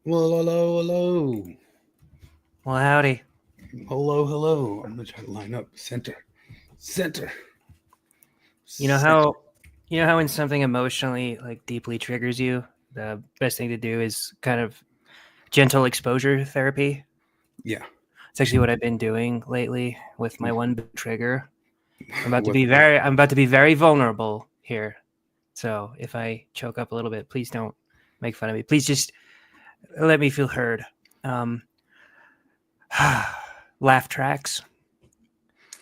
Well, hello, hello. Well, howdy. Hello, hello. I'm going to try to line up center. Center. You know Center. how you know how when something emotionally deeply triggers you, the best thing to do is kind of gentle exposure therapy. Yeah. It's actually what I've been doing lately with my one big trigger. What's I'm about to be very vulnerable here. So if I choke up a little bit, please don't make fun of me. Please just let me feel heard. Um, laugh tracks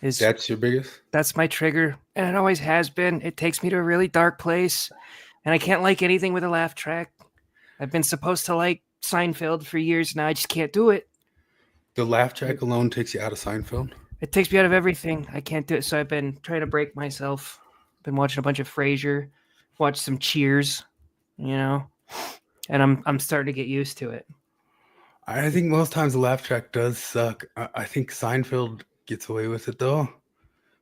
is That's your biggest? that's my trigger, and it always has been. It takes me to a really dark place, and I can't like anything with a laugh track. I've been supposed to like Seinfeld for years now. I just can't do it. The laugh track alone takes you out of Seinfeld? It takes me out of everything. I can't do it. So I've been trying to break myself. Been watching a bunch of Frasier, watched some Cheers, and I'm starting to get used to it. I think most times the laugh track does suck. I think Seinfeld gets away with it, though.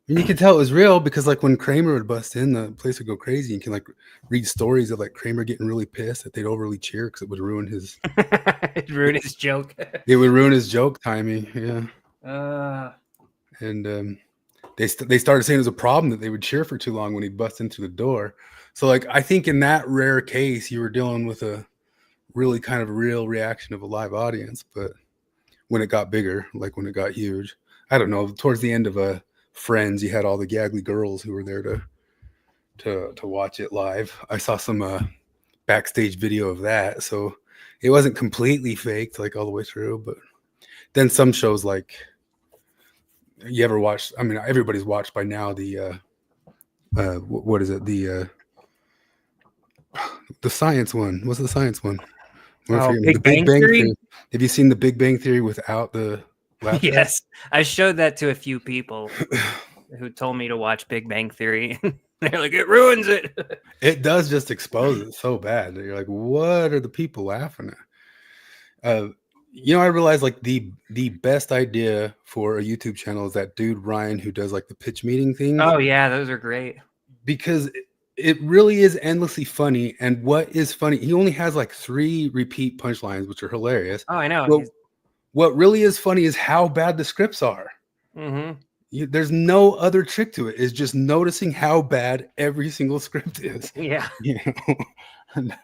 And you can tell it was real because, like, when Kramer would bust in, the place would go crazy. You can, like, read stories of, like, Kramer getting really pissed that they'd overly cheer because it would ruin his... It ruined his joke. It would ruin his joke timing, yeah. And they started saying it was a problem that they would cheer for too long when he'd bust into the door. So, like, I think in that rare case, you were dealing with a really kind of real reaction of a live audience. But when it got bigger, like when it got huge, I don't know, towards the end of Friends, you had all the gaggly girls who were there to watch it live. I saw some backstage video of that, so it wasn't completely faked like all the way through. But then some shows, like, you ever watched, I mean, everybody's watched by now the what is it, the science one. What's the science one? The Big Bang Theory. Have you seen the Big Bang Theory without the laugh track? Yes, I showed that to a few people who told me to watch Big Bang Theory. They're like, it ruins it. It does just expose it so bad that you're like, what are the people laughing at? I realized, like, the best idea for a YouTube channel is that dude Ryan who does, like, the pitch meeting things. Oh yeah, those are great. Because it really is endlessly funny. And what is funny, he only has like 3 repeat punchlines, which are hilarious. Oh, I know. Well, what really is funny is how bad the scripts are. Mm-hmm. There's no other trick to it. It's just noticing how bad every single script is. Yeah. And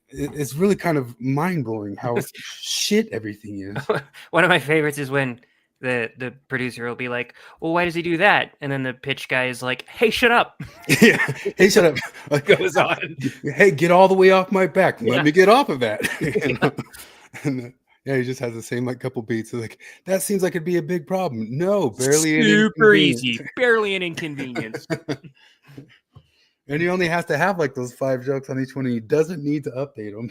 it's really kind of mind-blowing how shit everything is. One of my favorites is when the producer will be like, well, why does he do that? And then the pitch guy is like, hey, shut up. Yeah. Hey, shut up. Like, goes on. Hey, get all the way off my back. Let me get off of that. Yeah, he just has the same, like, couple beats. So, like, that seems like it'd be a big problem. No, barely super easy. Barely an inconvenience. And he only has to have like those 5 jokes on each one, and he doesn't need to update them,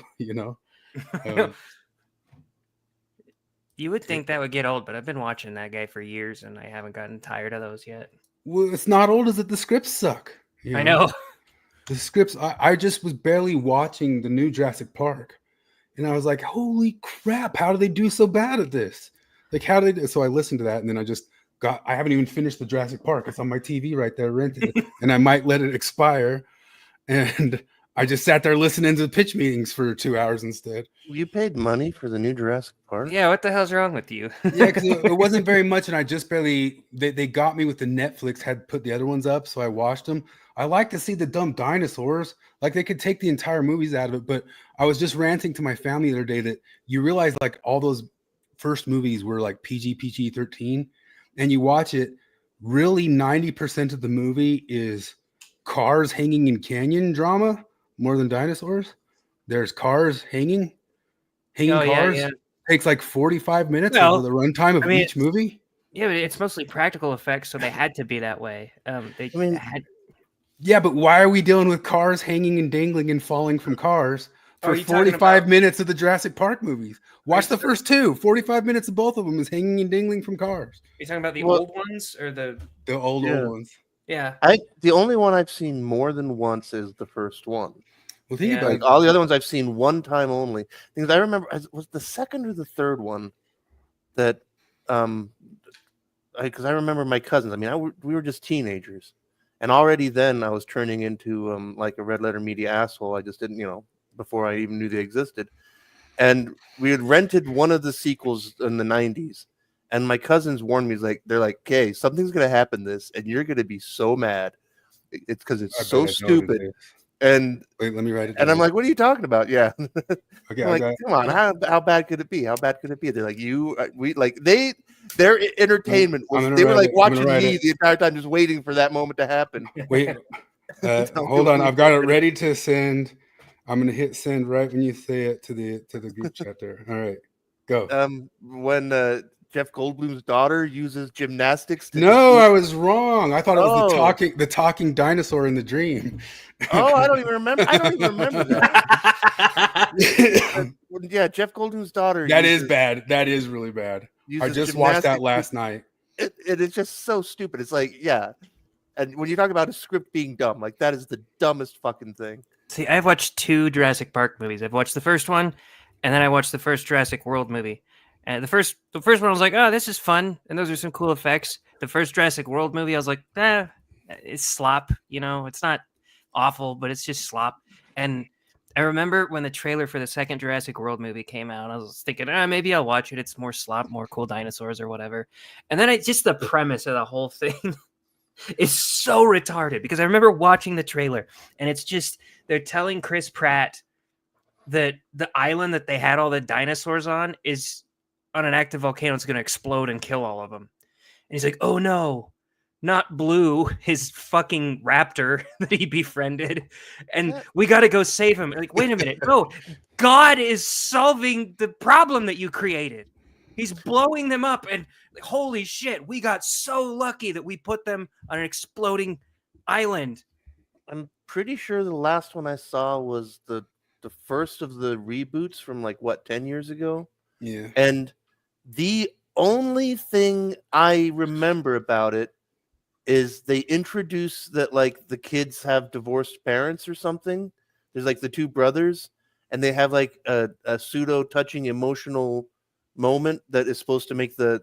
You would think that would get old, but I've been watching that guy for years, and I haven't gotten tired of those yet. Well, it's not old, is it? The scripts suck. I know. The scripts, I just was barely watching the new Jurassic Park, and I was like, holy crap, how do they do so bad at this? Like, how do they do? So I listened to that, and then I haven't even finished the Jurassic Park. It's on my TV right there, rented it, and I might let it expire. And I just sat there listening to the pitch meetings for 2 hours instead. You paid money for the new Jurassic Park? Yeah, what the hell's wrong with you? Yeah, because it wasn't very much, and I just barely, they got me with the Netflix, had put the other ones up, so I watched them. I like to see the dumb dinosaurs. Like, they could take the entire movies out of it, but I was just ranting to my family the other day that you realize, like, all those first movies were like PG-13, and you watch it, really 90% of the movie is cars hanging in canyon drama more than dinosaurs. There's cars hanging cars. Yeah. Takes like 45 minutes over the runtime of each movie. Yeah, but it's mostly practical effects, so they had to be that way. Yeah, but why are we dealing with cars hanging and dangling and falling from cars for 45 minutes of the Jurassic Park movies? Watch the first 2. 45 minutes of both of them is hanging and dangling from cars. Are you talking about the old ones or the old ones? Yeah. The only one I've seen more than once is the first one. Well, think about it. All the other ones I've seen one time only. Because I remember, was the second or the third one that, because I remember my cousins. I mean, we were just teenagers, and already then I was turning into like a red letter media asshole. I just didn't, before I even knew they existed. and we had rented one of the sequels in the 90s. And my cousins warned me, they're like, okay, something's going to happen and you're going to be so mad. It's because it's so stupid. And wait, let me write it down. And I'm like, what are you talking about? Yeah. Okay, I'm like, come on, how bad could it be? How bad could it be? They're like, their entertainment was they were like watching me the entire time, just waiting for that moment to happen. Wait, hold on, I've got it ready to send. I'm gonna hit send right when you say it to the group chat there. All right, go. When Jeff Goldblum's daughter uses gymnastics to I was wrong. I thought it was the talking dinosaur in the dream. Oh, I don't even remember that. Yeah, Jeff Goldblum's daughter. That is bad. That is really bad. I just watched that last night. It's just so stupid. It's like, yeah. And when you talk about a script being dumb, like that is the dumbest fucking thing. See, I've watched 2 Jurassic Park movies. I've watched the first one, and then I watched the first Jurassic World movie. And the first one I was like, oh, this is fun, and those are some cool effects. The first Jurassic World movie, I was like, it's slop. It's not awful, but it's just slop. And I remember when the trailer for the second Jurassic World movie came out, I was thinking, maybe I'll watch it. It's more slop, more cool dinosaurs or whatever. And then just the premise of the whole thing is so retarded, because I remember watching the trailer, and it's just they're telling Chris Pratt that the island that they had all the dinosaurs on is on an active volcano. It's going to explode and kill all of them. And he's like, oh no, not Blue, his fucking raptor that he befriended. And we got to go save him. Like, wait a minute. No, God is solving the problem that you created. He's blowing them up. And holy shit, we got so lucky that we put them on an exploding island. I'm pretty sure the last one I saw was the first of the reboots from 10 years ago. Yeah. And the only thing I remember about it is they introduce that the kids have divorced parents or something. There's the 2 brothers, and they have a pseudo touching emotional moment that is supposed to make the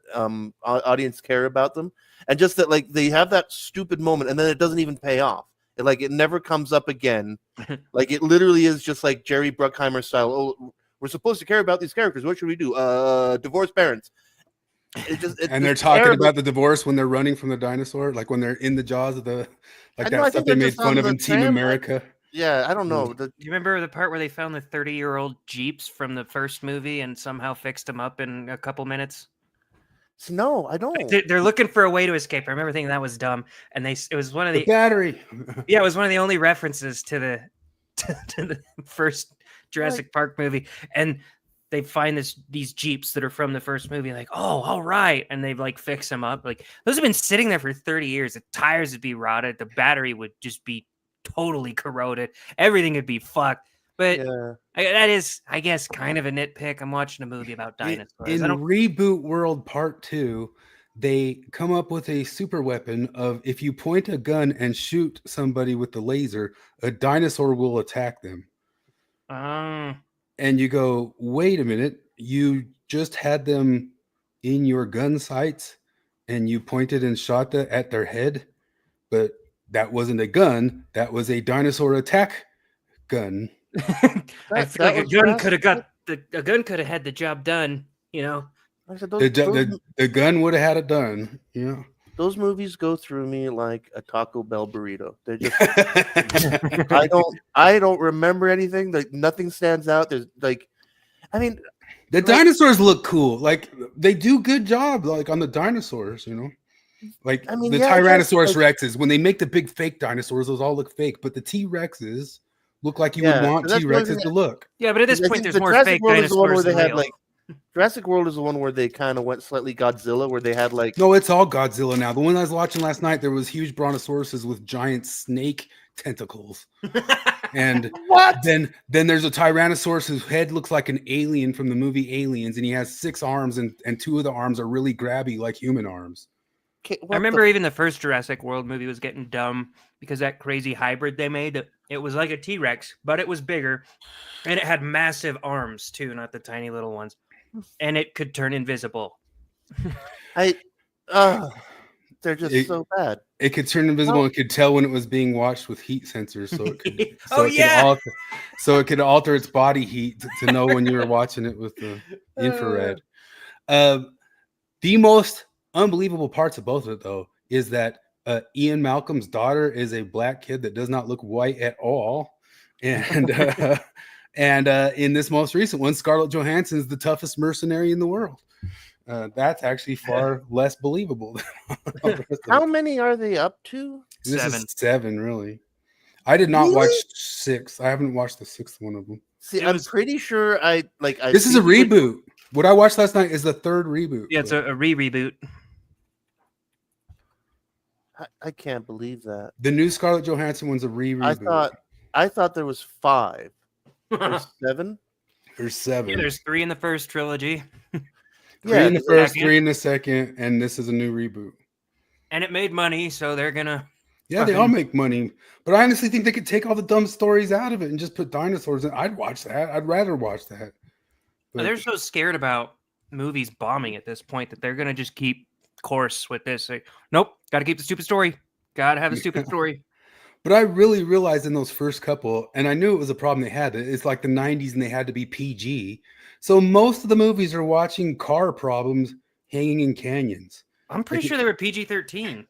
audience care about them, and just that they have that stupid moment, and then it doesn't even pay off. It never comes up again. It literally is just Jerry Bruckheimer style. Oh, we're supposed to care about these characters. What should we do? Divorced parents. And they're talking about the divorce when they're running from the dinosaur, when they're in the jaws of the that stuff they made fun of in Team America. Yeah, I don't know. Do you remember the part where they found the 30-year-old Jeeps from the first movie and somehow fixed them up in a couple minutes? No, I don't. They're looking for a way to escape. I remember thinking that was dumb, and it was one of the battery. Yeah, it was one of the only references to the first Jurassic Park movie, and they find these Jeeps that are from the first movie, like, oh, all right, and they fix them up. Those have been sitting there for 30 years. The tires would be rotted, the battery would just be totally corroded, everything would be fucked. But that is, I guess, kind of a nitpick. I'm watching a movie about dinosaurs. In Reboot World Part 2, they come up with a super weapon of if you point a gun and shoot somebody with the laser, a dinosaur will attack them. And you go, wait a minute, you just had them in your gun sights and you pointed and shot at their head, but that wasn't a gun, that was a dinosaur attack gun. I feel like a gun could have had the job done, The gun would have had it done. Yeah. Those movies go through me like a Taco Bell burrito. They're just I don't remember anything. Nothing stands out. There's the dinosaurs look cool. They do good job on the dinosaurs, the Tyrannosaurus Rexes, when they make the big fake dinosaurs, those all look fake, but the T-Rexes look like you would want T-Rexes to look. Yeah, but at this point, there's more fake dinosaurs than real. Jurassic World is the one where they kind of went slightly Godzilla, where they had No, it's all Godzilla now. The one I was watching last night, there was huge brontosauruses with giant snake tentacles. And then there's a Tyrannosaurus whose head looks like an alien from the movie Aliens, and he has 6 arms, and 2 of the arms are really grabby like human arms. I remember even the first Jurassic World movie was getting dumb because that crazy hybrid they made, it was like a T-Rex, but it was bigger, and it had massive arms too, not the tiny little ones, and it could turn invisible. they're just so bad. It could turn invisible and could tell when it was being watched with heat sensors, so it could it could alter its body heat to know when you were watching it with the infrared. The most unbelievable parts of both of it, though, is that Ian Malcolm's daughter is a black kid that does not look white at all, and in this most recent one, Scarlett Johansson is the toughest mercenary in the world. That's actually far less believable. How many are they up to? This 7. is 7, really. I did not watch 6. I haven't watched the 6th one of them. See, I'm pretty sure This is a reboot. What I watched last night is the 3rd reboot. Yeah, it's a reboot. I can't believe that. The new Scarlett Johansson one's a reboot. I thought there was 5. There's 7. There's 7. Yeah, there's 3 in the first trilogy. 3 in the first, 3 in the second, and this is a new reboot. And it made money, so they're gonna. Yeah, they all make money. But I honestly think they could take all the dumb stories out of it and just put dinosaurs in. I'd watch that. I'd rather watch that. But They're so scared about movies bombing at this point that they're gonna just keep course with this. Like, nope, got to keep the stupid story. Got to have a stupid story. But I really realized in those first couple, and I knew it was a problem they had. It's like the 90s and they had to be PG. So most of the movies are watching car problems hanging in canyons. I'm pretty sure they were PG-13.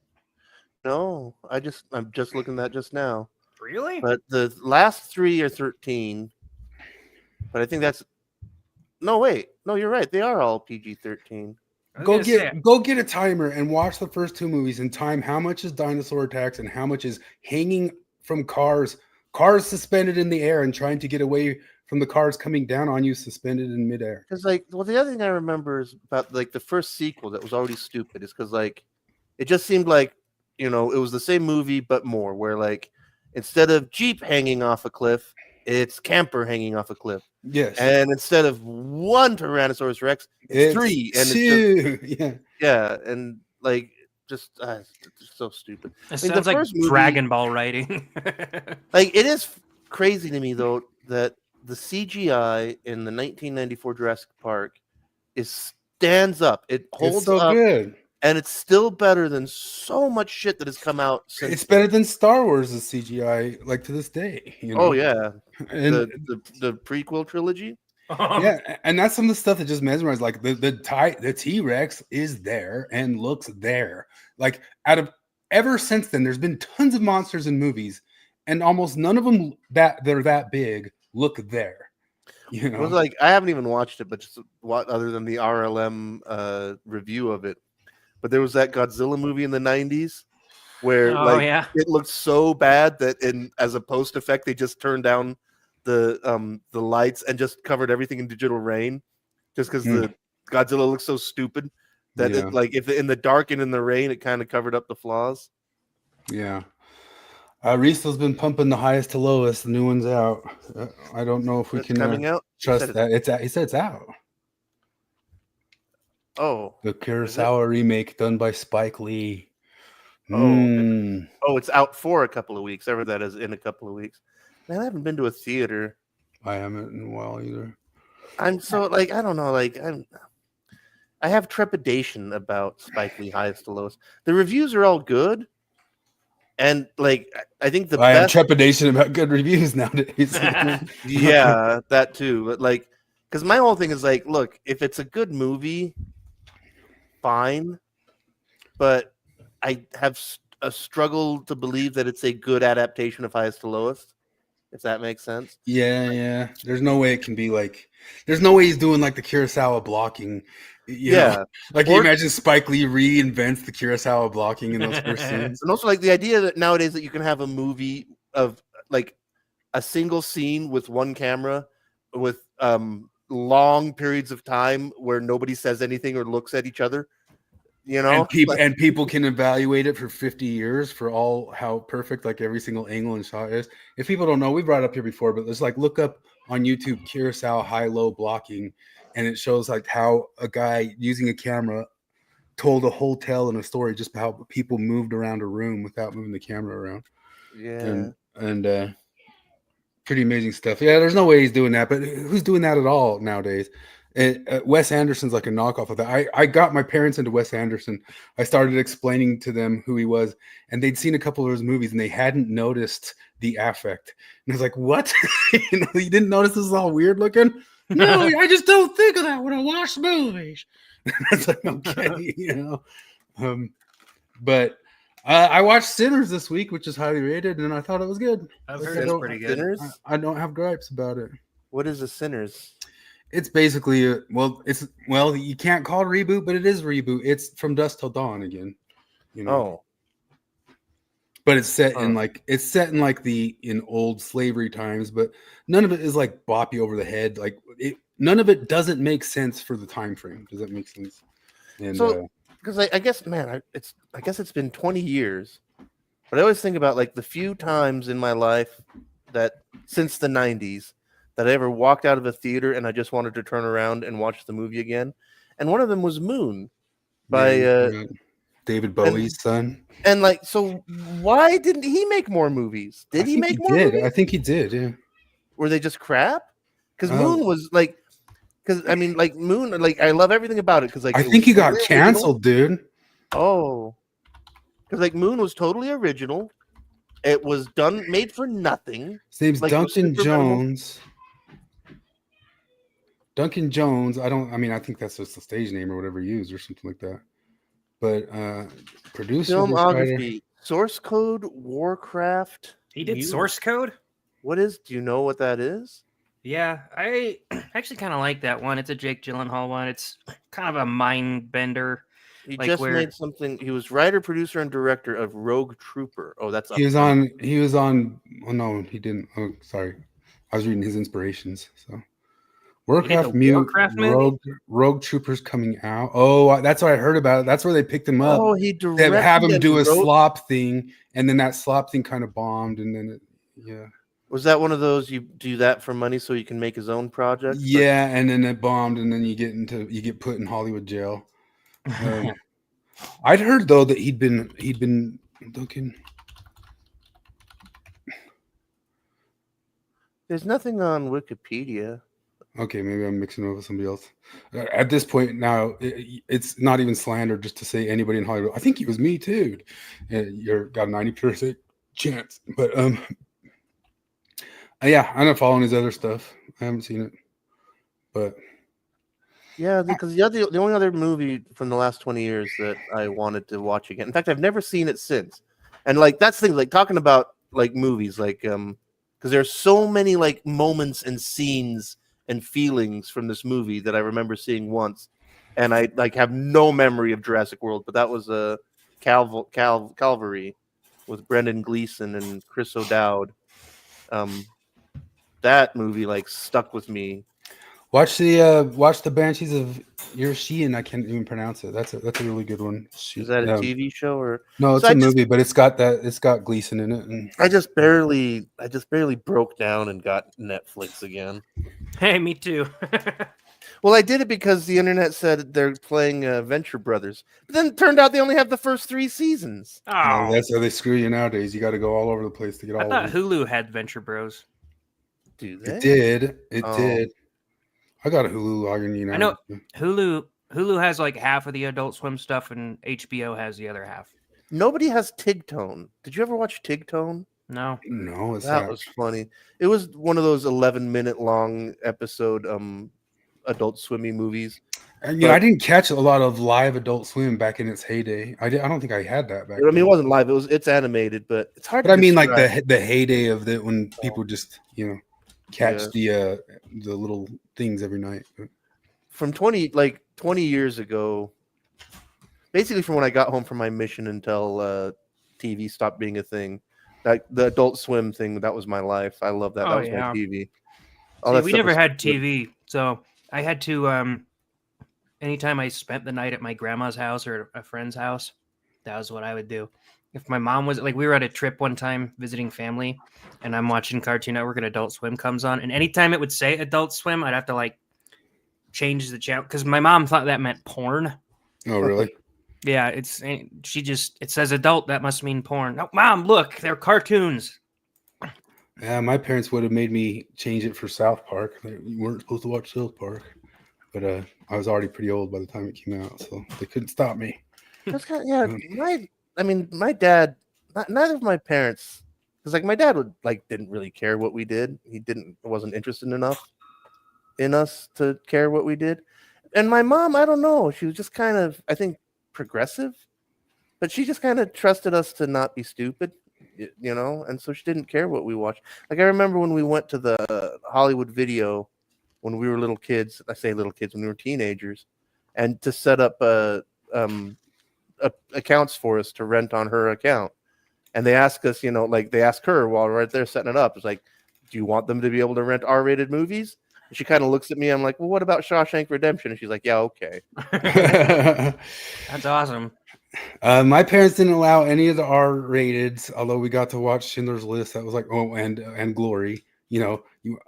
No, I'm just looking at that just now. Really? But the last 3 are 13. But I think that's no, wait. No, you're right. They are all PG-13. Go get a timer and watch the first 2 movies and time how much is dinosaur attacks and how much is hanging from cars suspended in the air and trying to get away from the cars coming down on you suspended in midair. Because the other thing I remember is about the first sequel that was already stupid is because it just seemed like it was the same movie but more, where instead of Jeep hanging off a cliff, it's camper hanging off a cliff. Yes. And instead of 1 Tyrannosaurus Rex, it's 3. And 2. It's just, yeah, and it's so stupid. It sounds like Dragon Ball writing. It is crazy to me though that the CGI in the 1994 Jurassic Park stands up. It holds up, good, and it's still better than so much shit that has come out since. It's better than Star Wars' CGI, to this day. Oh yeah, and the prequel trilogy. Yeah, and that's some of the stuff that just mesmerized. The T-Rex is there and looks there. Ever since then, there's been tons of monsters in movies, and almost none of them that they're that big look there. It was I haven't even watched it, but just other than the RLM review of it. But there was that Godzilla movie in the 90s where it looked so bad that as a post effect they just turned down the lights and just covered everything in digital rain, just because the Godzilla looks so stupid that if in the dark and in the rain it kind of covered up the flaws. Yeah. Risto's been pumping the highest to lowest. The new one's out. I don't know if we can trust that. He said it's out. Oh, the Kurosawa remake done by Spike Lee. Oh, it's out for a couple of weeks. Ever that is in a couple of weeks. Man, I haven't been to a theater. I haven't in a while either. I'm so I don't know. I have trepidation about Spike Lee highest to lowest. The reviews are all good. And I think I have trepidation about good reviews nowadays. Yeah, that too. But because my whole thing is look, if it's a good movie, fine. But I have a struggle to believe that it's a good adaptation of highest to lowest. If that makes sense. Yeah. There's no way it can be there's no way he's doing the Kurosawa blocking. You know? You imagine Spike Lee reinvents the Kurosawa blocking in those first scenes. And also the idea that nowadays that you can have a movie of a single scene with one camera with long periods of time where nobody says anything or looks at each other. And people can evaluate it for 50 years for all how perfect every single angle and shot is. If people don't know, we brought it up here before, but let's look up on YouTube Kurosawa high-low blocking, and it shows how a guy using a camera told a whole tale and a story just about how people moved around a room without moving the camera around. Yeah, and pretty amazing stuff. Yeah, there's no way he's doing that, but who's doing that at all nowadays? Wes Anderson's like a knockoff of that. I got my parents into Wes Anderson. I started explaining to them who he was, and they'd seen a couple of his movies, and they hadn't noticed the affect. And I was like, "What? You didn't notice this is all weird looking?" No, I just don't think of that when I watch movies. It's like, okay, But I watched Sinners this week, which is highly rated, and I thought it was good. I've heard it's pretty good. Sinners? I don't have gripes about it. What is a Sinners? It's basically you can't call it a reboot, but it is a reboot. It's From Dusk Till Dawn again. Oh. But it's set in in old slavery times, but none of it is like boppy over the head. None of it doesn't make sense for the time frame. Does that make sense? And so because I guess, man, I guess it's been 20 years, but I always think about like the few times in my life that since the 90s that I ever walked out of a theater and I just wanted to turn around and watch the movie again. And one of them was Moon by David Bowie's son. And like, so why didn't he make more movies? Did he make more movies? I think he did, yeah. Were they just crap? Because Moon was like, because I mean, like Moon, like I love everything about it. Because like I think he got canceled, dude. Oh, because like Moon was totally original. It was made for nothing. His name's Duncan Jones. Duncan Jones. I think that's just a stage name or whatever he used or something like that. But producer, filmography, Source Code, Warcraft. He did Source Code. Do you know what that is? Yeah, I actually kind of like that one. It's a Jake Gyllenhaal one. It's kind of a mind bender. He made something. He was writer, producer, and director of Rogue Trooper. Oh, that's he was on. Oh no, he didn't. Oh, sorry, I was reading his inspirations. So Warcraft Rogue Troopers coming out. Oh, that's what I heard about it. That's where they picked him up. Oh, he directed. They have him do a slop thing, and then that slop thing kind of bombed, and then Was that one of those you do that for money so you can make his own project? Yeah, and then it bombed, and then you get put in Hollywood jail. I'd heard though that he'd been looking. There's nothing on Wikipedia. Okay, maybe I'm mixing it with somebody else. At this point now, it's not even slander just to say anybody in Hollywood. I think it was me too. You're got a 90% chance, but yeah, I'm not following his other stuff. I haven't seen it, but yeah, because the only other movie from the last 20 years that I wanted to watch again. In fact, I've never seen it since. And like that's things like talking about like movies, like because there's so many like moments and scenes and feelings from this movie that I remember seeing once, and I like have no memory of Jurassic World, but that was a Calvary with Brendan Gleeson and Chris O'Dowd. That movie like stuck with me. Watch the Banshees of Inisherin. I can't even pronounce it. That's a really good one. Is that a TV show or no? It's a movie, but it's got Gleeson in it. And I just barely broke down and got Netflix again. Hey, me too. Well, I did it because the internet said they're playing Venture Brothers, but then it turned out they only have the first 3 seasons. Oh, that's how they screw you nowadays. You got to go all over the place to get all. I thought Hulu had Venture Bros. Do they? It did. I got a Hulu login. I know Hulu has like half of the Adult Swim stuff, and HBO has the other half. Nobody has Tigtone. Did you ever watch Tigtone? No. That was funny. It was one of those 11-minute long episode Adult Swimmy movies. And I didn't catch a lot of live Adult Swim back in its heyday. I don't think I had that back. I mean, it wasn't live. It's animated, but it's hard. But I mean, like the heyday of it when people just catch the little things every night. From 20 years ago, basically from when I got home from my mission until TV stopped being a thing. Like the Adult Swim thing, that was my life. I love that. That was my TV. See, we never had TV, so I had to. Anytime I spent the night at my grandma's house or a friend's house, that was what I would do. If my mom was like, we were at a trip one time visiting family, and I'm watching Cartoon Network and Adult Swim comes on, and anytime it would say Adult Swim, I'd have to like change the channel because my mom thought that meant porn. Oh, really? Yeah, it says adult, that must mean porn. No, Mom, look, they're cartoons. Yeah, my parents would have made me change it for South Park. You weren't supposed to watch South Park. but I was already pretty old by the time it came out, so they couldn't stop me. That's kind of, my dad, neither of my parents, because like my dad didn't really care what we did. He wasn't interested enough in us to care what we did. And my mom, I don't know, she was just kind of, I think, progressive, but she just kind of trusted us to not be stupid, and so she didn't care what we watched. Like I remember when we went to the Hollywood Video when we were little kids. I say little kids, when we were teenagers, and to set up accounts for us to rent on her account. And they ask us, they ask her while we're right there setting it up. It's like, do you want them to be able to rent R-rated movies? And she kind of looks at me. I'm like, well, what about Shawshank Redemption? And she's like, yeah, okay. That's awesome. My parents didn't allow any of the R-rateds, although we got to watch Schindler's List. That was like, and Glory.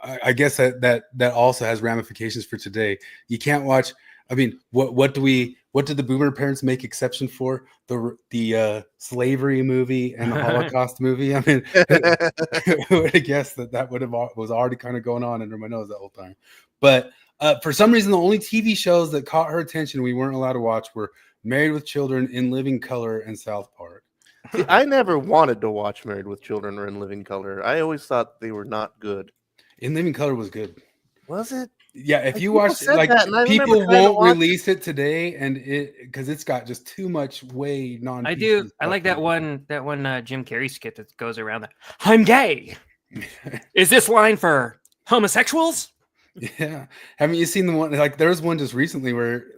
I guess that also has ramifications for today. You can't watch. I mean, what did the boomer parents make exception for? The slavery movie and the Holocaust movie. I mean, who would have guessed that was already kind of going on under my nose that whole time? But for some reason, the only TV shows that caught her attention we weren't allowed to watch were Married with Children, In Living Color, and South Park. See, I never wanted to watch Married with Children or In Living Color. I always thought they were not good. In Living Color was good. Was it? Yeah, if you watch, people won't release it today, and because it's got just too much way non. I do. I like that one Jim Carrey skit that goes around that. I'm gay. Is this line for homosexuals? Yeah. Haven't you seen the one? Like, there's one just recently where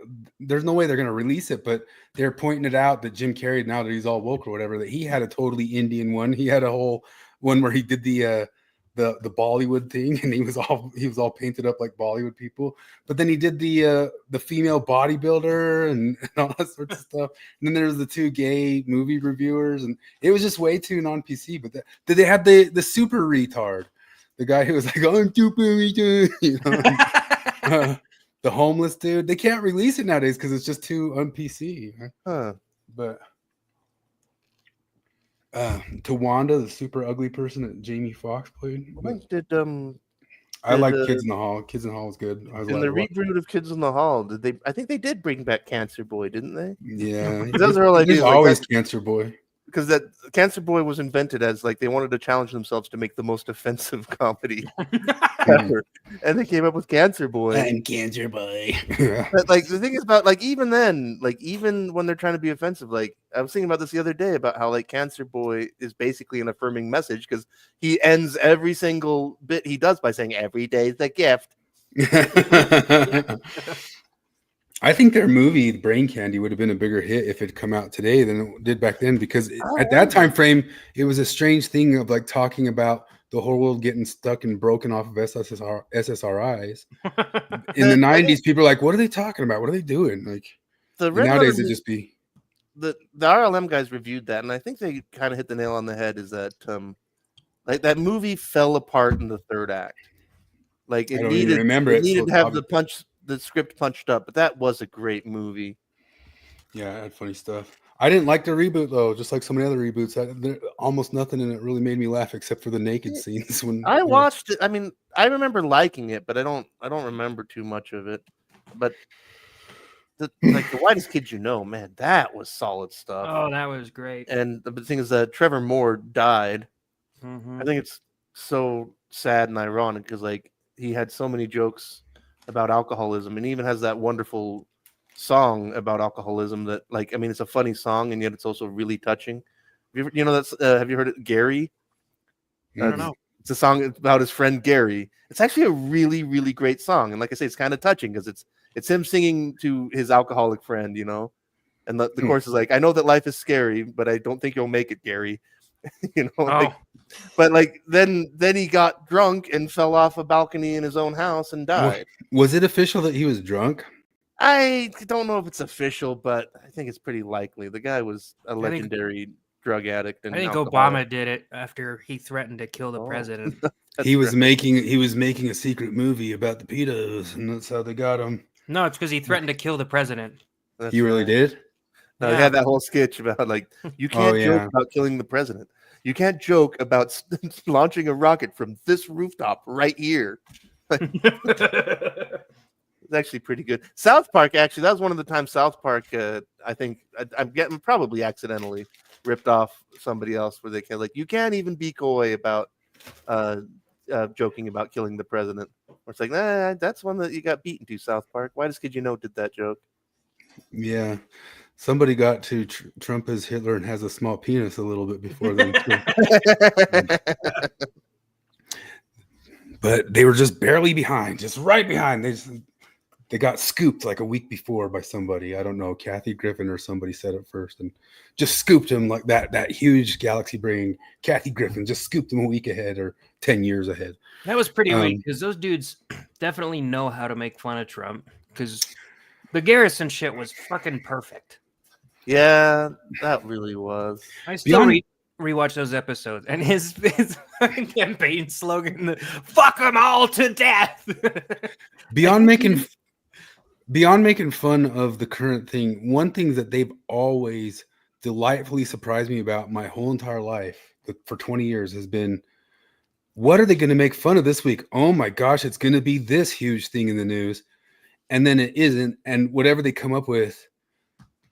there's no way they're going to release it, but they're pointing it out that Jim Carrey, now that he's all woke or whatever, that he had a totally Indian one. He had a whole one where he did the Bollywood thing, and he was all painted up like Bollywood people. But then he did the female bodybuilder and all that sorts of stuff. And then there was the two gay movie reviewers, and it was just way too non-PC. But did they have the super retard? The guy who was like, "I'm super retard," the homeless dude. They can't release it nowadays because it's just too un-PC. Huh. But Tawanda, the super ugly person that Jamie Foxx played. I like Kids in the Hall. Kids in the Hall was good. In the reboot of Kids in the Hall, I think they did bring back Cancer Boy, didn't they? Yeah, those are all ideas. Always Cancer Boy. Because that Cancer Boy was invented as like they wanted to challenge themselves to make the most offensive comedy ever, and they came up with Cancer Boy. I'm Cancer Boy. But like the thing is about even then, even when they're trying to be offensive, like I was thinking about this the other day about how like Cancer Boy is basically an affirming message because he ends every single bit he does by saying every day's a gift. I think their movie Brain Candy would have been a bigger hit if it had come out today than it did back then, because at that time frame it was a strange thing of like talking about the whole world getting stuck and broken off of SSRIs. In the 90s, people are like, what are they talking about? What are they doing? Like nowadays it just be the RLM guys reviewed that, and I think they kind of hit the nail on the head. Is that like that movie fell apart in the third act. Like it needed to have the script punched up, but that was a great movie. Yeah, it had funny stuff. I didn't like the reboot though, just like so many other reboots. Almost nothing in it really made me laugh except for the naked scenes. When I watched it, I mean, I remember liking it, but I don't remember too much of it. But the Whitest Kids You Know, man, that was solid stuff. Oh, that was great. And the thing is that Trevor Moore died. Mm-hmm. I think it's so sad and ironic because like he had so many jokes about alcoholism, and he even has that wonderful song about alcoholism that like, I mean, it's a funny song and yet it's also really touching. Have you heard it, Gary? I don't know. It's a song about his friend Gary. It's actually a really, really great song, and like I say, it's kind of touching because it's him singing to his alcoholic friend, and the chorus is like, I know that life is scary, but I don't think you'll make it, Gary. But like then he got drunk and fell off a balcony in his own house and died. Was it official that he was drunk? I don't know if it's official, but I think it's pretty likely. The guy was a legendary drug addict. And I think Obama did it after he threatened to kill the president. He was making a secret movie about the pedos, and that's how they got him. No, it's because he threatened to kill the president. He really did? No, he had that whole sketch about like, you can't joke about killing the president. You can't joke about launching a rocket from this rooftop right here. That actually pretty good. South Park, actually, that was one of the times South Park, I think, I'm getting probably accidentally ripped off somebody else where they can, like, you can't even be coy about joking about killing the president. Or it's like, nah, that's one that you got beaten to, South Park. Why does Kid You Know did that joke? Yeah. Somebody got to Trump as Hitler and has a small penis a little bit before them, too. But they were just barely behind, just right behind. They got scooped like a week before by somebody. I don't know, Kathy Griffin or somebody said it first, and just scooped him like that. That huge galaxy brain, Kathy Griffin, just scooped him a week ahead or 10 years ahead. That was pretty weak because those dudes definitely know how to make fun of Trump. Because the Garrison shit was fucking perfect. Yeah, that really was. I still rewatch those episodes, and his fucking campaign slogan, "Fuck them all to death." Beyond making fun of the current thing, one thing that they've always delightfully surprised me about my whole entire life for 20 years has been, what are they going to make fun of this week? Oh my gosh, it's going to be this huge thing in the news. And then it isn't. And whatever they come up with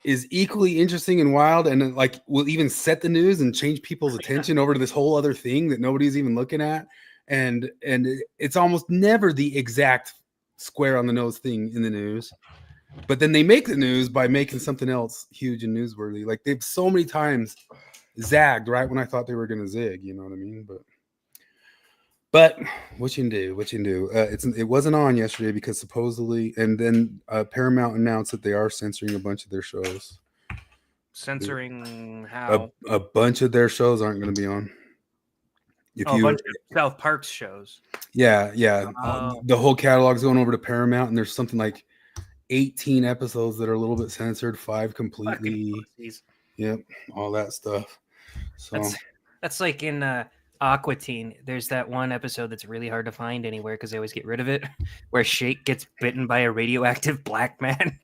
is equally interesting and wild, and like will even set the news and change people's attention over to this whole other thing that nobody's even looking at. And it's almost never the exact square on the nose thing in the news, but then they make the news by making something else huge and newsworthy. Like they've so many times zagged right when I thought they were going to zig, you know what I mean? But what you can do, it wasn't on yesterday because supposedly, and then Paramount announced that they are censoring a bunch of their shows. Censoring how? A bunch of their shows aren't going to be on. A bunch of South Park's shows. Yeah. The whole catalog's going over to Paramount, and there's something like 18 episodes that are a little bit censored, 5 completely. Yep, all that stuff. So that's like in Aqua Teen. There's that one episode that's really hard to find anywhere because they always get rid of it, where Shake gets bitten by a radioactive black man.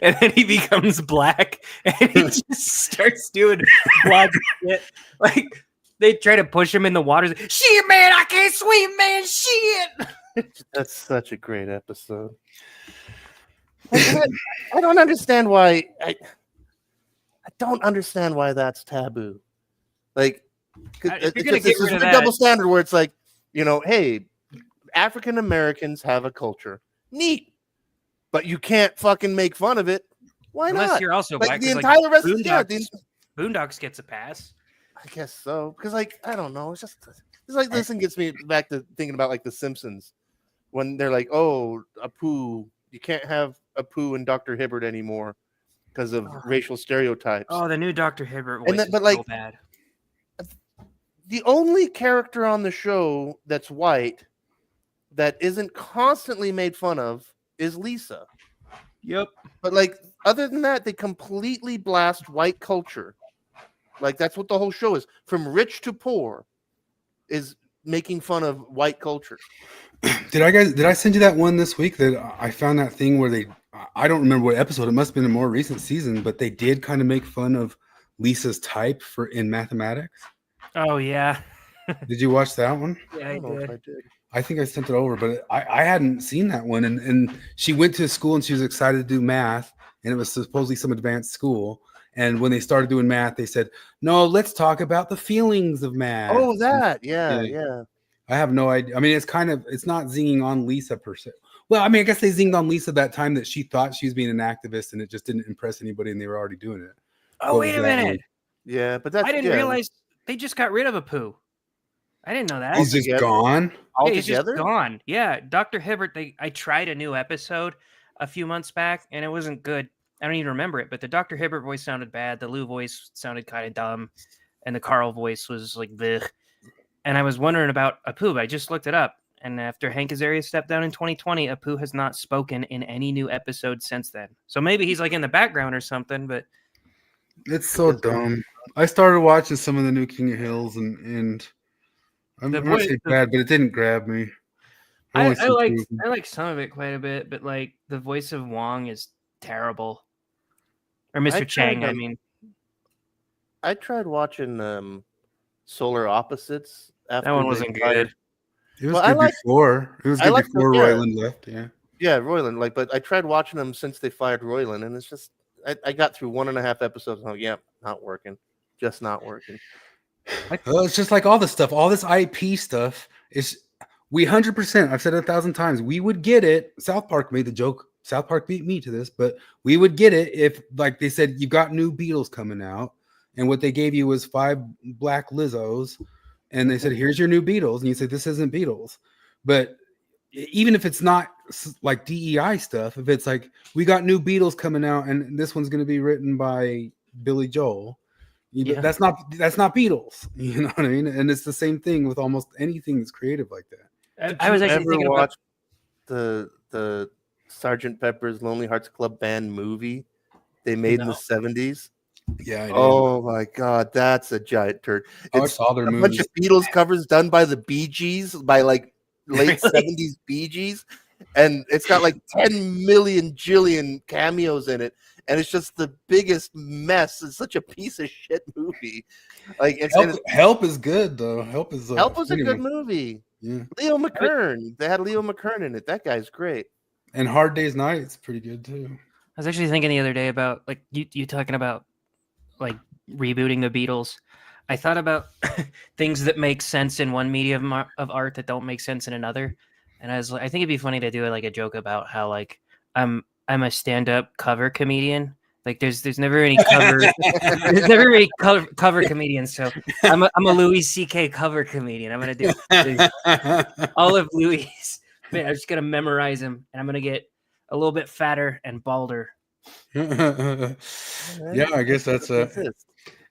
And then he becomes black, and he just starts doing blood shit. Like, they try to push him in the water. Shit, man, I can't swim, man. Shit. That's such a great episode. I don't understand why. I don't understand why that's taboo. Like, it's a double standard where it's like, you know, hey, African Americans have a culture. Neat. But you can't fucking make fun of it. Why not? Unless you're also like black. The entire rest of Boondocks gets a pass. I guess so. Because, like, I don't know. It's like this thing gets me back to thinking about, like, The Simpsons. When they're like, oh, Apu, you can't have Apu and Dr. Hibbert anymore because of racial stereotypes. Oh, the new Dr. Hibbert voice is so bad. The only character on the show that's white that isn't constantly made fun of is Lisa. Yep. But, like, other than that, they completely blast white culture. Like, that's what the whole show is. From rich to poor is making fun of white culture. Did I send you that one this week that I found that thing where I don't remember what episode, it must have been a more recent season, but they did kind of make fun of Lisa's type in mathematics. Oh, yeah. Did you watch that one? Yeah, I did. I think I sent it over, but I hadn't seen that one. And she went to school and she was excited to do math, and it was supposedly some advanced school. And when they started doing math, they said, no, let's talk about the feelings of math. Oh, that. Yeah. I have no idea. I mean, it's not zinging on Lisa per se. Well, I mean, I guess they zinged on Lisa that time that she thought she was being an activist and it just didn't impress anybody and they were already doing it. Oh, wait a minute. One? Yeah, but I didn't realize they just got rid of Apu. I didn't know that. He's just gone? Yeah, he's just gone. Yeah, Dr. Hibbert, I tried a new episode a few months back and it wasn't good. I don't even remember it, but the Dr. Hibbert voice sounded bad. The Lou voice sounded kind of dumb. And the Carl voice was like, bleh. And I was wondering about Apu, but I just looked it up. And after Hank Azaria stepped down in 2020, Apu has not spoken in any new episode since then. So maybe he's like in the background or something, but... It's so dumb. I started watching some of the new King of Hills and I'm not saying bad, but it didn't grab me. I like some of it quite a bit, but like the voice of Wong is terrible. Or Mr. Chang, I mean. I tried watching Solar Opposites. That one wasn't good. It was Well, good before. It was I good like before Roiland left. Yeah. Yeah, Roiland. Like, but I tried watching them since they fired Roiland, and it's just I got through 1.5 episodes. And not working, just not working. Well, it's just like all this stuff, all this IP stuff is. We 100%. I've said it 1,000 times. We would get it. South Park made the joke. South Park beat me to this, but we would get it if, like they said, you got new Beatles coming out, and what they gave you was 5 black Lizzos, and they said, "Here's your new Beatles," and you say, "This isn't Beatles," but even if it's not like DEI stuff, if it's like we got new Beatles coming out, and this one's going to be written by Billy Joel. That's not Beatles, you know what I mean? And it's the same thing with almost anything that's creative like that. I was actually thinking about the Sgt. Pepper's Lonely Hearts Club Band movie they made in the 70s. Yeah. Oh my God, that's a giant turd. It's all their a movies. bunch of Beatles covers done by the Bee Gees, by like late 70s Bee Gees, and it's got like 10 million jillion cameos in it. And it's just the biggest mess. It's such a piece of shit movie. Like Help is good though. Help was a good movie. Yeah. Leo McKern. They had Leo McKern in it. That guy's great. And Hard Day's Night's pretty good too. I was actually thinking the other day about like you talking about like rebooting the Beatles. I thought about things that make sense in one medium of art that don't make sense in another. And I think it'd be funny to do like a joke about how like I'm a stand-up cover comedian. Like there's never any cover there's never any cover comedians. So I'm a Louis C.K. cover comedian. I'm gonna do all of Louis. Man, I'm just gonna memorize him, and I'm gonna get a little bit fatter and balder. Yeah, I guess that's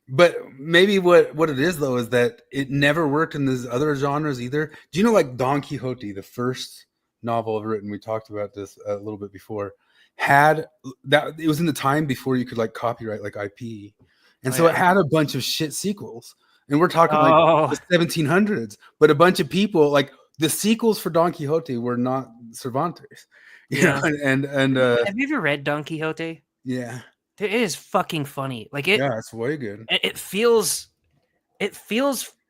but maybe what it is though is that it never worked in these other genres either. Do you know like Don Quixote, the first novel I've written? We talked about this a little bit before. Had that it was in the time before you could like copyright like IP, and so it had a bunch of shit sequels, and we're talking like the 1700s. But a bunch of people like the sequels for Don Quixote were not Cervantes, you know. And have you ever read Don Quixote? Yeah, it is fucking funny. Like it, yeah, it's way good. It feels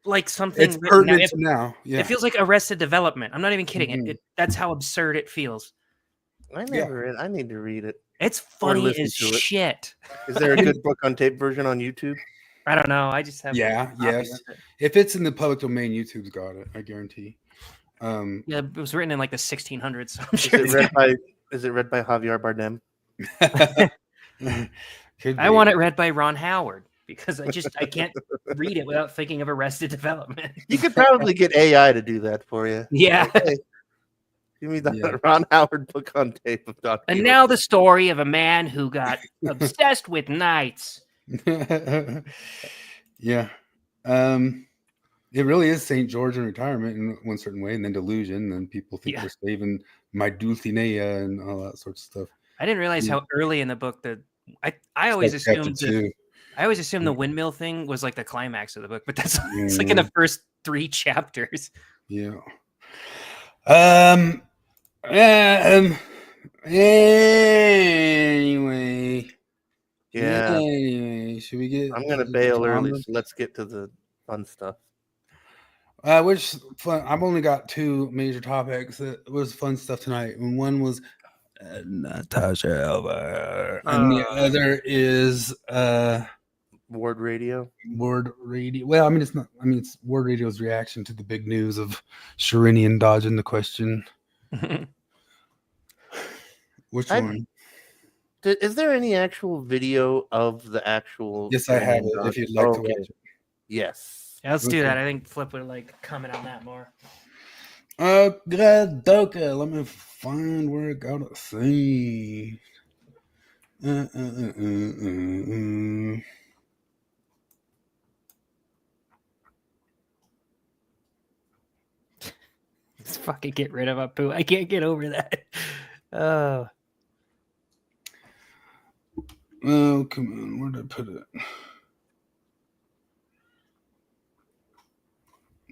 like something. It's pertinent now. Yeah, it feels like Arrested Development. I'm not even kidding. Mm-hmm. That's how absurd it feels. I never read. I need to read it. It's funny as shit. Is there a good book on tape version on YouTube? I don't know. I just have. Yes. If it's in the public domain, YouTube's got it. I guarantee. Yeah, it was written in like the 1600s. So is it read by Javier Bardem? I want it read by Ron Howard because I can't read it without thinking of Arrested Development. You could probably get AI to do that for you. Yeah. Okay. Give me the Ron Howard book on tape of Dr. And now the story of a man who got obsessed with knights. Yeah. It really is St. George in retirement in one certain way, and then delusion, and people think they're saving my Dulcinea and all that sort of stuff. I didn't realize how early in the book I always assumed the windmill thing was like the climax of the book, but that's it's like in the first 3 chapters. Yeah. Anyway. Yeah. Anyway, should we get? I'm gonna bail early, so let's get to the fun stuff. Which fun? I've only got 2 major topics that was fun stuff tonight, and one was Natasha Elver, and the other is Ward Radio. Ward Radio. Well, I mean, it's not. I mean, it's Ward Radio's reaction to the big news of Sherinian dodging the question. Which one? Is there any actual video of the actual? Yes, I have it. If you'd like to watch it. Yes. Yeah, let's do that. I think Flip would like comment on that more. Doka. Let me find where I gotta see. Let's fucking get rid of Apu. I can't get over that. Oh, come on. Where did I put it?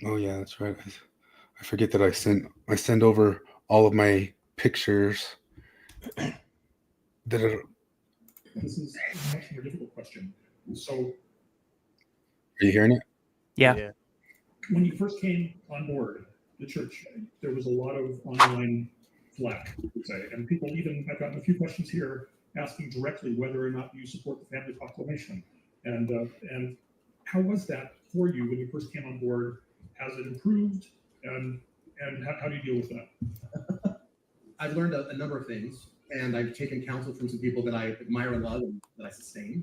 Oh yeah, that's right. I forget that I send over all of my pictures. This is actually a difficult question. So, are you hearing it? Yeah. When you first came on board, the church, there was a lot of online flack, I would say, and people even, I've gotten a few questions here asking directly whether or not you support the family proclamation, and how was that for you when you first came on board? Has it improved, and how do you deal with that? I've learned a number of things, and I've taken counsel from some people that I admire and love and that I sustain.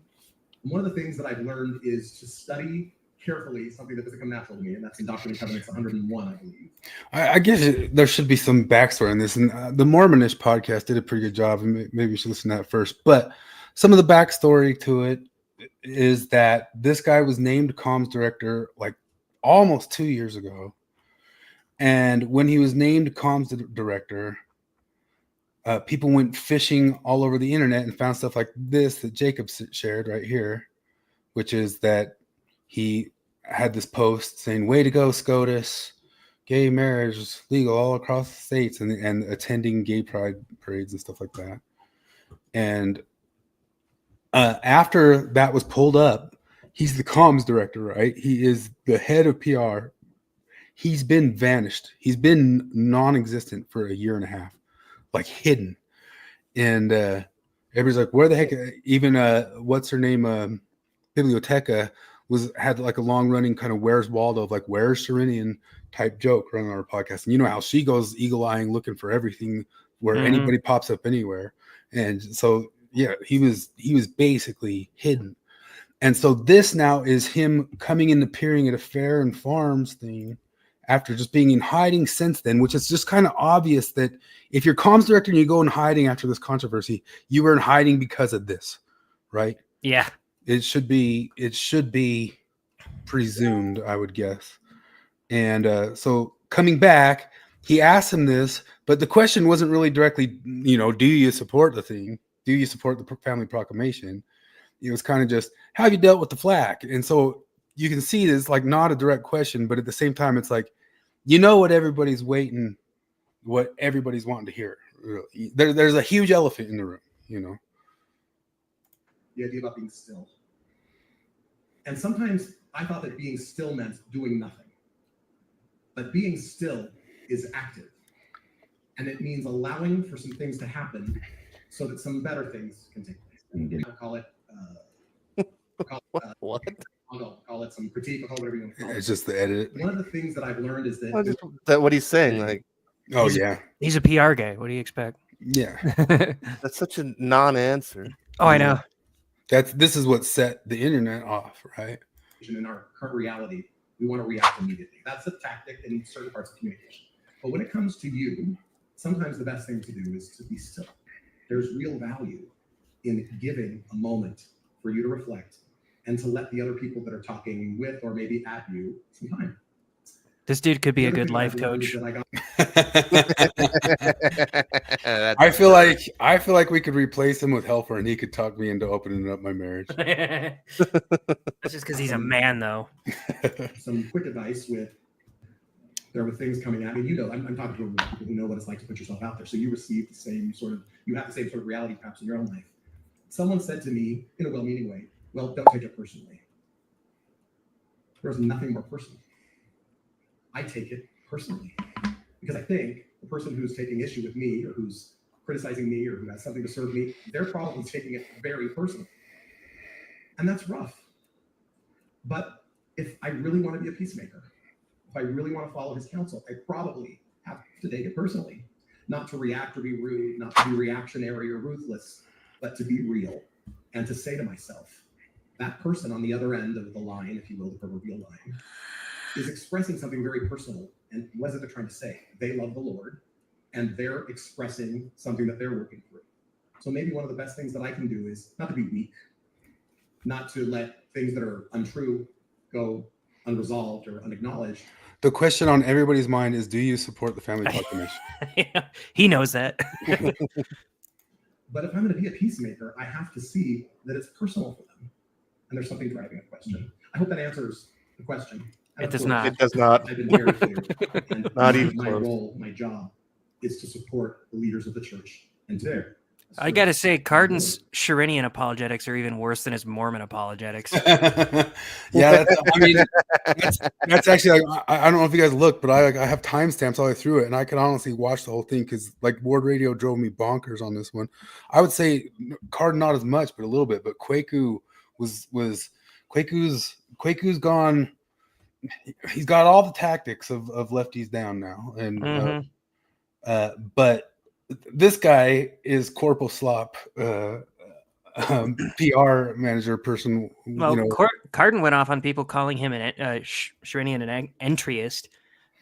And one of the things that I've learned is to study carefully something that doesn't come natural to me, and that's in Doctrine and Covenants 101, I believe. I guess there should be some backstory on this, and the Mormonish podcast did a pretty good job, and maybe you should listen to that first. But some of the backstory to it is that this guy was named comms director like almost 2 years ago, and when he was named comms director, people went fishing all over the internet and found stuff like this that Jacob shared right here, which is that he had this post saying, "Way to go, SCOTUS. Gay marriage is legal all across the states," and attending gay pride parades and stuff like that. And after that was pulled up, he's the comms director, right? He is the head of PR. He's been vanished. He's been non-existent for a year and a half, like hidden. And everybody's like, where the heck? Even what's her name? Biblioteca had like a long-running kind of Where's Waldo of like Where's Sherinian type joke running on our podcast. And you know how she goes eagle-eyeing looking for everything where anybody pops up anywhere. And so yeah, he was basically hidden. And so this now is him coming in appearing at a fair and farms thing after just being in hiding since then, which is just kind of obvious that if you're comms director and you go in hiding after this controversy, you were in hiding because of this, right? Yeah. It should be presumed, I would guess. And so coming back, he asked him this, but the question wasn't really directly, do you support the thing? Do you support the family proclamation? It was kind of just, how have you dealt with the flack? And so you can see it's like not a direct question, but at the same time, it's like, what everybody's waiting, what everybody's wanting to hear. Really. There's a huge elephant in the room, The idea about being still. And sometimes I thought that being still meant doing nothing. But being still is active. And it means allowing for some things to happen so that some better things can take place. I'll call it What? I'll call it some critique, or whatever you want to call it. It's just the edit. One of the things that I've learned is That what he's saying, like, Oh, yeah. He's a PR guy. What do you expect? Yeah. that's such a non-answer. Oh, I know. This is what set the internet off, right? in our current reality, we want to react immediately. That's a tactic in certain parts of communication. But when it comes to you, sometimes the best thing to do is to be still. There's real value in giving a moment for you to reflect and to let the other people that are talking with or maybe at you some time. This dude could be a good life coach. I feel like we could replace him with Helper and he could talk me into opening up my marriage. That's just because he's a man, though. Some quick advice there were things coming at me. I'm talking to people who know what it's like to put yourself out there. So you receive you have the same sort of reality perhaps in your own life. Someone said to me in a well-meaning way, well, don't take it personally. There's nothing more personal. I take it personally because I think the person who's taking issue with me or who's criticizing me or who has something to serve me, they're probably taking it very personally. And that's rough. But if I really want to be a peacemaker, if I really want to follow his counsel, I probably have to take it personally, not to react or be rude, not to be reactionary or ruthless, but to be real and to say to myself, that person on the other end of the line, if you will, the proverbial line, is expressing something very personal. And what is it they're trying to say? They love the Lord, and they're expressing something that they're working through. So maybe one of the best things that I can do is not to be weak, not to let things that are untrue go unresolved or unacknowledged. The question on everybody's mind is, do you support the family proclamation? Yeah, he knows that. But if I'm going to be a peacemaker, I have to see that it's personal for them. And there's something driving a question. I hope that answers the question. It does not. It does not. I've been very clear. And Not even my close. role, my job, is to support the leaders of the church and to I gotta say, Cardin's Sherinian apologetics are even worse than his Mormon apologetics. Yeah, that's actually like, I don't know if you guys look, but I have timestamps all the way through it, and I could honestly watch the whole thing because like Ward Radio drove me bonkers on this one. I would say Card not as much, but a little bit. But Kwaku was Kwaku's gone. He's got all the tactics of lefties down now, and but this guy is Corporal Slop, PR manager person. Well, Cardin went off on people calling him an Sherinian an entryist,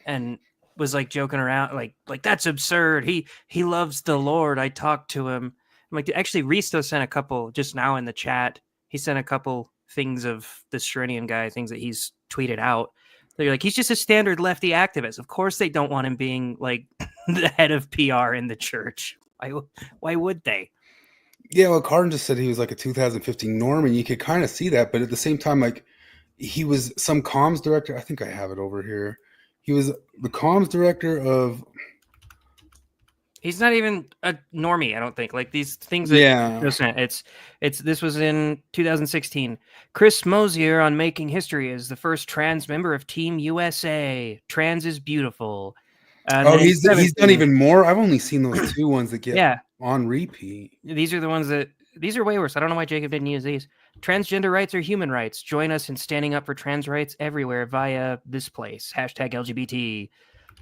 and was like joking around, like that's absurd. He loves the Lord. I talked to him. I'm like, actually, Risto sent a couple just now in the chat. He sent a couple things of this Sherinian guy, things that he's tweeted out. They're like, he's just a standard lefty activist. Of course, they don't want him being like the head of PR in the church. Why would they? Yeah, well, Cardin just said he was like a 2015 Norman. You could kind of see that, but at the same time, like he was some comms director. I think I have it over here. He was the comms director of. He's not even a normie, I don't think. Like these things. This was in 2016. Chris Mosier on Making History is the first trans member of Team USA. Trans is beautiful. He's done even more. I've only seen those two ones that get on repeat. These are the ones these are way worse. I don't know why Jacob didn't use these. Transgender rights are human rights. Join us in standing up for trans rights everywhere via this place. #LGBT.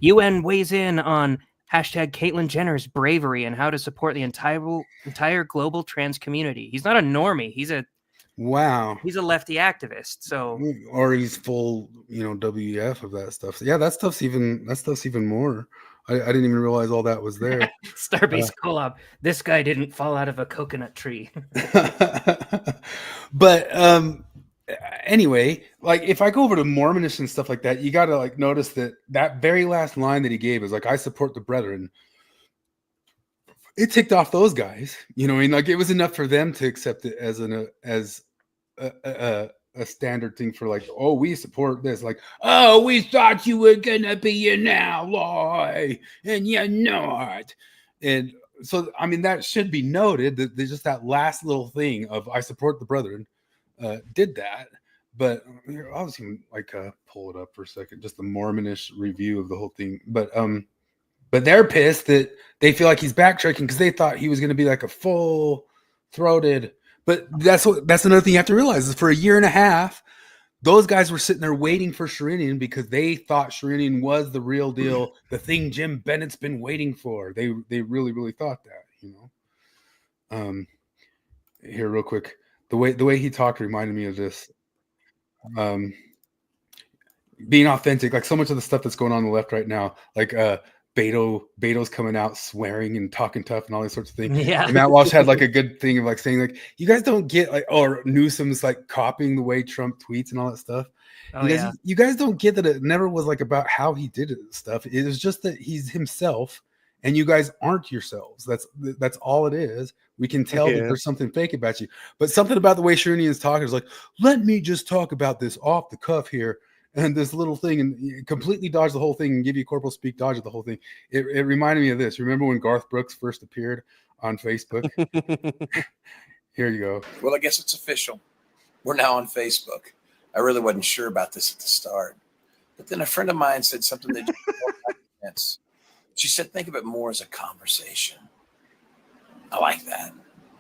UN weighs in on #Caitlyn Jenner's bravery and how to support the entire global trans community. He's not a normie. He's a lefty activist. So, or he's full, WEF of that stuff. So yeah, that stuff's even more. I didn't even realize all that was there. Starbase collab. This guy didn't fall out of a coconut tree. But anyway, like if I go over to Mormonists and stuff like that, you got to like notice that very last line that he gave is like, "I support the brethren." It ticked off those guys, like it was enough for them to accept it as a standard thing for like, oh, we support this. Like, oh, we thought you were gonna be an ally, and you're not. And so, I mean, that should be noted that there's just that last little thing of "I support the brethren." Did that, but I was even like pull it up for a second, just the Mormonish review of the whole thing. But they're pissed that they feel like he's backtracking because they thought he was going to be like a full-throated. But that's another thing you have to realize is for a year and a half, those guys were sitting there waiting for Sherinian because they thought Sherinian was the real deal, the thing Jim Bennett's been waiting for. They really, really thought that, Here, real quick. The way he talked reminded me of this. Being authentic, like so much of the stuff that's going on the left right now, like Beto's coming out swearing and talking tough and all these sorts of things. Yeah. And Matt Walsh had like a good thing of like saying like, you guys don't get like, or Newsom's like copying the way Trump tweets and all that stuff. You guys don't get that it never was like about how he did it and stuff. It was just that he's himself and you guys aren't yourselves. That's all it is. We can tell that there's something fake about you. But something about the way Sherinian's talking is like, let me just talk about this off the cuff here. And this little thing and completely dodge the whole thing and give you corporal speak, dodge the whole thing. It reminded me of this. Remember when Garth Brooks first appeared on Facebook? Here you go. Well, I guess it's official. We're now on Facebook. I really wasn't sure about this at the start. But then a friend of mine said something that just made sense. She said, think of it more as a conversation. I like that.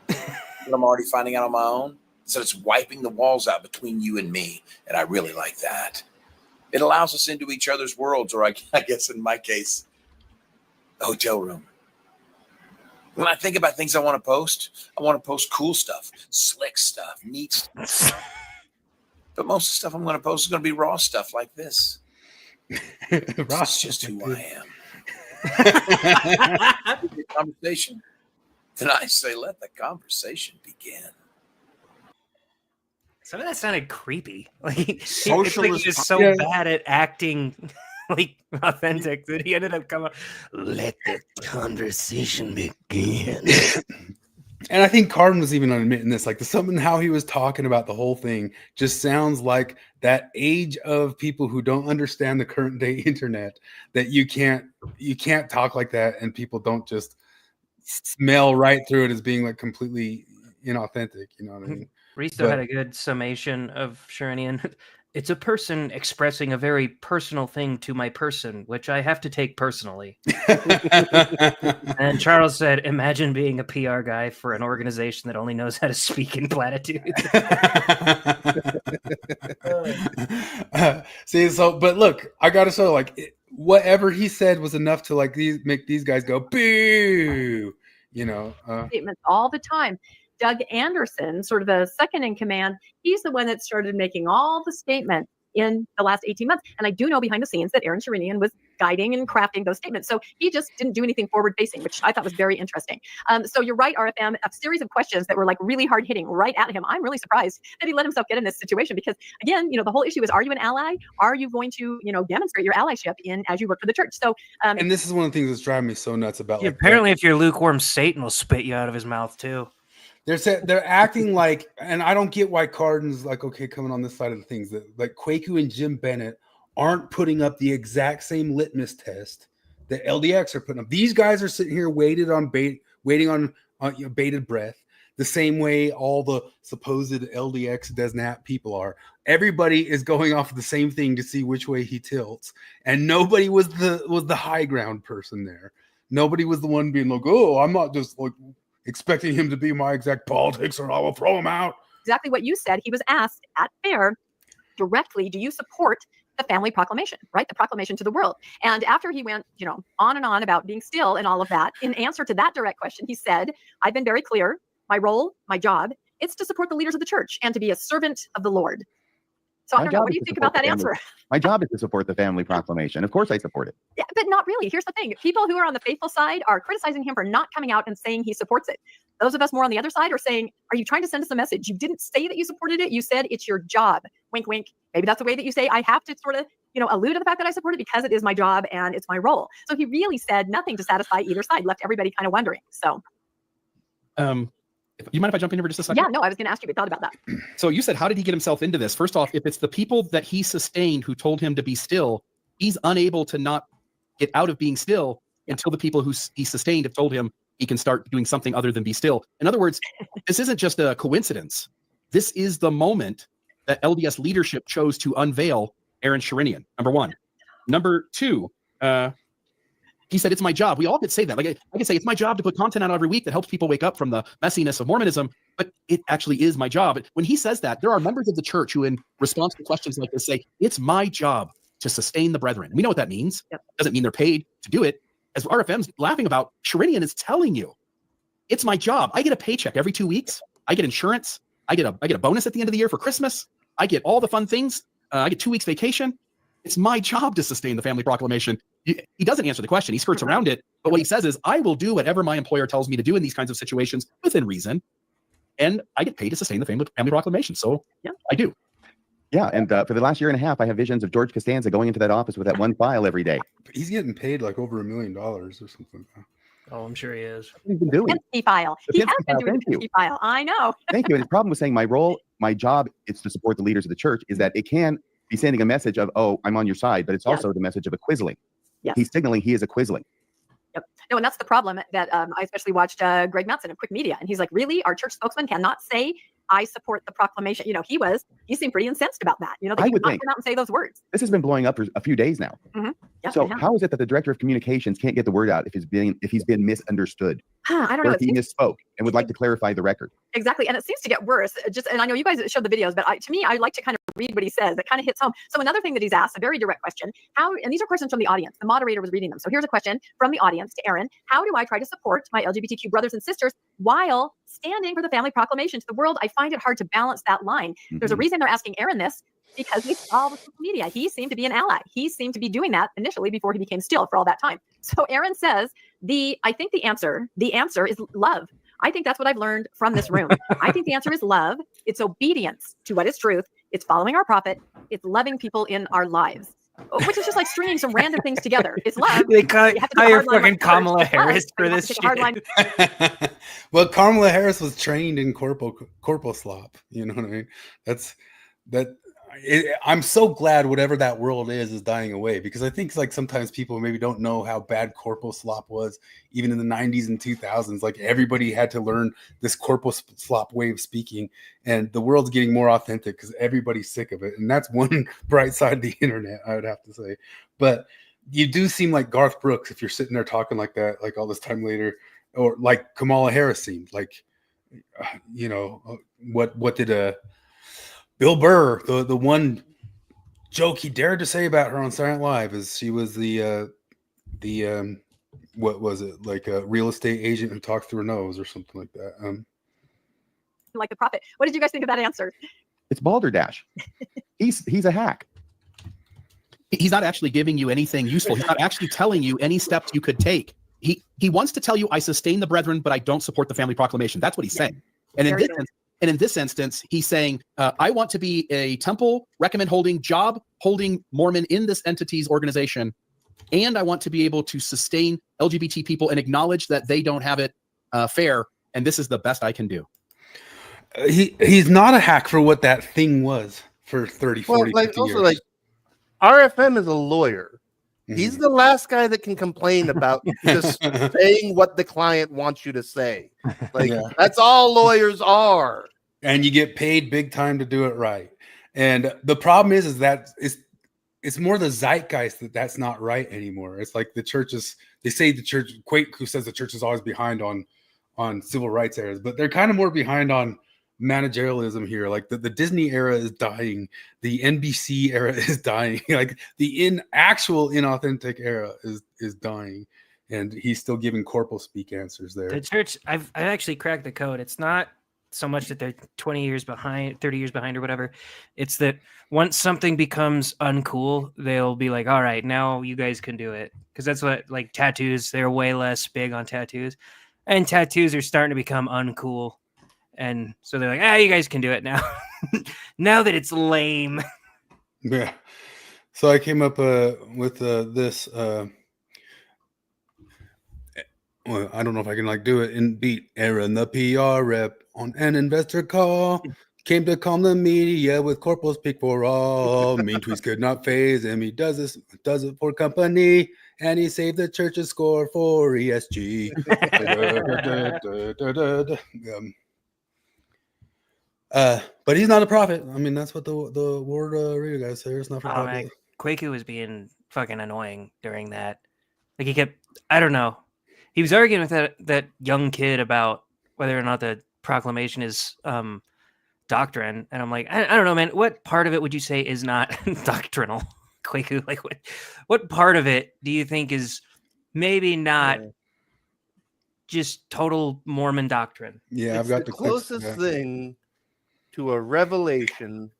What I'm already finding out on my own. So it's wiping the walls out between you and me. And I really like that. It allows us into each other's worlds, or I guess in my case, a hotel room. When I think about things I want to post cool stuff, slick stuff, neat stuff. But most of the stuff I'm going to post is going to be raw stuff like this. It's just who I am. Conversation. Then I say, let the conversation begin. Some of that sounded creepy. Like he's just so bad at acting like authentic that he ended up coming. Let the conversation begin. And I think Cardin was even admitting this, like something how he was talking about the whole thing just sounds like that age of people who don't understand the current day internet, that you can't talk like that and people don't just smell right through it as being like completely inauthentic. You know what I mean? Risto had a good summation of Sherinian. It's a person expressing a very personal thing to my person, which I have to take personally. And Charles said, imagine being a PR guy for an organization that only knows how to speak in platitudes. See, so, but look, I got to show, like, whatever he said was enough to, like, make these guys go, boo, you know. Statements all the time. Doug Anderson, sort of the second in command, he's the one that started making all the statements in the last 18 months. And I do know behind the scenes that Aaron Sherinian was guiding and crafting those statements. So he just didn't do anything forward facing, which I thought was very interesting. So you're right, RFM, a series of questions that were like really hard hitting right at him. I'm really surprised that he let himself get in this situation because, again, you know, the whole issue is, are you an ally? Are you going to, you know, demonstrate your allyship as you work for the church? So, and this is one of the things that's driving me so nuts about like, apparently if you're lukewarm, Satan will spit you out of his mouth too. They're acting like, and I don't get why Cardin's like, okay, coming on this side of the things, that like Kwaku and Jim Bennett aren't putting up the exact same litmus test that LDX are putting up. These guys are sitting here waiting on bated breath, the same way all the supposed LDX Desnat people are. Everybody is going off of the same thing to see which way he tilts, and nobody was the high ground person there. Nobody was the one being like, oh, I'm not just like expecting him to be my exact politics or I will throw him out. Exactly what you said. He was asked at FAIR directly, do you support the family proclamation, right? The proclamation to the world. And after he went, you know, on and on about being still and all of that, in answer to that direct question, he said, I've been very clear. My role, my job, it's to support the leaders of the church and to be a servant of the Lord. So I don't know. What do you think about that answer? My job is to support the family proclamation. Of course I support it. Yeah, but not really. Here's the thing. People who are on the faithful side are criticizing him for not coming out and saying he supports it. Those of us more on the other side are saying, are you trying to send us a message? You didn't say that you supported it. You said it's your job. Wink, wink. Maybe that's the way that you say, I have to sort of, you know, allude to the fact that I support it because it is my job and it's my role. So he really said nothing to satisfy either side, left everybody kind of wondering. So, you mind if I jump in here for just a second? yeah, no, I was going to ask you if you thought about that. So you said, how did he get himself into this? First off, if it's the people that he sustained who told him to be still, he's unable to not get out of being still until the people who he sustained have told him he can start doing something other than be still. In other words, this isn't just a coincidence. This is the moment that LDS leadership chose to unveil Aaron Sherinian, number one. Number two, he said, it's my job. We all could say that. Like I could say, it's my job to put content out every week that helps people wake up from the messiness of Mormonism, but it actually is my job. When he says that, there are members of the church who, in response to questions like this, say, it's my job to sustain the brethren. We know what that means. Yep. Doesn't mean they're paid to do it. As RFM's laughing about, Sherinian is telling you, it's my job. I get a paycheck every 2 weeks. I get insurance. I get a bonus at the end of the year for Christmas. I get all the fun things. I get 2 weeks vacation. It's my job to sustain the family proclamation. He doesn't answer the question. He skirts around it. But what he says is, I will do whatever my employer tells me to do in these kinds of situations within reason. And I get paid to sustain the family proclamation. So yeah, I do. Yeah. And for the last year and a half, I have visions of George Costanza going into that office with that one file every day. He's getting paid like over $1 million or something like that. Oh, I'm sure he is. What he's been doing. Penske file. He has been doing the Penske file. I know. Thank you. And his problem with saying my role, my job is to support the leaders of the church is that it can be sending a message of, oh, I'm on your side, but it's also the message of a quizzling. Yes. He's signaling he is a quizzling. Yep. No, and that's the problem that I especially watched Greg Mattson of Quick Media, and he's like, really, our church spokesman cannot say I support the proclamation. You know, he seemed pretty incensed about that. You know, they could not come out and say those words. This has been blowing up for a few days now. Mm-hmm. Yep, so how is it that the director of communications can't get the word out if he's been misunderstood? I don't know. If he misspoke and would like to clarify the record. Exactly. And it seems to get worse. And I know you guys showed the videos, but to me, I like to kind of read what he says. It kind of hits home. So another thing that he's asked, a very direct question, and these are questions from the audience. The moderator was reading them. So here's a question from the audience to Aaron. How do I try to support my LGBTQ brothers and sisters while standing for the family proclamation to the world? I find it hard to balance that line. Mm-hmm. There's a reason they're asking Aaron this, because we saw the social media. He seemed to be an ally. He seemed to be doing that initially before he became still for all that time. So Aaron says, I think the answer is love. I think that's what I've learned from this room. I think the answer is love. It's obedience to what is truth. It's following our prophet. It's loving people in our lives, which is just like stringing some random things together. It's love. They hire fucking Kamala Harris for this shit. Well, Kamala Harris was trained in corporal slop. You know what I mean? I'm so glad whatever that world is dying away, because I think like sometimes people maybe don't know how bad corporal slop was even in the 90s and 2000s. Like everybody had to learn this corporal slop way of speaking, and the world's getting more authentic because everybody's sick of it. And that's one bright side of the internet, I would have to say. But you do seem like Garth Brooks if you're sitting there talking like that, like all this time later, or like Kamala Harris seemed like, you know, what did Bill Burr, the one joke he dared to say about her on Silent Live is she was the what was it, like a real estate agent who talked through her nose or something like that. Like the prophet. What did you guys think of that answer? It's balderdash. He's a hack. He's not actually giving you anything useful. He's not actually telling you any steps you could take. He wants to tell you, I sustain the brethren, but I don't support the family proclamation. That's what he's saying. And in this instance, he's saying, I want to be a temple recommend job holding Mormon in this entity's organization. And I want to be able to sustain LGBT people and acknowledge that they don't have it fair. And this is the best I can do. He's not a hack for what that thing was for 30, 40, 50 years. Like, RFM is a lawyer. He's the last guy that can complain about just saying what the client wants you to say. Like, that's all lawyers are. And you get paid big time to do it right. And the problem is that it's more the zeitgeist that's not right anymore. It's like the churches, they say the church, Quake, who says the church is always behind on civil rights eras, but they're kind of more behind on managerialism here. Like the Disney era is dying, the NBC era is dying, like the actual inauthentic era is dying, and he's still giving corporal speak answers there. The church, I've actually cracked the code. It's not so much that they're 20 years behind, 30 years behind or whatever. It's that once something becomes uncool, they'll be like, all right, now you guys can do it. Because that's what, like tattoos, they're way less big on tattoos, and tattoos are starting to become uncool. And so they're like, you guys can do it now. Now that it's lame. Yeah. So I came up with this. Well, I don't know if I can like do it in beat. Aaron, the PR rep on an investor call, came to calm the media with corporal speak for all. Mean tweets could not phase him. He does it for company, and he saved the church's score for ESG. But he's not a prophet. I mean, that's what the word reader guys say. It's not for prophet. Kwaku was being fucking annoying during that. Like he kept, I don't know. He was arguing with that young kid about whether or not the proclamation is doctrine, and I'm like, I don't know, man. What part of it would you say is not doctrinal, Kwaku? Like, what part of it do you think is maybe not just total Mormon doctrine? Yeah, It's I've got the closest thing to a revelation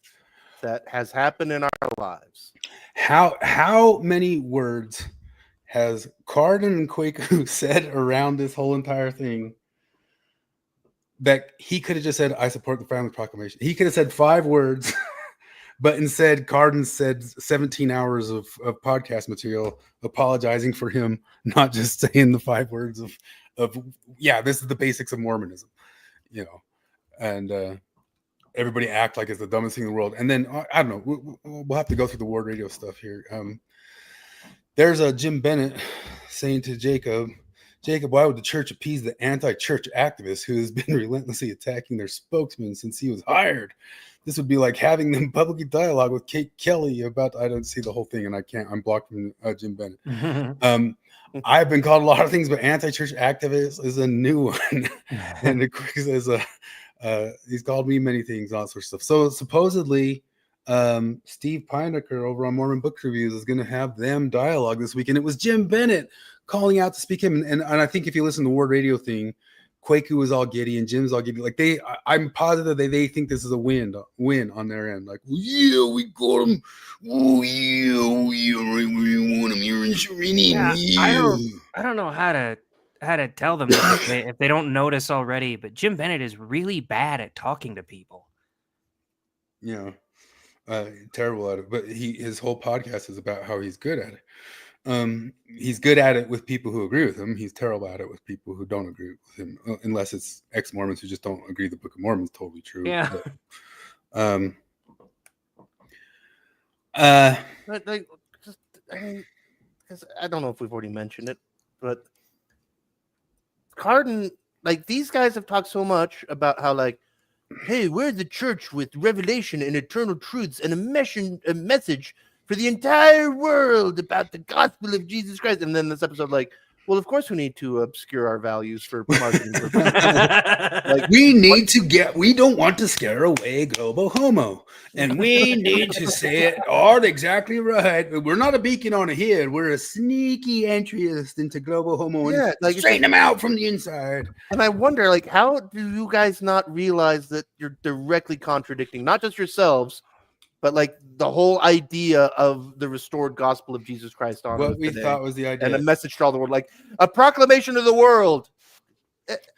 that has happened in our lives. How many words has Cardin and Kwaku said around this whole entire thing that he could have just said, I support the family proclamation? He could have said 5 words, but instead Cardin said 17 hours of podcast material apologizing for him not just saying the 5 words of this is the basics of Mormonism, you know, and everybody act like it's the dumbest thing in the world. And then I don't know, we'll have to go through the ward radio stuff here. There's a Jim Bennett saying to Jacob, why would the church appease the anti-church activist who has been relentlessly attacking their spokesman since he was hired? This would be like having them publicly dialogue with Kate Kelly about, I don't see the whole thing and I'm blocked from Jim Bennett. I've been called a lot of things, but anti-church activist is a new one. And the quick says, he's called me many things, all sorts of stuff. So supposedly, Steve Pinecker over on Mormon Book Reviews is going to have them dialogue this week, and it was Jim Bennett calling out to speak him. And I think if you listen to the Ward Radio thing, Kwaku is all giddy and Jim's all giddy. Like I'm positive they think this is a win on their end. Like, yeah, we got him. Oh yeah, we want him here in Sherinian. Yeah, I don't know how to tell them that if they don't notice already, but Jim Bennett is really bad at talking to people. Yeah. Terrible at it, but his whole podcast is about how he's good at it. He's good at it with people who agree with him. He's terrible at it with people who don't agree with him, unless it's ex-Mormons who just don't agree the Book of Mormon is totally true. Yeah. But, But like, just I mean, because I don't know if we've already mentioned it, but Cardin, like these guys have talked so much about how like, hey, we're the church with revelation and eternal truths and a message for the entire world about the gospel of Jesus Christ. And then this episode, like, well, of course we need to obscure our values for marketing purposes. Like we don't want to scare away global homo, and we need to say it all exactly right. We're not a beacon on a hill. We're a sneaky entryist into global homo, and like straighten them out from the inside. And I wonder, like, how do you guys not realize that you're directly contradicting not just yourselves, but like the whole idea of the restored gospel of Jesus Christ on what we today, thought was the idea, and a message to all the world, like a proclamation to the world.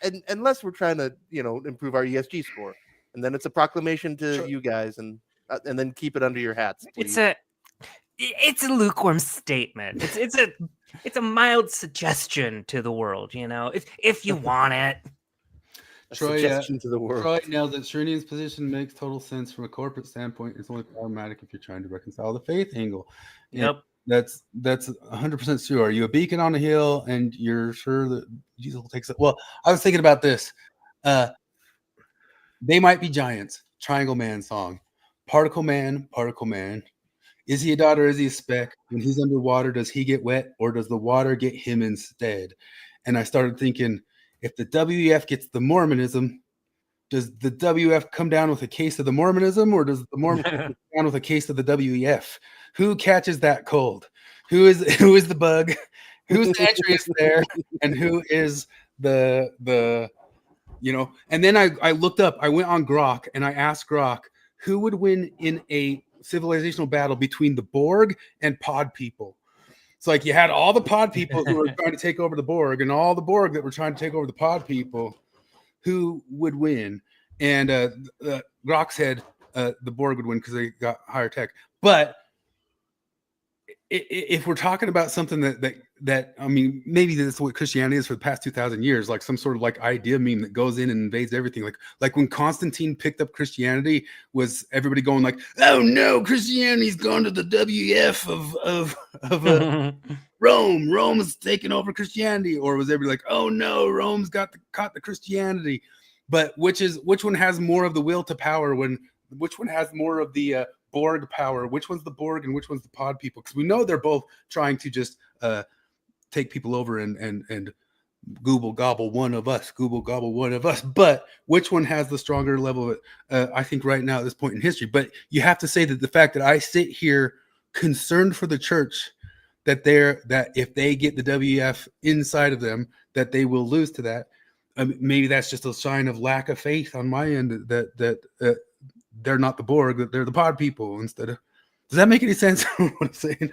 And unless we're trying to, improve our ESG score, and then it's a proclamation to you guys, and then keep it under your hats. Please. It's a lukewarm statement. It's a mild suggestion to the world. If you want it. Suggestion to the world. Troy nailed it. Sherinian's position makes total sense from a corporate standpoint. It's only problematic if you're trying to reconcile the faith angle. Yep. That's 100% true. Are you a beacon on a hill and you're sure that Jesus will take it? Well, I was thinking about this. They might be giants. Triangle Man song. Particle Man. Is he a dot or is he a speck? When he's underwater, does he get wet or does the water get him instead? And I started thinking, if the WEF gets the Mormonism, does the WF come down with a case of the Mormonism, or does the Mormonism come down with a case of the WEF? Who catches that cold? Who is the bug? Who's the entryist there? And who is the And then I looked up. I went on Grok and I asked Grok who would win in a civilizational battle between the Borg and Pod people. It's like you had all the Pod people who were trying to take over the Borg, and all the Borg that were trying to take over the Pod people. Who would win? And Grok said the Borg would win because they got higher tech. But if we're talking about something that I mean, maybe that's what Christianity is for the past 2,000 years, like some sort of like idea meme that goes in and invades everything. Like when Constantine picked up Christianity, was everybody going like, "Oh no, Christianity's gone to the WF of Rome. Rome's taken over Christianity," or was everybody like, "Oh no, Rome's caught the Christianity"? But which one has more of the will to power? Which one has more of the Borg power? Which one's the Borg and which one's the Pod people? Because we know they're both trying to just take people over and Google gobble one of us. But which one has the stronger level of it? I think right now at this point in history. But you have to say that the fact that I sit here concerned for the church, that if they get the WF inside of them, that they will lose to that. Maybe that's just a sign of lack of faith on my end that they're not the Borg, that they're the Pod people instead of. Does that make any sense? What I'm saying?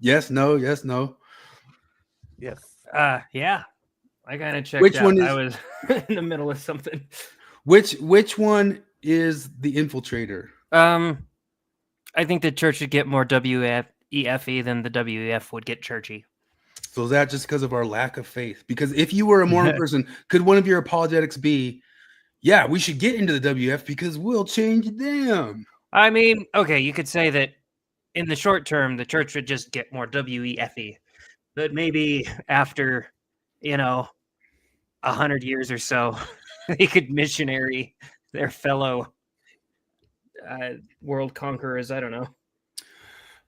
Yes, no. Yes. Yeah. I kind of checked Which out. one is, I was in the middle of something. Which one is the infiltrator? I think the church would get more WEFE than the WEF would get churchy. So is that just because of our lack of faith? Because if you were a Mormon person, could one of your apologetics be, yeah, we should get into the WF because we'll change them? I mean, okay, you could say that in the short term, the church would just get more WEFE. But maybe after, 100 years or so, they could missionary their fellow world conquerors. I don't know.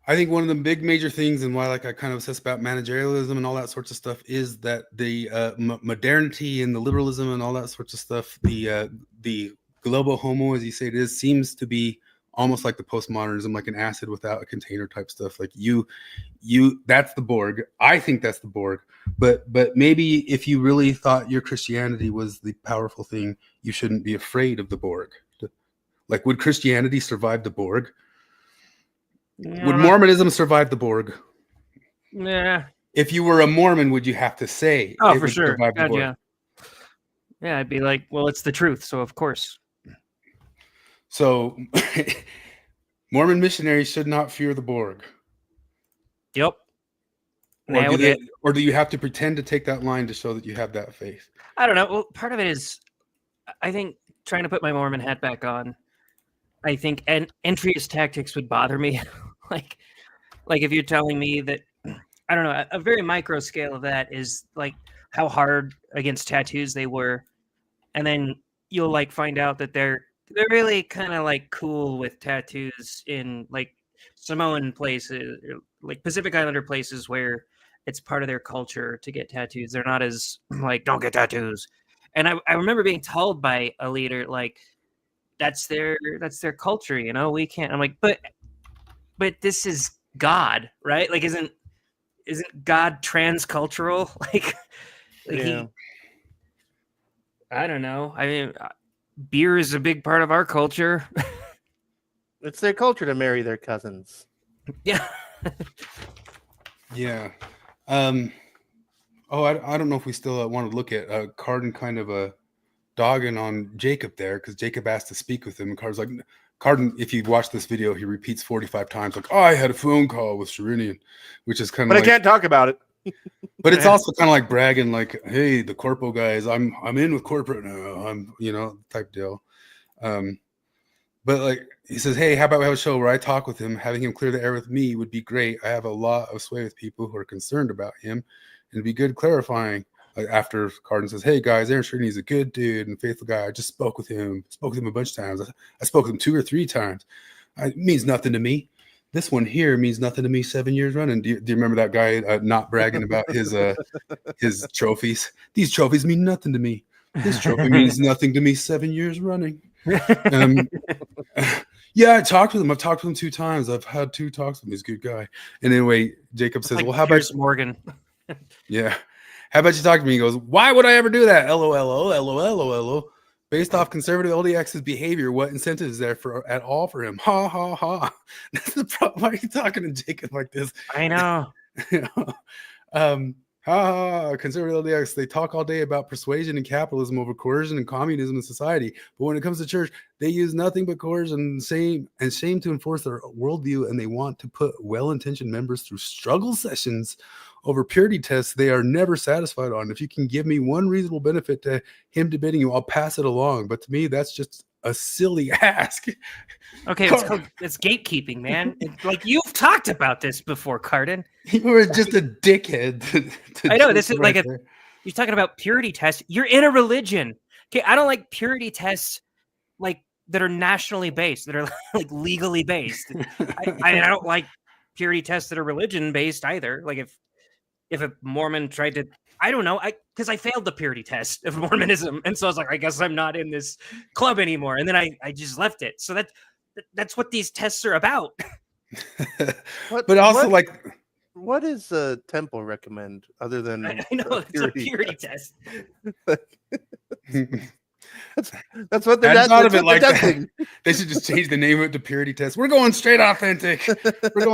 I think one of the big major things and why I kind of obsess about managerialism and all that sorts of stuff is that the modernity and the liberalism and all that sorts of stuff, the global homo, as you say it is, seems to be almost like the postmodernism, like an acid without a container type stuff. Like you that's the Borg. I think that's the Borg. But maybe if you really thought your Christianity was the powerful thing, you shouldn't be afraid of the Borg. Like, would Christianity survive the Borg? Would Mormonism survive the Borg? Yeah. If you were a Mormon, would you have to say? Oh, for sure. God, yeah. Yeah, I'd be like, well, it's the truth, so of course. So, Mormon missionaries should not fear the Borg. Yep. Or do you have to pretend to take that line to show that you have that faith? I don't know. Well, part of it is, I think, trying to put my Mormon hat back on. I think entryist tactics would bother me. like if you're telling me that, I don't know, a very micro scale of that is like how hard against tattoos they were, and then you'll like find out that they're really kind of like cool with tattoos in like Samoan places, like Pacific Islander places where it's part of their culture to get tattoos. They're not as like, don't get tattoos. And I remember being told by a leader, like, that's their culture, you know, we can't. I'm like, but this is God, right? Like, isn't God transcultural? like Yeah. I don't know. I mean, beer is a big part of our culture. It's their culture to marry their cousins. Yeah. Yeah. Oh, I don't know if we still want to look at Carden kind of dogging on Jacob there, because Jacob asked to speak with him. And Carden's like, Carden, if you watch this video, he repeats 45 times, like, oh, I had a phone call with Sherinian, which is kind of But like, I can't talk about it. but it's also kind of like bragging, like, hey, the corpo guys, I'm in with corporate now. I'm, you know, type deal. But like he says, hey, how about we have a show where I talk with him? Having him clear the air with me would be great. I have a lot of sway with people who are concerned about him, and it'd be good clarifying. Like after Carden says, hey guys, Aaron Sherinian is a good dude and faithful guy. I just spoke with him a bunch of times. I spoke with him 2 or 3 times. It means nothing to me. This one here means nothing to me 7 years running. Do you remember that guy not bragging about his trophies? These trophies mean nothing to me. This trophy means nothing to me 7 years running. Yeah, I talked with him. I've talked with him 2 times. I've had 2 talks with him. He's a good guy. And anyway, Jacob says, like, well, how Piers about Morgan? Yeah. How about you talk to me? He goes, why would I ever do that? LOL. Based off conservative LDX's behavior, what incentive is there at all for him? Ha ha ha. That's the problem. Why are you talking to Jacob like this? I know. Conservative LDX, they talk all day about persuasion and capitalism over coercion and communism in society. But when it comes to church, they use nothing but coercion and shame to enforce their worldview, and they want to put well-intentioned members through struggle sessions over purity tests they are never satisfied on. If you can give me one reasonable benefit to him debating you, I'll pass it along. But to me, that's just a silly ask. Okay, it's gatekeeping, man. Like, you've talked about this before, Carden. You were just a dickhead. I know, this is like you're talking about purity tests. You're in a religion. Okay, I don't like purity tests like that are nationally based, that are like legally based. I don't like purity tests that are religion based either. Like if a Mormon tried to, I don't know, because I failed the purity test of Mormonism, and so I was like, I guess I'm not in this club anymore, and then I just left it. So that's what these tests are about. But also, what does a temple recommend other than I know it's a purity test. That's what they're testing. They should just change the name of it to purity test. We're going straight authentic. We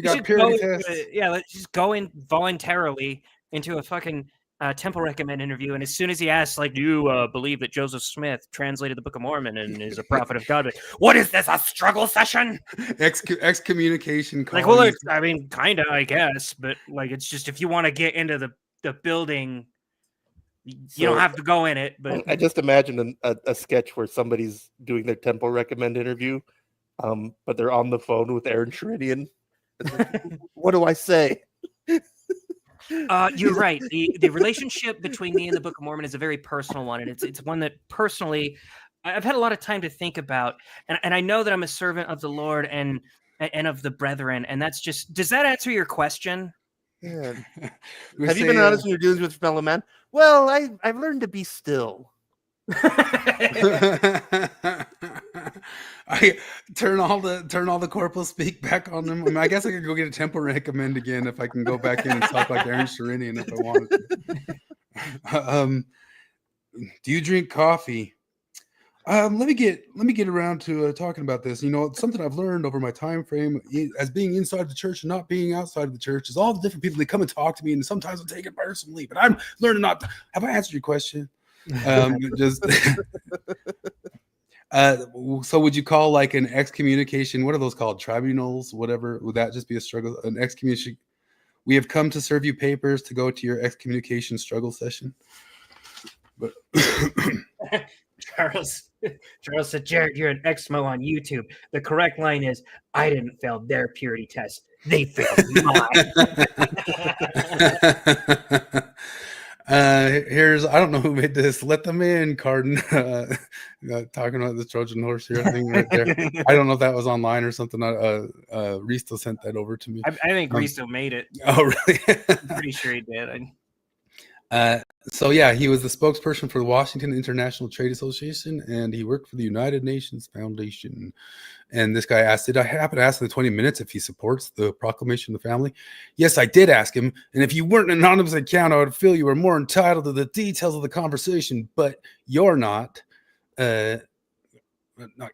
got purity test. Let's just go in voluntarily into a fucking temple recommend interview, and as soon as he asks, like, do you believe that Joseph Smith translated the Book of Mormon and is a prophet of God? Like, what is this, a struggle session? Excommunication. Like, well, I mean, kind of, I guess, but like, it's just if you want to get into the building, you don't have to go in it. But I just imagined a sketch where somebody's doing their temple recommend interview, but they're on the phone with Aaron Sherinian. What do I say? You're right. The relationship between me and the Book of Mormon is a very personal one, and it's one that personally I've had a lot of time to think about, and I know that I'm a servant of the Lord and of the brethren, and that's just. Does that answer your question? Yeah. Have you been honest when you're dealing with your fellow man? Well, I've learned to be still. I turn all the corporal speak back on them. I mean, I guess I could go get a temple recommend again if I can go back in and talk like Aaron Sherinian if I wanted to. Do you drink coffee? Let me get around to talking about this. You know, something I've learned over my time frame as being inside the church and not being outside of the church is all the different people that come and talk to me, and sometimes I take it personally. But I'm learning not. Have I answered your question? So would you call like an excommunication? What are those called? Tribunals, whatever. Would that just be a struggle? An excommunication? We have come to serve you papers to go to your excommunication struggle session. But Charles said, Jared, you're an Exmo on YouTube. The correct line is, I didn't fail their purity test. They failed mine. Here's, I don't know who made this. Let them in, Carden. Talking about the Trojan horse here thing right there. I don't know if that was online or something. Risto sent that over to me. I think Risto made it. Oh, really? I'm pretty sure he did. So yeah, he was the spokesperson for the Washington International Trade Association, and he worked for the United Nations Foundation. And this guy asked, did I happen to ask in the 20 minutes if he supports the proclamation of the family? Yes, I did ask him. And if you weren't an anonymous account, I would feel you were more entitled to the details of the conversation, but you're not. Not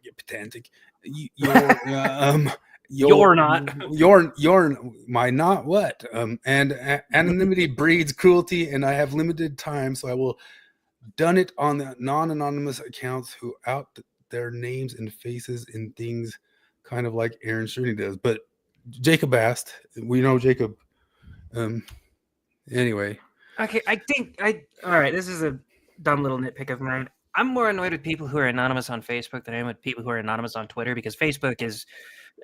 get pedantic. You're not. You're my not what? And anonymity breeds cruelty, and I have limited time, so I will done it on the non-anonymous accounts who out their names and faces in things, kind of like Aaron Sherinian does. But Jacob asked. We know Jacob. Anyway. Okay, all right, this is a dumb little nitpick of mine. I'm more annoyed with people who are anonymous on Facebook than I am with people who are anonymous on Twitter, because Facebook is,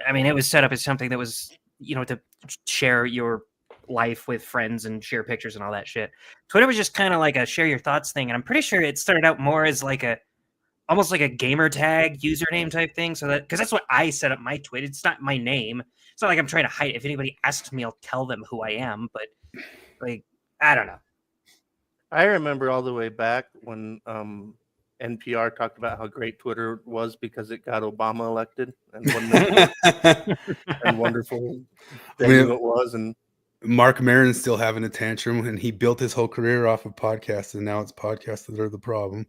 I mean, it was set up as something that was, to share your life with friends and share pictures and all that shit. Twitter was just kind of like a share your thoughts thing. And I'm pretty sure it started out more as like almost like a gamer tag username type thing. So because that's what I set up my Twitter. It's not my name. It's not like I'm trying to hide it. If anybody asks me, I'll tell them who I am. But like, I don't know. I remember all the way back when NPR talked about how great Twitter was because it got Obama elected, and and wonderful thing it was. And Mark Maron's still having a tantrum, and he built his whole career off of podcasts, and now it's podcasts that are the problem.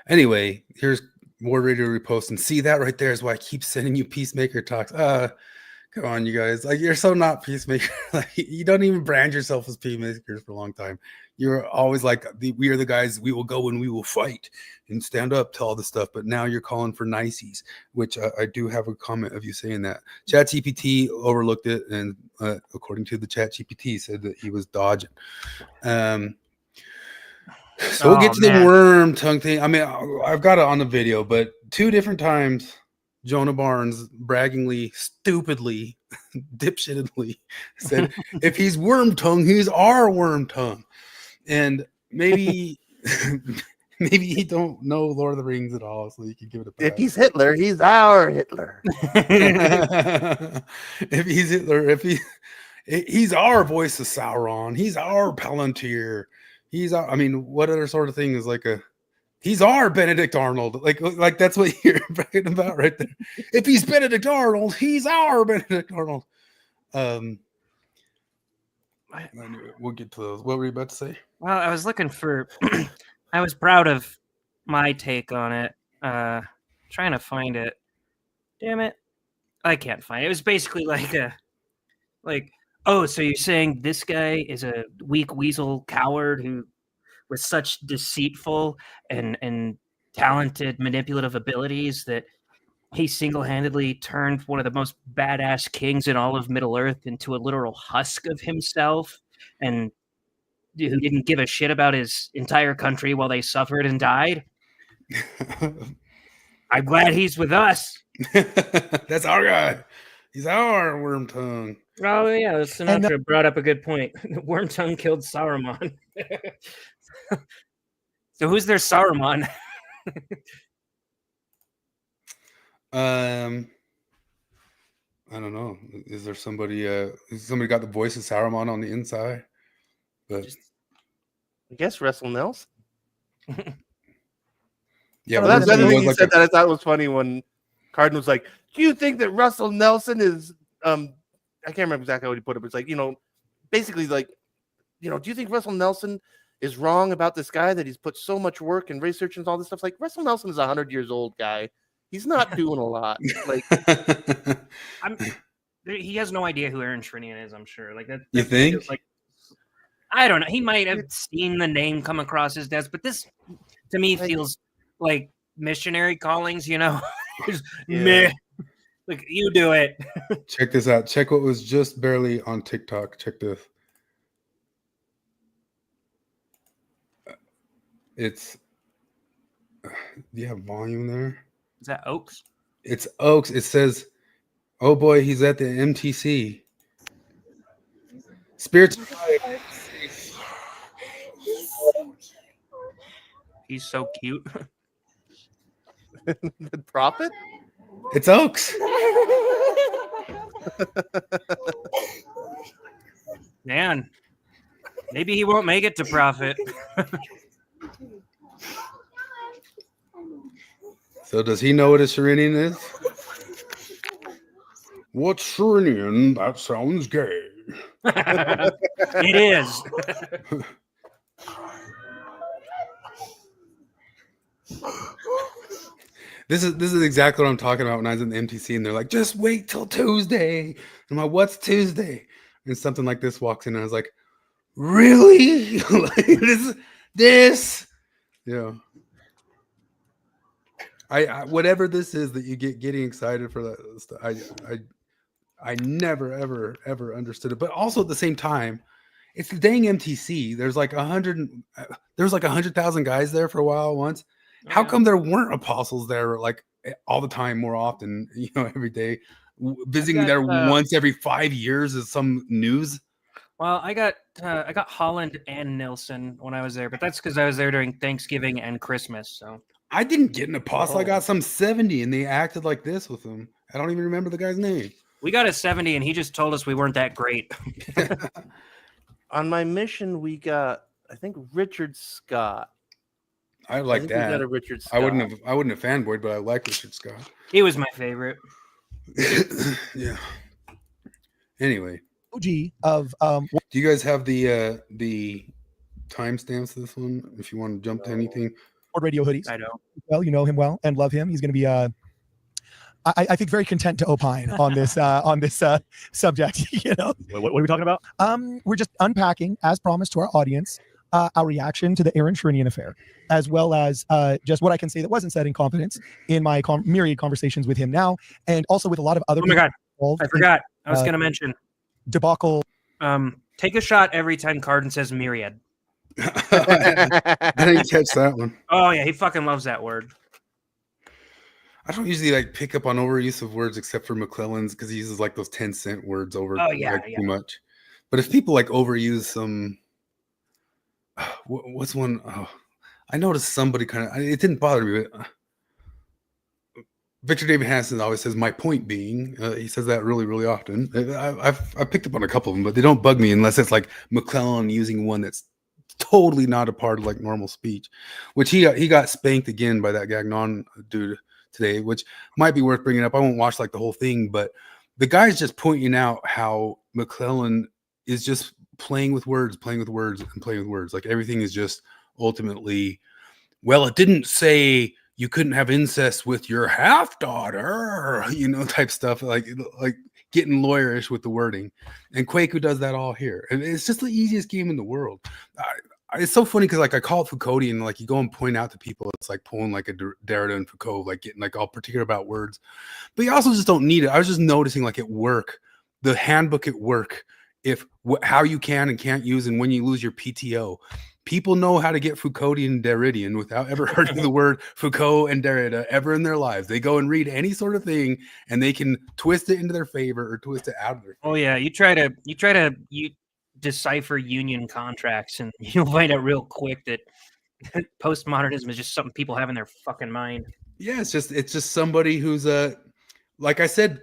Anyway, here's War Radio repost, and see, that right there is why I keep sending you Peacemaker talks. Come on, you guys. Like, you're so not Peacemaker. Like, you don't even brand yourself as Peacemakers for a long time. You're always like, we are the guys, we will go and we will fight and stand up to all this stuff. But now you're calling for niceties, which I do have a comment of you saying that. ChatGPT overlooked it, and according to the ChatGPT, said that he was dodging. So we'll get to the worm tongue thing. I mean, I've got it on the video, but 2 different times, Jonah Barnes braggingly, stupidly, dipshittedly said, if he's worm tongue, he's our worm tongue. And maybe he don't know Lord of the Rings at all, so you can give it a pass. If he's Hitler, he's our Hitler. If he's Hitler, he's our Voice of Sauron, he's our Palantir. I mean, what other sort of thing is like he's our Benedict Arnold. Like that's what you're bragging about right there. If he's Benedict Arnold, he's our Benedict Arnold. We'll get to those. What were you about to say? Well, I was looking for, I was proud of my take on it. Trying to find it. Damn it. I can't find it. It was basically oh, so you're saying this guy is a weak weasel coward who with such deceitful and talented manipulative abilities that he single-handedly turned one of the most badass kings in all of Middle-earth into a literal husk of himself, and who didn't give a shit about his entire country while they suffered and died. I'm glad he's with us. That's our guy. He's our worm tongue. Oh yeah, Sinatra brought up a good point. Worm tongue killed Saruman. So who's their Saruman? I don't know. Is there somebody? Somebody got the voice of Saruman on the inside? But I guess Russell Nelson. Yeah, well, that's the other thing he said that I thought was funny when Carden was like, "Do you think that Russell Nelson is?" I can't remember exactly what he put it, but it's like, basically like, do you think Russell Nelson is wrong about this guy that he's put so much work and research and all this stuff? It's like, Russell Nelson is 100 years old guy. He's not doing a lot. Like, he has no idea who Aaron Sherinian is. I'm sure. Like that. You think? Like, I don't know. He might have seen the name come across his desk, but this, to me, feels like missionary callings. Meh. Like, you do it. Check this out. Check what was just barely on TikTok. Check this. It's Do you have volume there? Is that Oaks? It's Oaks. It says, "Oh boy, he's at the MTC." Spirits. He's so cute. The prophet? It's Oaks. Man, maybe he won't make it to profit. So does he know what a Sherinian is? What's Sherinian? That sounds gay. It is. This is exactly what I'm talking about when I was in the MTC and they're like, just wait till Tuesday. I'm like, what's Tuesday? And something like this walks in and I was like, really? Like, this? Yeah. I whatever this is that you get getting excited for that stuff, I never ever understood it. But also at the same time, it's the dang MTC. There's like 100,000 guys there for a while once. How come there weren't apostles there like all the time, more often, every day, visiting there once every 5 years is some news? Well, I got Holland and Nilsson when I was there, but that's because I was there during Thanksgiving and Christmas. So I didn't get an apostle. I got some 70 and they acted like this with him. I don't even remember the guy's name. We got a 70 and he just told us we weren't that great. On my mission, we got, I think, Richard Scott. I like We that. got a Richard Scott. I wouldn't have fanboyed, but I like Richard Scott. He was my favorite. Yeah. Anyway, OG of do you guys have the timestamps of this one? If you want to jump to anything, Radio hoodies. I know. Well, you know him well and love him. He's going to be I think very content to opine on this subject. What are we talking about? We're just unpacking, as promised to our audience, our reaction to the Aaron Sherinian affair, as well as just what I can say that wasn't said in confidence in my myriad conversations with him now, and also with a lot of other. Oh my God! Involved I forgot. I was going to mention debacle. Take a shot every time Carden says myriad. I didn't catch that one. Oh yeah, he fucking loves that word. I don't usually like pick up on overuse of words except for McClellan's because he uses like those 10-cent words over too much. But if people like overuse some, what's one? Oh, I noticed somebody kind of. It didn't bother me, but Victor David Hansen always says, "My point being," he says that really, really often. I've picked up on a couple of them, but they don't bug me unless it's like McClellan using one that's totally not a part of like normal speech, which he got spanked again by that Gagnon dude today, which might be worth bringing up. I won't watch like the whole thing, but the guy's just pointing out how McClellan is just playing with words. Like everything is just ultimately, well, it didn't say you couldn't have incest with your half daughter, type stuff, like getting lawyerish with the wording. And Kwaku does that all here. And it's just the easiest game in the world. It's so funny because like I call it Foucauldian, like you go and point out to people, it's like pulling like a Derrida and Foucault, like getting like all particular about words. But you also just don't need it. I was just noticing like at work, the handbook at work, how you can and can't use and when you lose your PTO. People know how to get Foucauldian and Derridian without ever hearing the word Foucault and Derrida ever in their lives. They go and read any sort of thing and they can twist it into their favor or twist it out of their favor. Oh yeah, you try to decipher union contracts and you'll find out real quick that postmodernism is just something people have in their fucking mind. Yeah, it's just somebody who's like I said,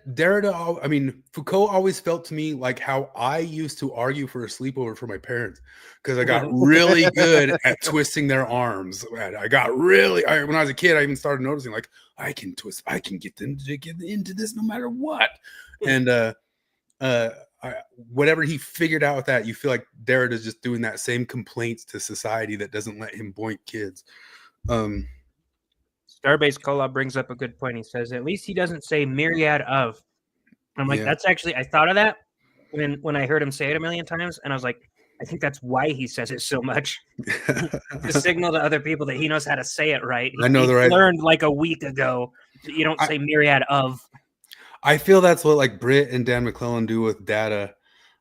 Foucault always felt to me like how I used to argue for a sleepover for my parents because I got really good at twisting their arms. When I was a kid, I even started noticing like I can get them to get into this no matter what. And whatever he figured out with that, you feel like Derrida's just doing that same complaints to society that doesn't let him boink kids. Starbase Collab brings up a good point. He says, at least he doesn't say myriad of. I'm like, That's actually, I thought of that when I heard him say it a million times. And I was like, I think that's why he says it so much. To signal to other people that he knows how to say it right. I know he learned like a week ago that you don't say myriad of. I feel that's what like Britt and Dan McClellan do with data.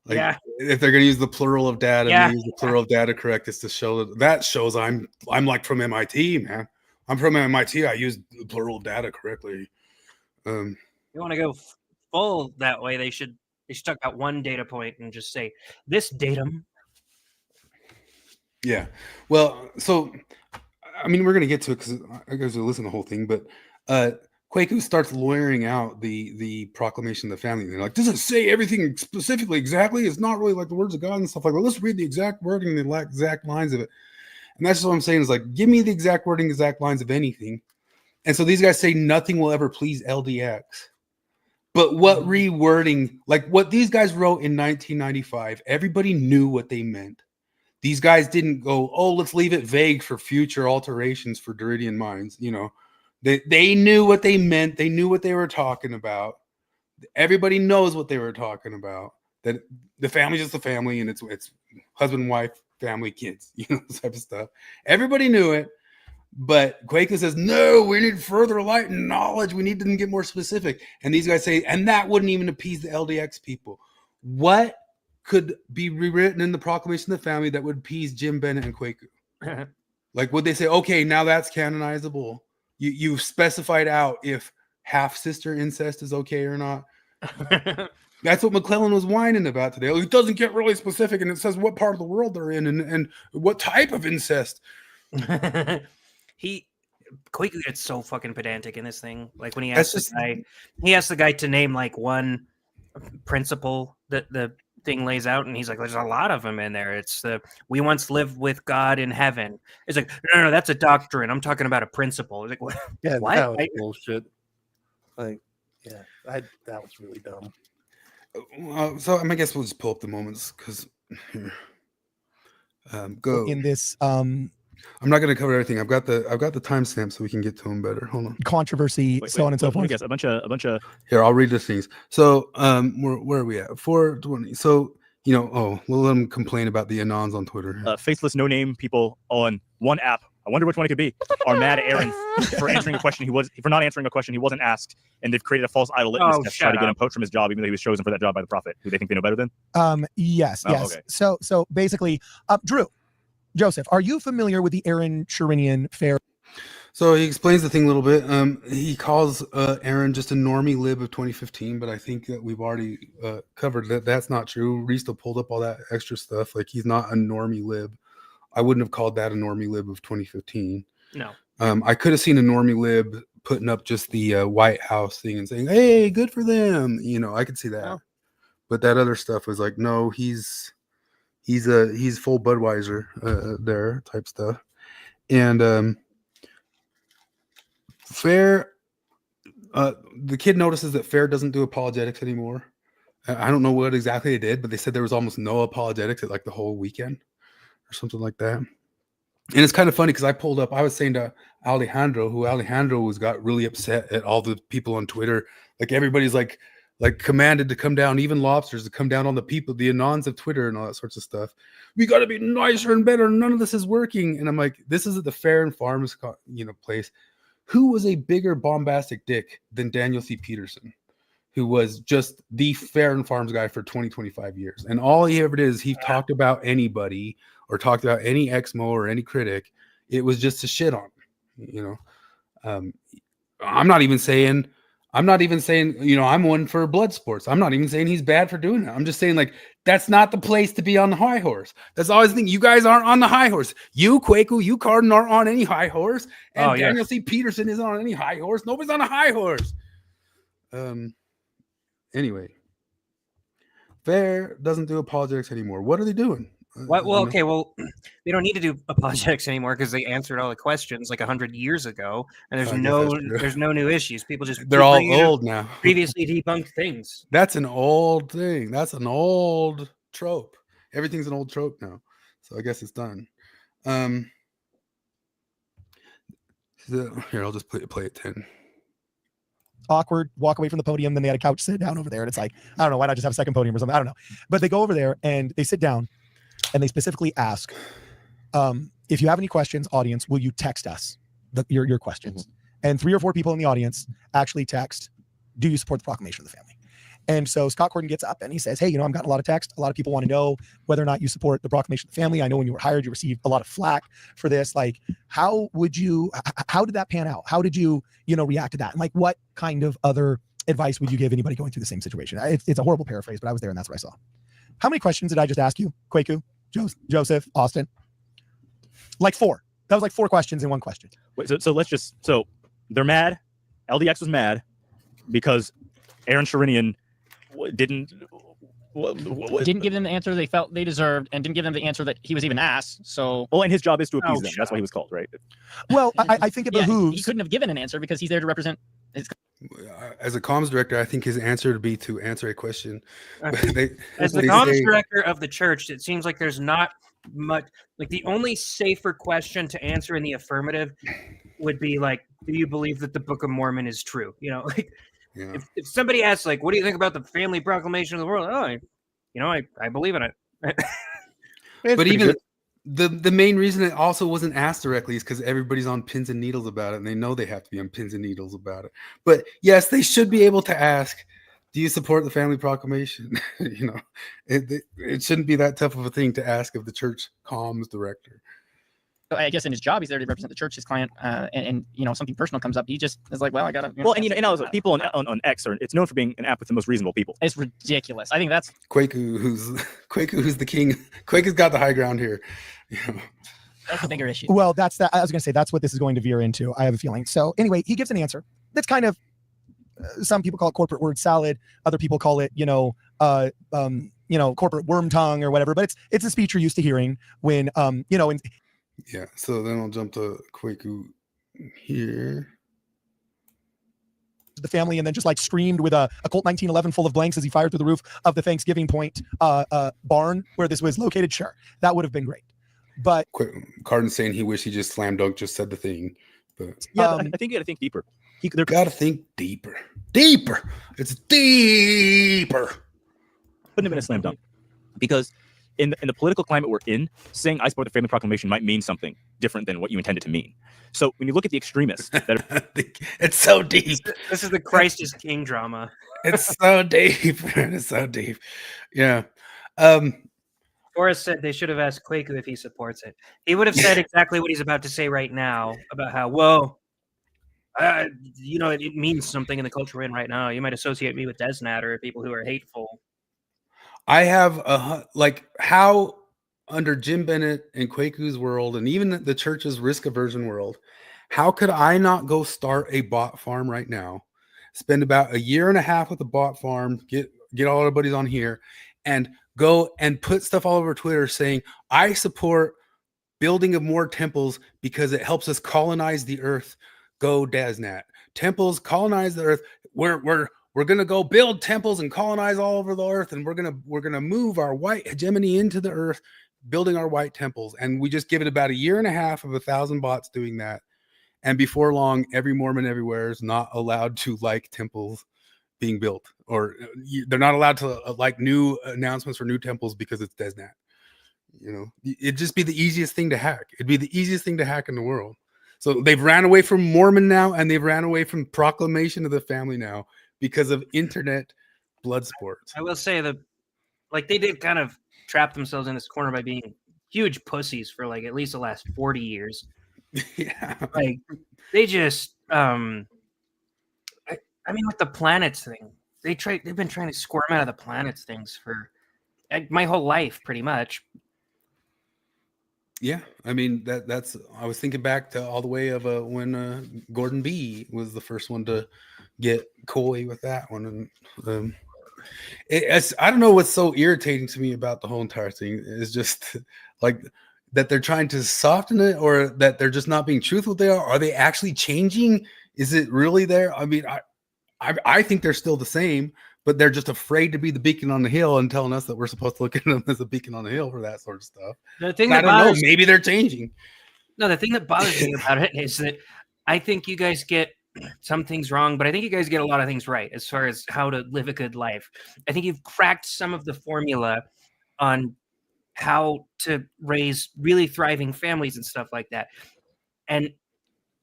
Like if they're going to use the plural of data, they use the plural of data correct is to show that shows I'm like from MIT, man. I'm from MIT. I used plural data correctly. You want to go full that way? They should talk about one data point and just say this datum. Yeah. Well, so I mean, we're gonna get to it because I guys will listen to the whole thing, but Kwaku starts lawyering out the proclamation of the family. They're like, does it say everything specifically exactly? It's not really like the words of God and stuff like that. Let's read the exact wording and the exact lines of it. And that's just what I'm saying is like, give me the exact wording, exact lines of anything. And so these guys say nothing will ever please LDX. But what rewording, like what these guys wrote in 1995, everybody knew what they meant. These guys didn't go, oh, let's leave it vague for future alterations for Deridian minds. You know, they knew what they meant. They knew what they were talking about. Everybody knows what they were talking about. That the family's just a family, and it's husband, wife, family, kids, you know, this type of stuff. Everybody knew it. But Kwaku says, no, we need further light and knowledge. We need to get more specific. And these guys say, and that wouldn't even appease the LDX people. What could be rewritten in the proclamation of the family that would appease Jim Bennett and Kwaku? Like, would they say, okay, now that's canonizable? You've specified out if half-sister incest is okay or not. That's what McClellan was whining about today. It doesn't get really specific, and it says what part of the world they're in and what type of incest. Kwaku gets so fucking pedantic in this thing. Like when he asks the guy to name like one principle that the thing lays out, and he's like, there's a lot of them in there. It's we once lived with God in heaven. It's like, no, that's a doctrine. I'm talking about a principle. It's like, what? Yeah, what? that was bullshit. Like, yeah, that was really dumb. So I guess we'll just pull up the moments because go in this I'm not going to cover everything. I've got the timestamp so we can get to them better. Hold on. Controversy, so on and so forth. Guess a bunch of. Here, I'll read the things. So, where are we at? 420. So, you know, we'll let them complain about the anons on Twitter. Faceless, no-name people on one app. I wonder which one it could be. Are mad at Aaron for answering a question for not answering a question he wasn't asked, and they've created a false idol litmus test to try to get him poached from his job, even though he was chosen for that job by the prophet. Do they think they know better then? Yes. Okay. So basically, Drew, Joseph, are you familiar with the Aaron Sherinian fair? So he explains the thing a little bit. He calls Aaron just a normie lib of 2015, but I think that we've already covered that. That's not true. Rista pulled up all that extra stuff. Like, he's not a normie lib. I wouldn't have called that a normie lib of 2015. No. I could have seen a normie lib putting up just the White House thing and saying, hey, good for them. You know, I could see that. Oh. But that other stuff was like, no, he's full Budweiser there type stuff. And Fair, the kid notices that Fair doesn't do apologetics anymore. I don't know what exactly they did, but they said there was almost no apologetics at like the whole weekend or something like that. And it's kind of funny because I was saying to Alejandro got really upset at all the people on Twitter. Like, everybody's like commanded to come down, even lobsters to come down on the people, the anons of Twitter and all that sorts of stuff. We got to be nicer and better. None of this is working. And I'm like, this is at the Fair and Farms, place. Who was a bigger bombastic dick than Daniel C. Peterson, who was just the Fair and Farms guy for 20-25 years? And all he ever did is he talked about anybody or talked about any Exmo or any critic. It was just to shit on, I'm not even saying, I'm one for blood sports. I'm not even saying he's bad for doing that. I'm just saying, like, that's not the place to be on the high horse. That's always the thing. You guys aren't on the high horse. You, Kwaku, you, Cardin, aren't on any high horse. And Daniel C. Peterson isn't on any high horse. Nobody's on a high horse. Anyway. Fair doesn't do apologetics anymore. What are they doing? Well, they don't need to do apologetics anymore because they answered all the questions like 100 years ago, and there's no new issues. People they're all old now. Previously debunked things. That's an old thing. That's an old trope. Everything's an old trope now. So I guess it's done. Here, I'll just play it 10. Awkward, walk away from the podium. Then they had a couch sit down over there, and it's like, I don't know, why not just have a second podium or something? I don't know. But they go over there and they sit down. And they specifically ask, if you have any questions, audience, will you text us your questions? Mm-hmm. And 3 or 4 people in the audience actually text, do you support the proclamation of the family? And so Scott Gordon gets up and he says, hey, I'm getting a lot of text. A lot of people want to know whether or not you support the proclamation of the family. I know when you were hired, you received a lot of flack for this. Like, how did that pan out? How did you, react to that? And like, what kind of other advice would you give anybody going through the same situation? It's a horrible paraphrase, but I was there and that's what I saw. How many questions did I just ask you? Kwaku, Joseph, Austin? Like 4. That was like 4 questions in one question. Wait, so they're mad. LDX was mad because Aaron Sherinian didn't give them the answer they felt they deserved, and didn't give them the answer that he was even asked. So, and his job is to appease them. That's why he was called, right? Well, I think it behooves. He couldn't have given an answer because he's there to represent his. As a comms director, I think his answer would be to answer a question. As the comms director of the church, it seems like there's not much. Like the only safer question to answer in the affirmative would be like, "Do you believe that the Book of Mormon is true?" Yeah. If somebody asks, like, "What do you think about the family proclamation of the world?" I believe in it. But even the main reason it also wasn't asked directly is because everybody's on pins and needles about it, and they know they have to be on pins and needles about it. But yes, they should be able to ask, "Do you support the family proclamation?" It shouldn't be that tough of a thing to ask of the church comms director. I guess in his job, he's there to represent the church, his client, and something personal comes up, he just is like, well, I gotta. And also people on X it's known for being an app with the most reasonable people. It's ridiculous. I think that's Kwaku, who's the king. Kwaku's got the high ground here. That's a bigger issue. Well, I was going to say that's what this is going to veer into. I have a feeling. So anyway, he gives an answer that's kind of. Some people call it corporate word salad. Other people call it, corporate worm tongue or whatever. But it's a speech you're used to hearing when, Yeah, so then I'll jump to Kwaku here. The family, and then just like screamed with a Colt 1911 full of blanks as he fired through the roof of the Thanksgiving Point barn where this was located. Sure, that would have been great. But Cardin's saying he wished he just slam dunk just said the thing. But yeah, I think you got to think deeper. They're got to think deeper. It's deeper. Putting him in a slam dunk because. In the political climate we're in, saying I support the family proclamation might mean something different than what you intended to mean. So when you look at the extremists, it's so deep. This is the Christ is King drama. It's so deep. It's so deep. Yeah. Forrest said they should have asked Kwaku if he supports it. He would have said exactly what he's about to say right now about how, it means something in the culture we're in right now. You might associate me with Desnat or people who are hateful. I have how under Jim Bennett and Kwaku's world, and even the church's risk aversion world, how could I not go start a bot farm right now, spend about 1.5 years with a bot farm, get all our buddies on here, and go and put stuff all over Twitter saying I support building of more temples because it helps us colonize the earth. Go Desnat. Temples colonize the earth. We're gonna go build temples and colonize all over the earth, and we're gonna move our white hegemony into the earth, building our white temples. And we just give it about 1.5 years of 1,000 bots doing that, and before long, every Mormon everywhere is not allowed to like temples being built, or they're not allowed to like new announcements for new temples because it's Desnat. It'd just be the easiest thing to hack. It'd be the easiest thing to hack in the world. So they've ran away from Mormon now, and they've ran away from proclamation of the family now, because of internet blood sports. I will say they did kind of trap themselves in this corner by being huge pussies for at least the last 40 years. Yeah. They just with the planets thing, they've been trying to squirm out of the planets things for my whole life, pretty much. Yeah, that's. I was thinking back to all the way of when Gordon B was the first one to get coy with that one, and I don't know what's so irritating to me about the whole entire thing is just that they're trying to soften it, or that they're just not being truthful. Are they actually changing? Is it really there? I think they're still the same, but they're just afraid to be the beacon on the hill and telling us that we're supposed to look at them as a beacon on the hill for that sort of stuff. The thing I don't know. Maybe they're changing. No, the thing that bothers me about it is that I think you guys get some things wrong, but I think you guys get a lot of things right as far as how to live a good life. I think you've cracked some of the formula on how to raise really thriving families and stuff like that. And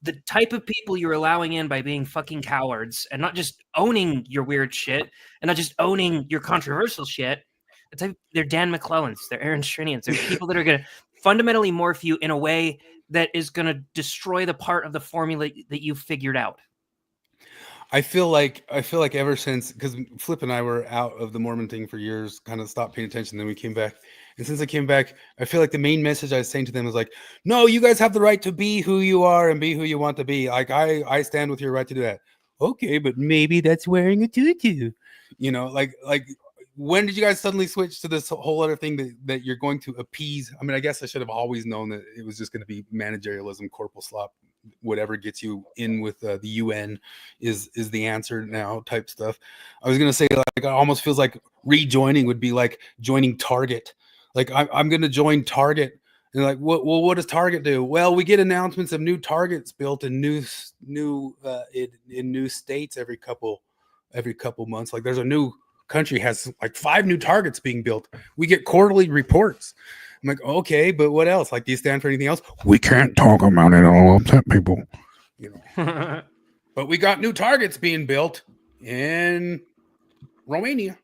the type of people you're allowing in by being fucking cowards and not just owning your weird shit and not just owning your controversial shit. They're Dan McClellans, they're Aaron Sherinians, they're people that are going to fundamentally morph you in a way that is going to destroy the part of the formula that you figured out. I feel like ever since, because Flip and I were out of the Mormon thing for years, kind of stopped paying attention. Then we came back, and since I came back, I feel like the main message I was saying to them was like, "No, you guys have the right to be who you are and be who you want to be. Like I stand with your right to do that." Okay, but maybe that's wearing a tutu. You know, like when did you guys suddenly switch to this whole other thing that you're going to appease? I mean, I guess I should have always known that it was just going to be managerialism, corporal slop, whatever gets you in with the UN is the answer now type stuff. I was going to say, like, it almost feels like rejoining would be like joining Target. Like I'm going to join Target. And like, what does Target do? Well, we get announcements of new Targets built in new states every couple months. Like there's a new country has like 5 new Targets being built. We get quarterly reports. I'm like, okay, but what else? Like, do you stand for anything else? We can't talk about it. It'll upset people, you know. But we got new Targets being built in Romania.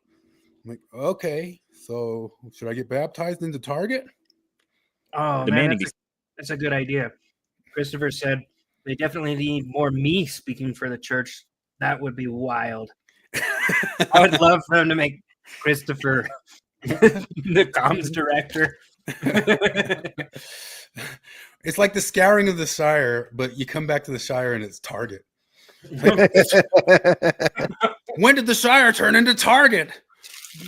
I'm like, okay, so should I get baptized into Target? Oh, man, that's a good idea. Christopher said they definitely need more me speaking for the church. That would be wild. I would love for them to make Christopher the comms director. It's like the scouring of the Shire, but you come back to the Shire and it's Target. When did the Shire turn into Target?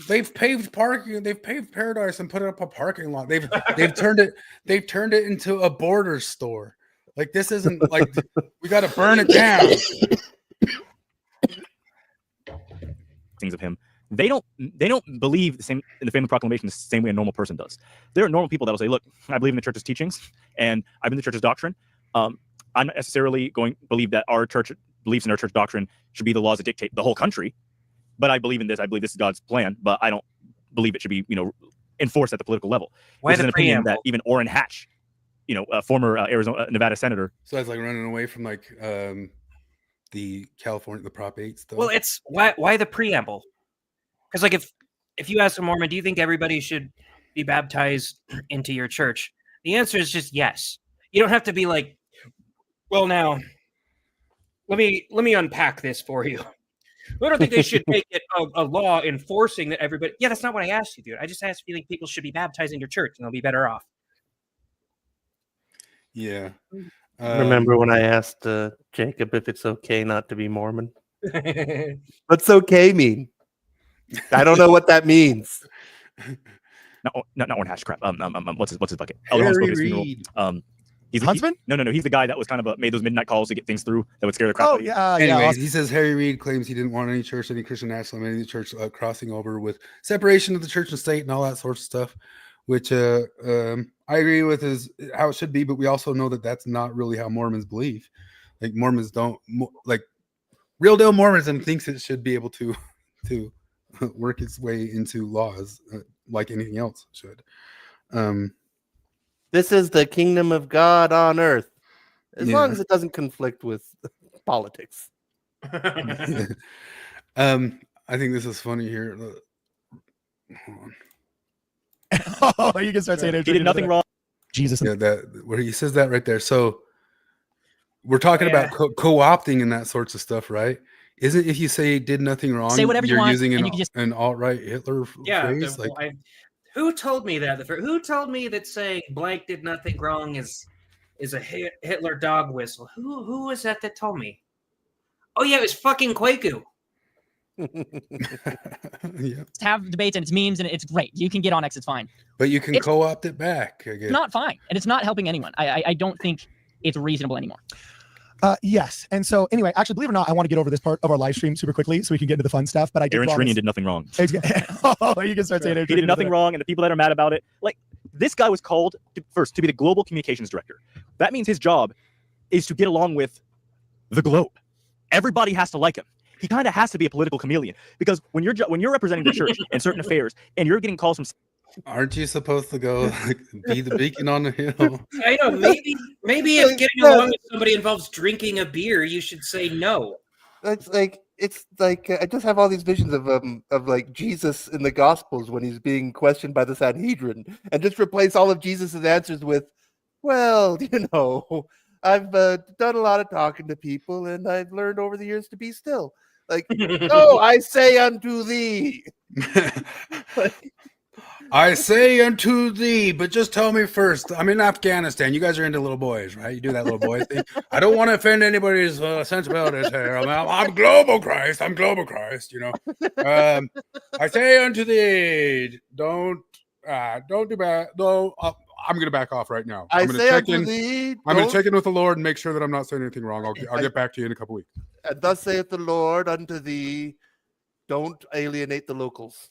They've paved parking. They've paved Paradise and put up a parking lot. They've turned it into a border store. Like this isn't like we got to burn it down. Things of him. They don't believe the same in the family proclamation the same way a normal person does. There are normal people that will say, look, I believe in the church's teachings and I believe in the church's doctrine. I'm not necessarily going to believe that our church beliefs in our church doctrine should be the laws that dictate the whole country. But I believe in this. I believe this is God's plan, but I don't believe it should be, enforced at the political level. Why this is the an opinion preamble? that even Orrin Hatch, a former Nevada senator. So it's like running away from like the Prop 8 stuff. Well, it's why the preamble? Because like if you ask a Mormon, do you think everybody should be baptized into your church? The answer is just yes. You don't have to be like, well, now let me unpack this for you. I don't think they should make it a law enforcing that everybody. Yeah, that's not what I asked you, dude. I just asked if you think people should be baptized in your church and they'll be better off. Yeah. Remember when I asked Jacob if it's okay not to be Mormon? What's okay mean? I don't know what that means. Not Orrin Hatch. Crap. What's his bucket? Harry Reid. He's Huntsman? No. He's the guy that was kind of made those midnight calls to get things through that would scare the crap out Oh of you. yeah, Anyways, yeah. he says Harry Reid claims he didn't want any church, any Christian national, any church crossing over with separation of the church and state and all that sorts of stuff, which I agree with is how it should be. But we also know that that's not really how Mormons believe. Like Mormons don't like real deal Mormonism thinks it should be able to work its way into laws like anything else should. This is the kingdom of God on earth, as Yeah. long as it doesn't conflict with politics. I think this is funny here. Hold on. Oh, you can start saying it. He did nothing wrong. Jesus. Yeah, that where he says that right there. So we're talking about co-opting and that sorts of stuff, right? Isn't if you say did nothing wrong, Say whatever you you're want, using and you can just- an alt-right Hitler phrase? Who told me that? Who told me that saying blank did nothing wrong is a Hitler dog whistle? Who was that told me? Oh yeah, it was fucking Kwaku. Yeah, have debates and it's memes and it's great. You can get on X, it's fine. but you can It's- co-opt it back. I guess. It's not fine, and it's not helping anyone. I don't think it's reasonable anymore. Yes. And so anyway, actually, believe it or not, I want to get over this part of our live stream super quickly so we can get into the fun stuff. But I did Aaron promise- Sherinian did nothing wrong. Oh, you can start saying it. He did nothing wrong, and the people that are mad about it, like this guy was called first to be the global communications director. That means his job is to get along with the globe. Everybody has to like him. He kind of has to be a political chameleon because when you're representing the church in certain affairs and you're getting calls from Aren't you supposed to go like, be the beacon on the hill? I know. Maybe if getting along with somebody involves drinking a beer, you should say no. It's like I just have all these visions of like Jesus in the Gospels when he's being questioned by the Sanhedrin, and just replace all of Jesus's answers with, "Well, I've done a lot of talking to people, and I've learned over the years to be still." Like, no, I say unto thee. I say unto thee, but just tell me first. I'm in Afghanistan. You guys are into little boys, right? You do that little boy thing. I don't want to offend anybody's sensibilities here. I'm global Christ. I'm global Christ. I say unto thee, don't do bad. No, I'm gonna back off right now. I'm gonna check in with the Lord and make sure that I'm not saying anything wrong. I'll get back to you in a couple weeks. And thus saith the Lord unto thee, don't alienate the locals.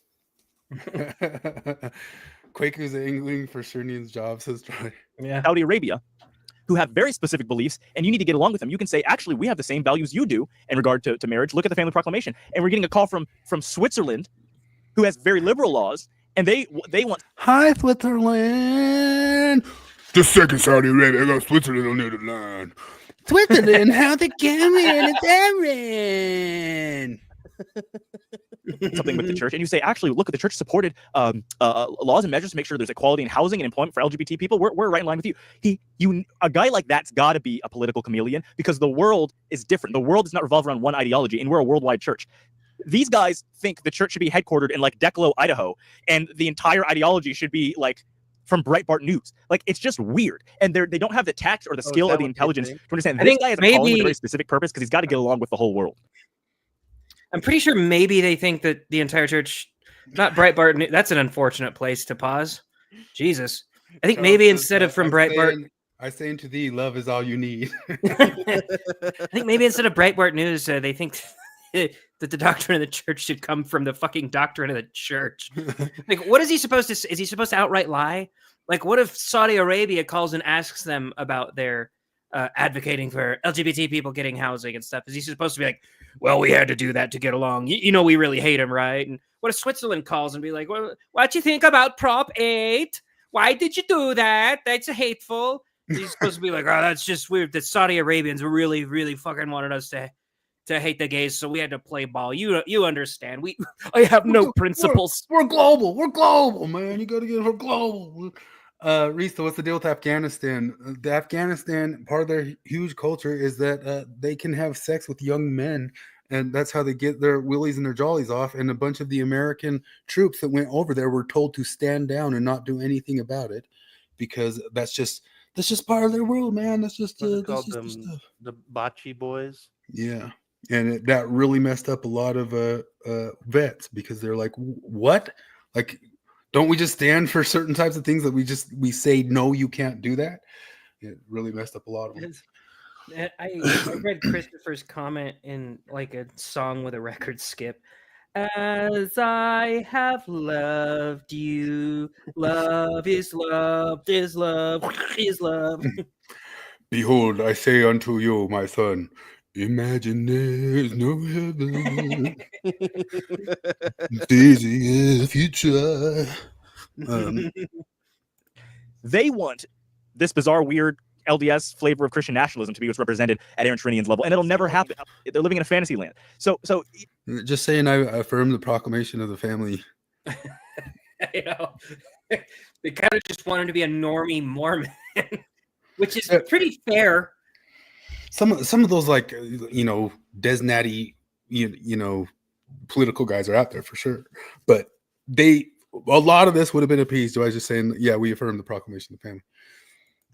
Quakers angling for Sherinian's job, says Troy. Yeah. Saudi Arabia, who have very specific beliefs, and you need to get along with them. You can say, actually, we have the same values you do in regard to marriage. Look at the family proclamation. And we're getting a call from Switzerland, who has very liberal laws, and they want... Hi, Switzerland! The second Saudi Arabia, I got Switzerland on the other line. Switzerland, how the Cameron is Aaron! Something with the church, and you say, actually, look, the church supported laws and measures to make sure there's equality in housing and employment for LGBT people. We're right in line with you. A guy like that's got to be a political chameleon, because the world is different. The world does not revolve around one ideology, and we're a worldwide church. These guys think the church should be headquartered in like Declo, Idaho, and the entire ideology should be like from Breitbart News. Like, it's just weird, and they don't have the tact or the skill or the intelligence to understand this guy has a calling with a very specific purpose, because he's got to get along with the whole world. I'm pretty sure maybe they think that the entire church, not Breitbart, that's an unfortunate place to pause. Jesus. I think maybe instead of from Breitbart... I say unto thee, love is all you need. I think maybe instead of Breitbart News, they think that the doctrine of the church should come from the fucking doctrine of the church. Like, what is he supposed to say? Is he supposed to outright lie? Like, what if Saudi Arabia calls and asks them about their advocating for LGBT people getting housing and stuff? Is he supposed to be like, well, we had to do that to get along. We really hate him, right? And what if Switzerland calls and be like, well, what do you think about Prop 8? Why did you do that? That's hateful. He's supposed to be like, oh, that's just weird. The Saudi Arabians really, really fucking wanted us to hate the gays, so we had to play ball. You understand. I have no principles. We're global. We're global, man. You got to get for global. Rista, what's the deal with Afghanistan? The Afghanistan, part of their huge culture is that they can have sex with young men, and that's how they get their willies and their jollies off. And a bunch of the American troops that went over there were told to stand down and not do anything about it, because that's just part of their world, man. That's just the Bocce boys. Yeah, and that really messed up a lot of vets, because they're like, what? Like, don't we just stand for certain types of things that we say, no, you can't do that? It really messed up a lot of them. I read Christopher's comment in like a song with a record skip. As I have loved you, love is love is love is love. Behold, I say unto you, my son, imagine there's no heaven. It's easy if you try. They want this bizarre, weird LDS flavor of Christian nationalism to be what's represented at Aaron Sherinian's level, and it'll never happen. They're living in a fantasy land. So just saying, I affirm the proclamation of the family. They kind of just want him to be a normie Mormon, which is pretty fair. Some of those, like, Des Natty, political guys are out there for sure, but a lot of this would have been appeased by just saying, yeah, we affirm the proclamation of the family.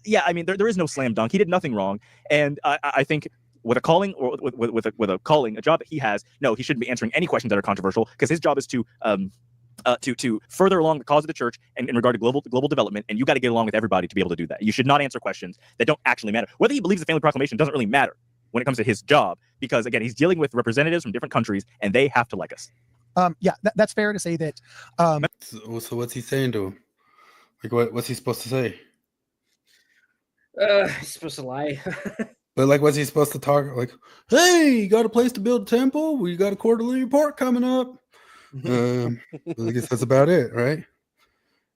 Yeah, I mean, there is no slam dunk. He did nothing wrong, and I think with a calling, or with a calling, a job that he has, no, he shouldn't be answering any questions that are controversial, because his job is to further along the cause of the church and in regard to global development, and you got to get along with everybody to be able to do that. You should not answer questions that don't actually matter. Whether he believes the family proclamation doesn't really matter when it comes to his job, because again, he's dealing with representatives from different countries, and they have to like us. Yeah, that's fair to say that. So what's he saying to him? Like, what's he supposed to say? He's supposed to lie. But like, what's he supposed to talk? Like, hey, you got a place to build a temple? We got a quarterly report coming up. I guess that's about it, right?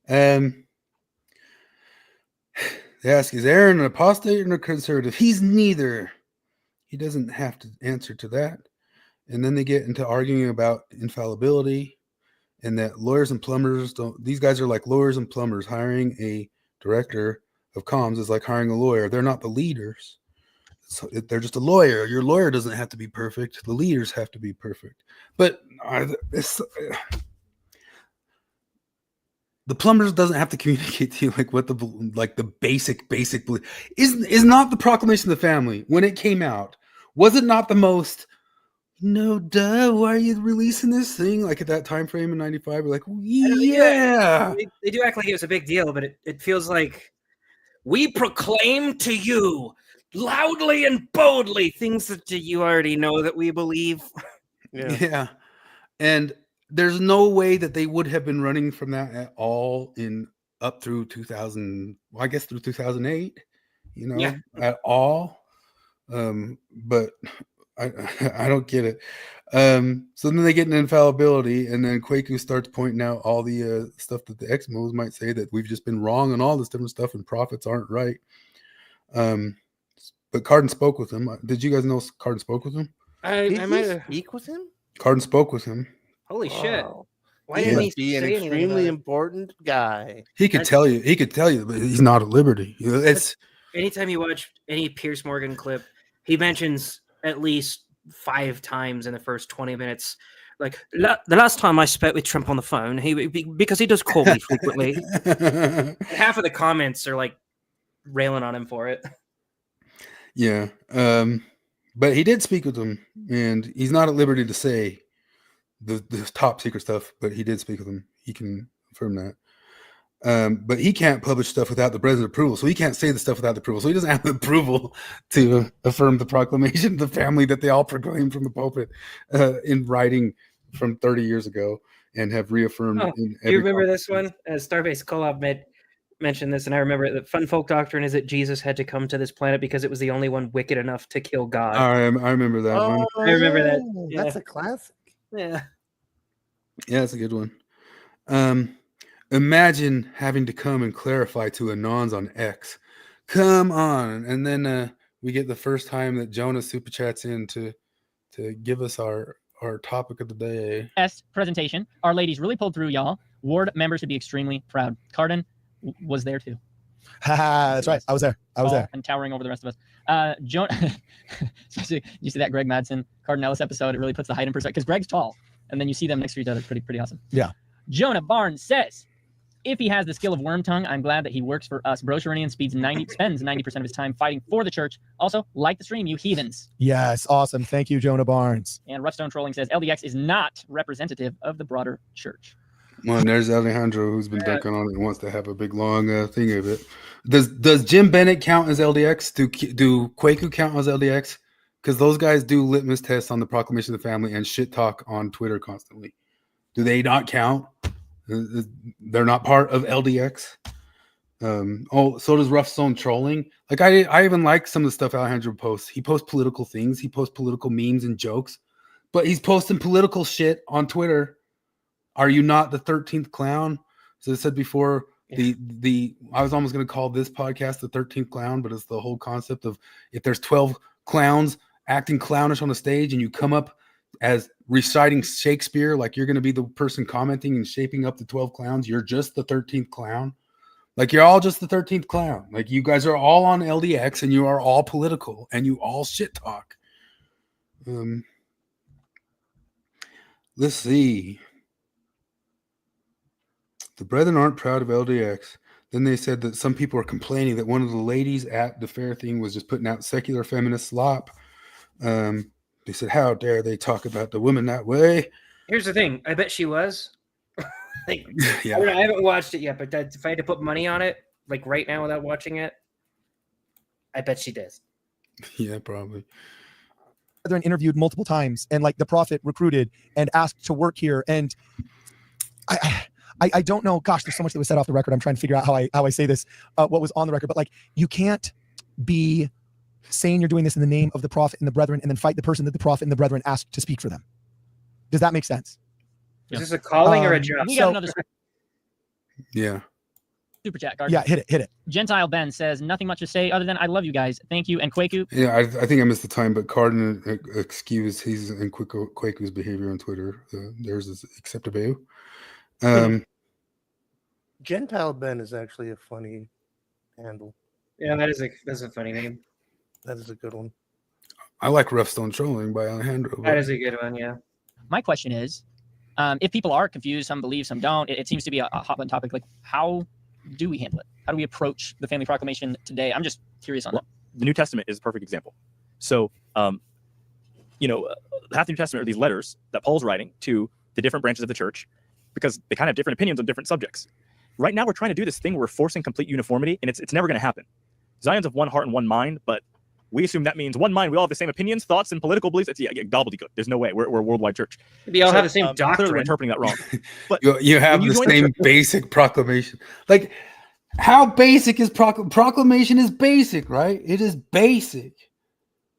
They ask, is Aaron an apostate or a conservative? He's neither. He doesn't have to answer to that. And then they get into arguing about infallibility and that lawyers and plumbers don't. These guys are like lawyers and plumbers. Hiring a director of comms is like hiring a lawyer. They're not the leaders. So they're just a lawyer. Your lawyer doesn't have to be perfect. The leaders have to be perfect. But the plumbers doesn't have to communicate to you like what the basic is not the Proclamation of the Family when it came out. Was it not the most? No, duh. Why are you releasing this thing? Like at that time frame in '95, we're like, yeah. They do act like it was a big deal, but it feels like we proclaim to you loudly and boldly things that you already know that we believe. Yeah. And there's no way that they would have been running from that at all in up through 2000. Well, I guess through 2008, at all. But I don't get it. So then they get an infallibility, and then Kwaku starts pointing out all the stuff that the ex-Mos might say that we've just been wrong and all this different stuff, and prophets aren't right. But Cardin spoke with him. Did you guys know Cardin spoke with him? I might have speak with him. Cardin spoke with him. Holy shit! Why didn't he be an extremely important guy? He could tell you. He could tell you, but he's not at liberty. It's anytime you watch any Piers Morgan clip, he mentions at least 5 times in the first 20 minutes. Like the last time I spoke with Trump on the phone, because he does call me frequently. Half of the comments are like railing on him for it. Yeah. But he did speak with him, and he's not at liberty to say the top secret stuff, but he did speak with him. He can confirm that. But he can't publish stuff without the president's approval. So he can't say the stuff without the approval. So he doesn't have the approval to affirm the proclamation of the family that they all proclaimed from the pulpit in writing from 30 years ago and have reaffirmed. Do you remember this one? Starbase Collab mentioned this, and I remember the fun folk doctrine is that Jesus had to come to this planet because it was the only one wicked enough to kill God. I remember that one. I remember that. Yeah. That's a classic. Yeah. Yeah, that's a good one. Imagine having to come and clarify to Anons on X. Come on. And then we get the first time that Jonah super chats in to give us our topic of the day. Presentation. Our ladies really pulled through, y'all. Ward members should be extremely proud. Cardin was there too. That's right. I was there. And towering over the rest of us. Jonah, you see that Greg Madsen Cardin Ellis episode? It really puts the height in perspective because Greg's tall, and then you see them next to each other. Pretty awesome. Yeah. Jonah Barnes says, if he has the skill of Wormtongue, I'm glad that he works for us. Bro Sherinian spends 90% of his time fighting for the church. Also, like the stream, you heathens. Yes, awesome. Thank you, Jonah Barnes. And Rutstone Trolling says, LDX is not representative of the broader church. Well, and there's Alejandro who's been dunking on it and wants to have a big long thing of it. Does Jim Bennett count as LDX? Do Kwaku count as LDX? Because those guys do litmus tests on the Proclamation of the Family and shit talk on Twitter constantly. Do they not count? They're not part of LDX. So does Rough Stone Trolling. Like I even like some of the stuff Alejandro posts. He posts political things. He posts political memes and jokes, but he's posting political shit on Twitter. Are you not the 13th clown? So I said before, I was almost going to call this podcast the 13th clown, but it's the whole concept of if there's 12 clowns acting clownish on the stage and you come up as reciting Shakespeare, like you're going to be the person commenting and shaping up the 12 clowns, you're just the 13th clown. Like you're all just the 13th clown. Like you guys are all on LDX and you are all political and you all shit talk. Let's see. The brethren aren't proud of LDX. Then they said that some people are complaining that one of the ladies at the fair thing was just putting out secular feminist slop. They said, how dare they talk about the women that way? Here's the thing. I bet she was. Yeah. I haven't watched it yet, but if I had to put money on it, like right now without watching it, I bet she does. Yeah, probably. Brethren interviewed multiple times, and like the prophet recruited and asked to work here. And I don't know. Gosh, there's so much that was said off the record. I'm trying to figure out how I say this, what was on the record. But like, you can't be saying you're doing this in the name of the prophet and the brethren and then fight the person that the prophet and the brethren asked to speak for them. Does that make sense? Is this a calling or a job? So, yeah. super chat. Yeah, hit it. Gentile Ben says nothing much to say other than I love you guys. Thank you. And Kwaku. Yeah, I think I missed the time, but Cardin excused his and Kwaku's behavior on Twitter. Theirs is acceptable. Gentile Ben is actually a funny handle. Yeah, that's a funny name. That is a good one. I like Rough Stone Trolling by Alejandro. That is a good one, yeah. My question is, if people are confused, some believe, some don't, it seems to be a hot button topic. Like, how do we handle it? How do we approach the family proclamation today? I'm just curious on that. The New Testament is a perfect example. So, half the New Testament are these letters that Paul's writing to the different branches of the church because they kind of have different opinions on different subjects. Right now, we're trying to do this thing where we're forcing complete uniformity, and it's never going to happen. Zion's of one heart and one mind, but we assume that means one mind. We all have the same opinions, thoughts, and political beliefs. It's gobbledygook. There's no way. We're a worldwide church. We all have the same doctrine. Clearly, we're interpreting that wrong. But you have the same basic proclamation. Like, how basic is proclamation? Is basic, right? It is basic.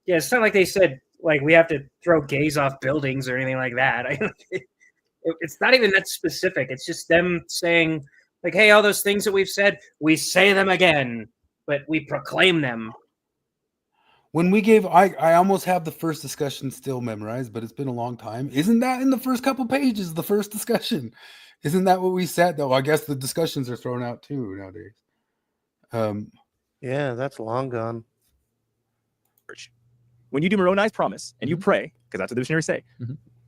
Yeah, it's not like they said like we have to throw gays off buildings or anything like that. It's not even that specific. It's just them saying like, "Hey, all those things that we've said, we say them again, but we proclaim them." When we gave, I almost have the first discussion still memorized, but it's been a long time. Isn't that in the first couple pages, the first discussion? Isn't that what we said, though? I guess the discussions are thrown out, too, nowadays. Yeah, that's long gone. When you do Moroni's promise and you pray, because that's what the missionaries say,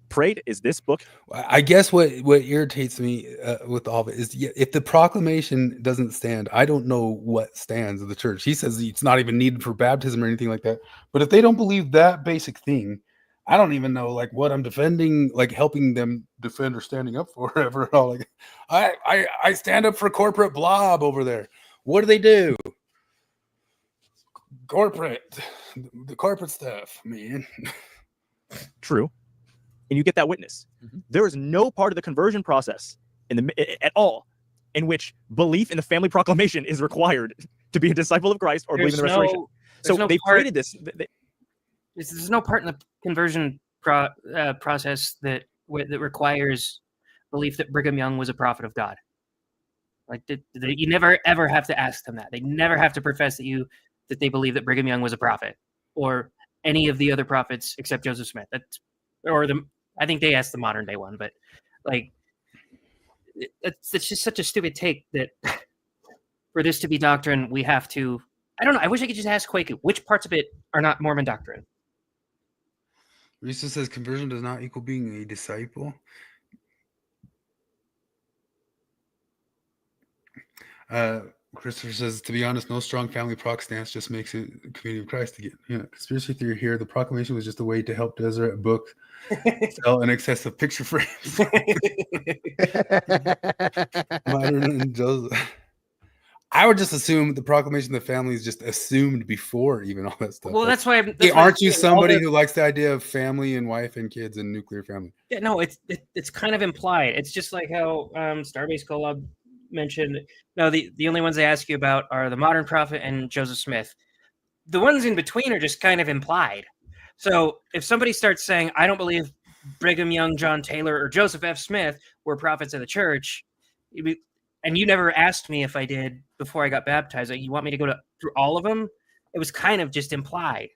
prayed is this book. I guess what irritates me with all of it is if the proclamation doesn't stand, I don't know what stands of the church. He says it's not even needed for baptism or anything like that. But if they don't believe that basic thing, I don't even know like what I'm defending, like helping them defend or standing up for ever at all. Like I stand up for corporate blob over there. What do? The corporate stuff, man. True. And you get that witness. There is no part of the conversion process at all in which belief in the family proclamation is required to be a disciple of Christ or believe in the restoration. So they created this. There's no part in the conversion process that requires belief that Brigham Young was a prophet of God. Like you never ever have to ask them that. They never have to profess that they believe that Brigham Young was a prophet or any of the other prophets except Joseph Smith. I think they asked the modern day one, but like it's just such a stupid take that for this to be doctrine, we have to. I don't know. I wish I could just ask Kwaku which parts of it are not Mormon doctrine. Risa says conversion does not equal being a disciple. Christopher says, to be honest, no strong family proc stance just makes it a community of Christ to get. Conspiracy theory here. The proclamation was just a way to help Deseret book sell in excess of picture frames. Modern and Joseph. I would just assume the proclamation of the family is just assumed before even all that stuff. Well, that's why. Aren't you somebody who likes the idea of family and wife and kids and nuclear family? Yeah, no, it's kind of implied. It's just like how Starbase Collab mentioned. No, the only ones they ask you about are the modern prophet and Joseph Smith. The ones in between are just kind of implied. So if somebody starts saying, I don't believe Brigham Young, John Taylor, or Joseph F. Smith were prophets of the church, and you never asked me if I did before I got baptized, like, you want me to go through all of them? It was kind of just implied.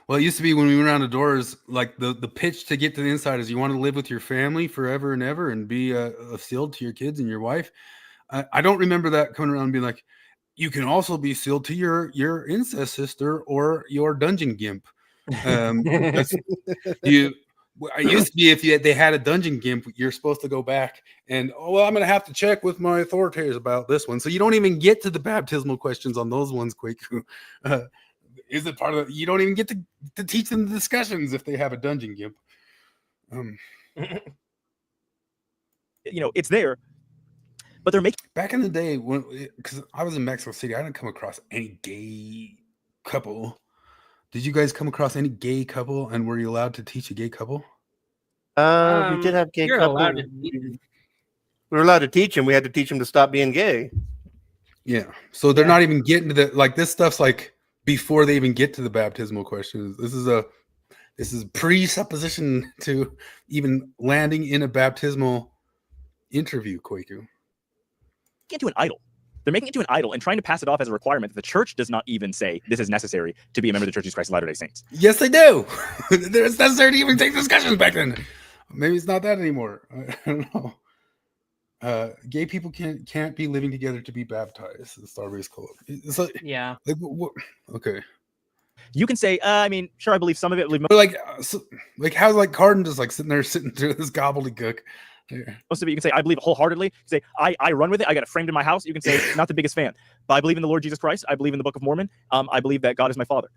Well, it used to be when we went around the doors, like the pitch to get to the inside is you want to live with your family forever and ever and be a sealed to your kids and your wife. I don't remember that coming around and being like, you can also be sealed to your incest sister or your dungeon gimp. I used to be if they had a dungeon gimp, you're supposed to go back and I'm going to have to check with my authorities about this one. So you don't even get to the baptismal questions on those ones, Kwaku. Is it part of you don't even get to teach them the discussions if they have a dungeon gimp. It's there, but they're making back in the day because I was in Mexico City, I didn't come across any gay couple. Did you guys come across any gay couple, and were you allowed to teach a gay couple? We did have gay couple. We were allowed to teach them. We had to teach them to stop being gay. Yeah. So they're not even getting to this stuff's like before they even get to the baptismal questions. This is presupposition to even landing in a baptismal interview, Kwaku. Get to an idol. They're making it to an idol and trying to pass it off as a requirement that the church does not even say this is necessary to be a member of the Church of Jesus Christ of Latter-day Saints. Yes, they do. It's necessary to even take discussions back then. Maybe it's not that anymore. I don't know. Gay people can't be living together to be baptized. The Starbase Code. It's like, Yeah. Like, okay. You can say, I mean, sure, I believe some of it. But like how's like Cardin just like sitting through this gobbledygook? Most of it, you can say, I believe it wholeheartedly. You say, I run with it. I got it framed in my house. You can say, not the biggest fan, but I believe in the Lord Jesus Christ. I believe in the Book of Mormon. I believe that God is my father.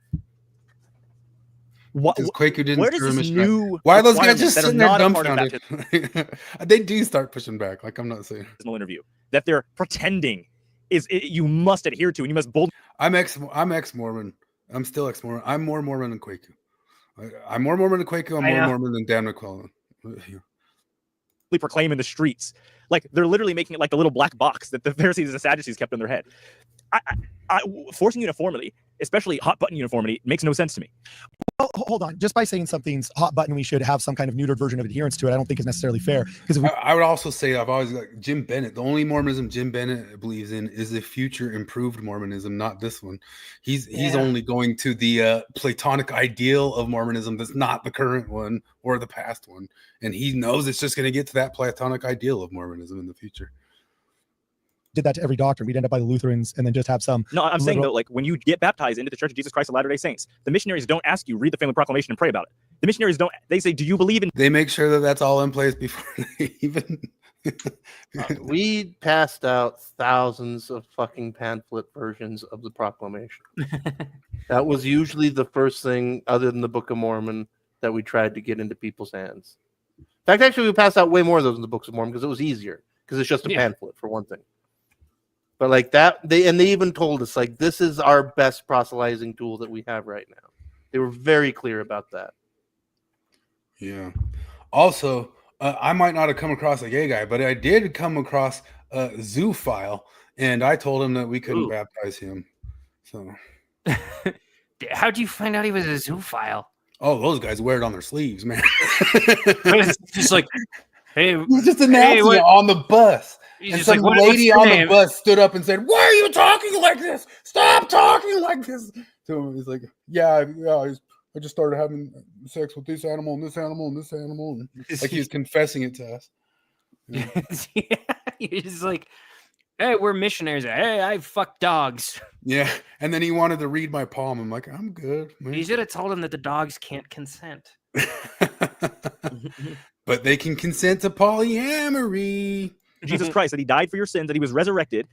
What? Quaker didn't. Where does this new? Why are those guys just that are sitting there not a part of dumbfounded? They do start pushing back. Like I'm not saying. Interview that they're pretending you must adhere to, and you must bold. I'm ex-Mormon. I'm still ex-Mormon. I'm more Mormon than Quaker. I'm more Mormon than Quaker. I'm more Mormon than Dan McClellan. Proclaim in the streets, like they're literally making it like the little black box that the Pharisees and the Sadducees kept in their head. Forcing uniformity, especially hot button uniformity, makes no sense to me. Well, hold on. Just by saying something's hot button, we should have some kind of neutered version of adherence to it. I don't think is necessarily fair. Because I would also say I've always like Jim Bennett. The only Mormonism Jim Bennett believes in is the future improved Mormonism, not this one. He's only going to the Platonic ideal of Mormonism that's not the current one or the past one, and he knows it's just going to get to that Platonic ideal of Mormonism in the future. Did that to every doctrine, we'd end up by the Lutherans and then just have some. No, I'm saying though, like when you get baptized into the Church of Jesus Christ of Latter-day Saints, the missionaries don't ask you read the family proclamation and pray about it. The missionaries don't. They say, "Do you believe in?" They make sure that that's all in place before they even. We passed out thousands of fucking pamphlet versions of the proclamation. That was usually the first thing, other than the Book of Mormon, that we tried to get into people's hands. In fact, actually, we passed out way more of those in the Books of Mormon because it was easier, because it's just a pamphlet for one thing. But like that, they even told us like this is our best proselytizing tool that we have right now. They were very clear about that. Yeah. Also, I might not have come across a gay guy, but I did come across a zoophile, and I told him that we couldn't baptize him. So, how'd you find out he was a zoophile? Oh, those guys wear it on their sleeves, man. It's just like, hey, he's just announcing it on the bus. And some lady on the bus stood up and said, "Why are you talking like this? Stop talking like this." To him, he's like, "Yeah, I just started having sex with this animal and this animal and this animal." And like he was confessing it to us. Yeah. He's just like, "Hey, we're missionaries. Hey, I fuck dogs." Yeah, and then he wanted to read my palm. I'm like, "I'm good, man." You should have told him that the dogs can't consent. But they can consent to polyamory. Jesus Christ, that he died for your sins, that he was resurrected,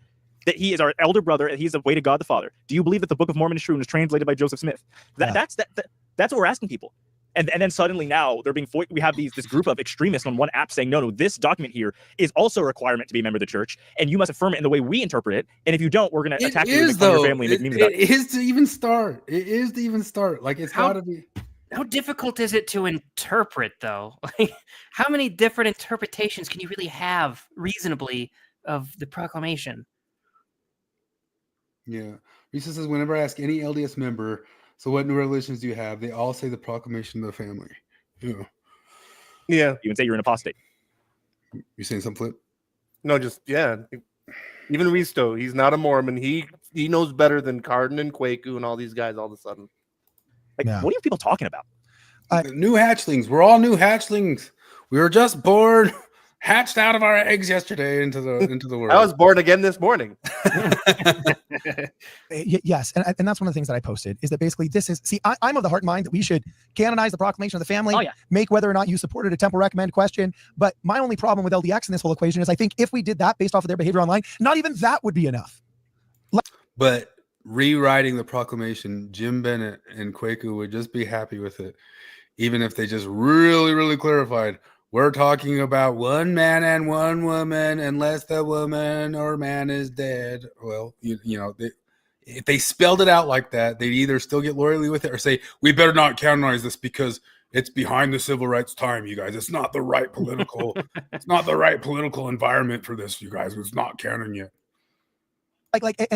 that he is our elder brother, and he's the way to God the Father. Do you believe that the Book of Mormon is true and is translated by Joseph Smith? That's what we're asking people. And then suddenly now they're being we have this group of extremists on one app saying, no, this document here is also a requirement to be a member of the church, and you must affirm it in the way we interpret it. And if you don't, we're going to attack you and your family and make memes about it. It is to even start. It is to even start. Like it's got to be. How difficult is it to interpret, though? Like, how many different interpretations can you really have reasonably of the proclamation? Yeah. Risa says, whenever I ask any LDS member, so what new revelations do you have? They all say the proclamation of the family. Yeah. Yeah. You can say you're an apostate. You saying something, Flip? No, just, yeah. Even Risto, he's not a Mormon. He knows better than Cardin and Kwaku and all these guys all of a sudden. Like, what are you people talking about? New hatchlings. We're all new hatchlings. We were just born, hatched out of our eggs yesterday into the world. I was born again this morning. Yes, and that's one of the things that I posted is that basically this is, I'm of the heart and mind that we should canonize the proclamation of the family, make whether or not you supported a temple recommend question. But my only problem with LDX in this whole equation is I think if we did that based off of their behavior online, not even that would be enough. But rewriting the proclamation, Jim Bennett and Kwaku would just be happy with it, even if they just really, really clarified. We're talking about one man and one woman, unless the woman or man is dead. Well, you know, if they spelled it out like that, they'd either still get loyally with it or say, we better not canonize this because it's behind the civil rights time, you guys. It's not the right political, it's not the right political environment for this, you guys. It's not canon yet.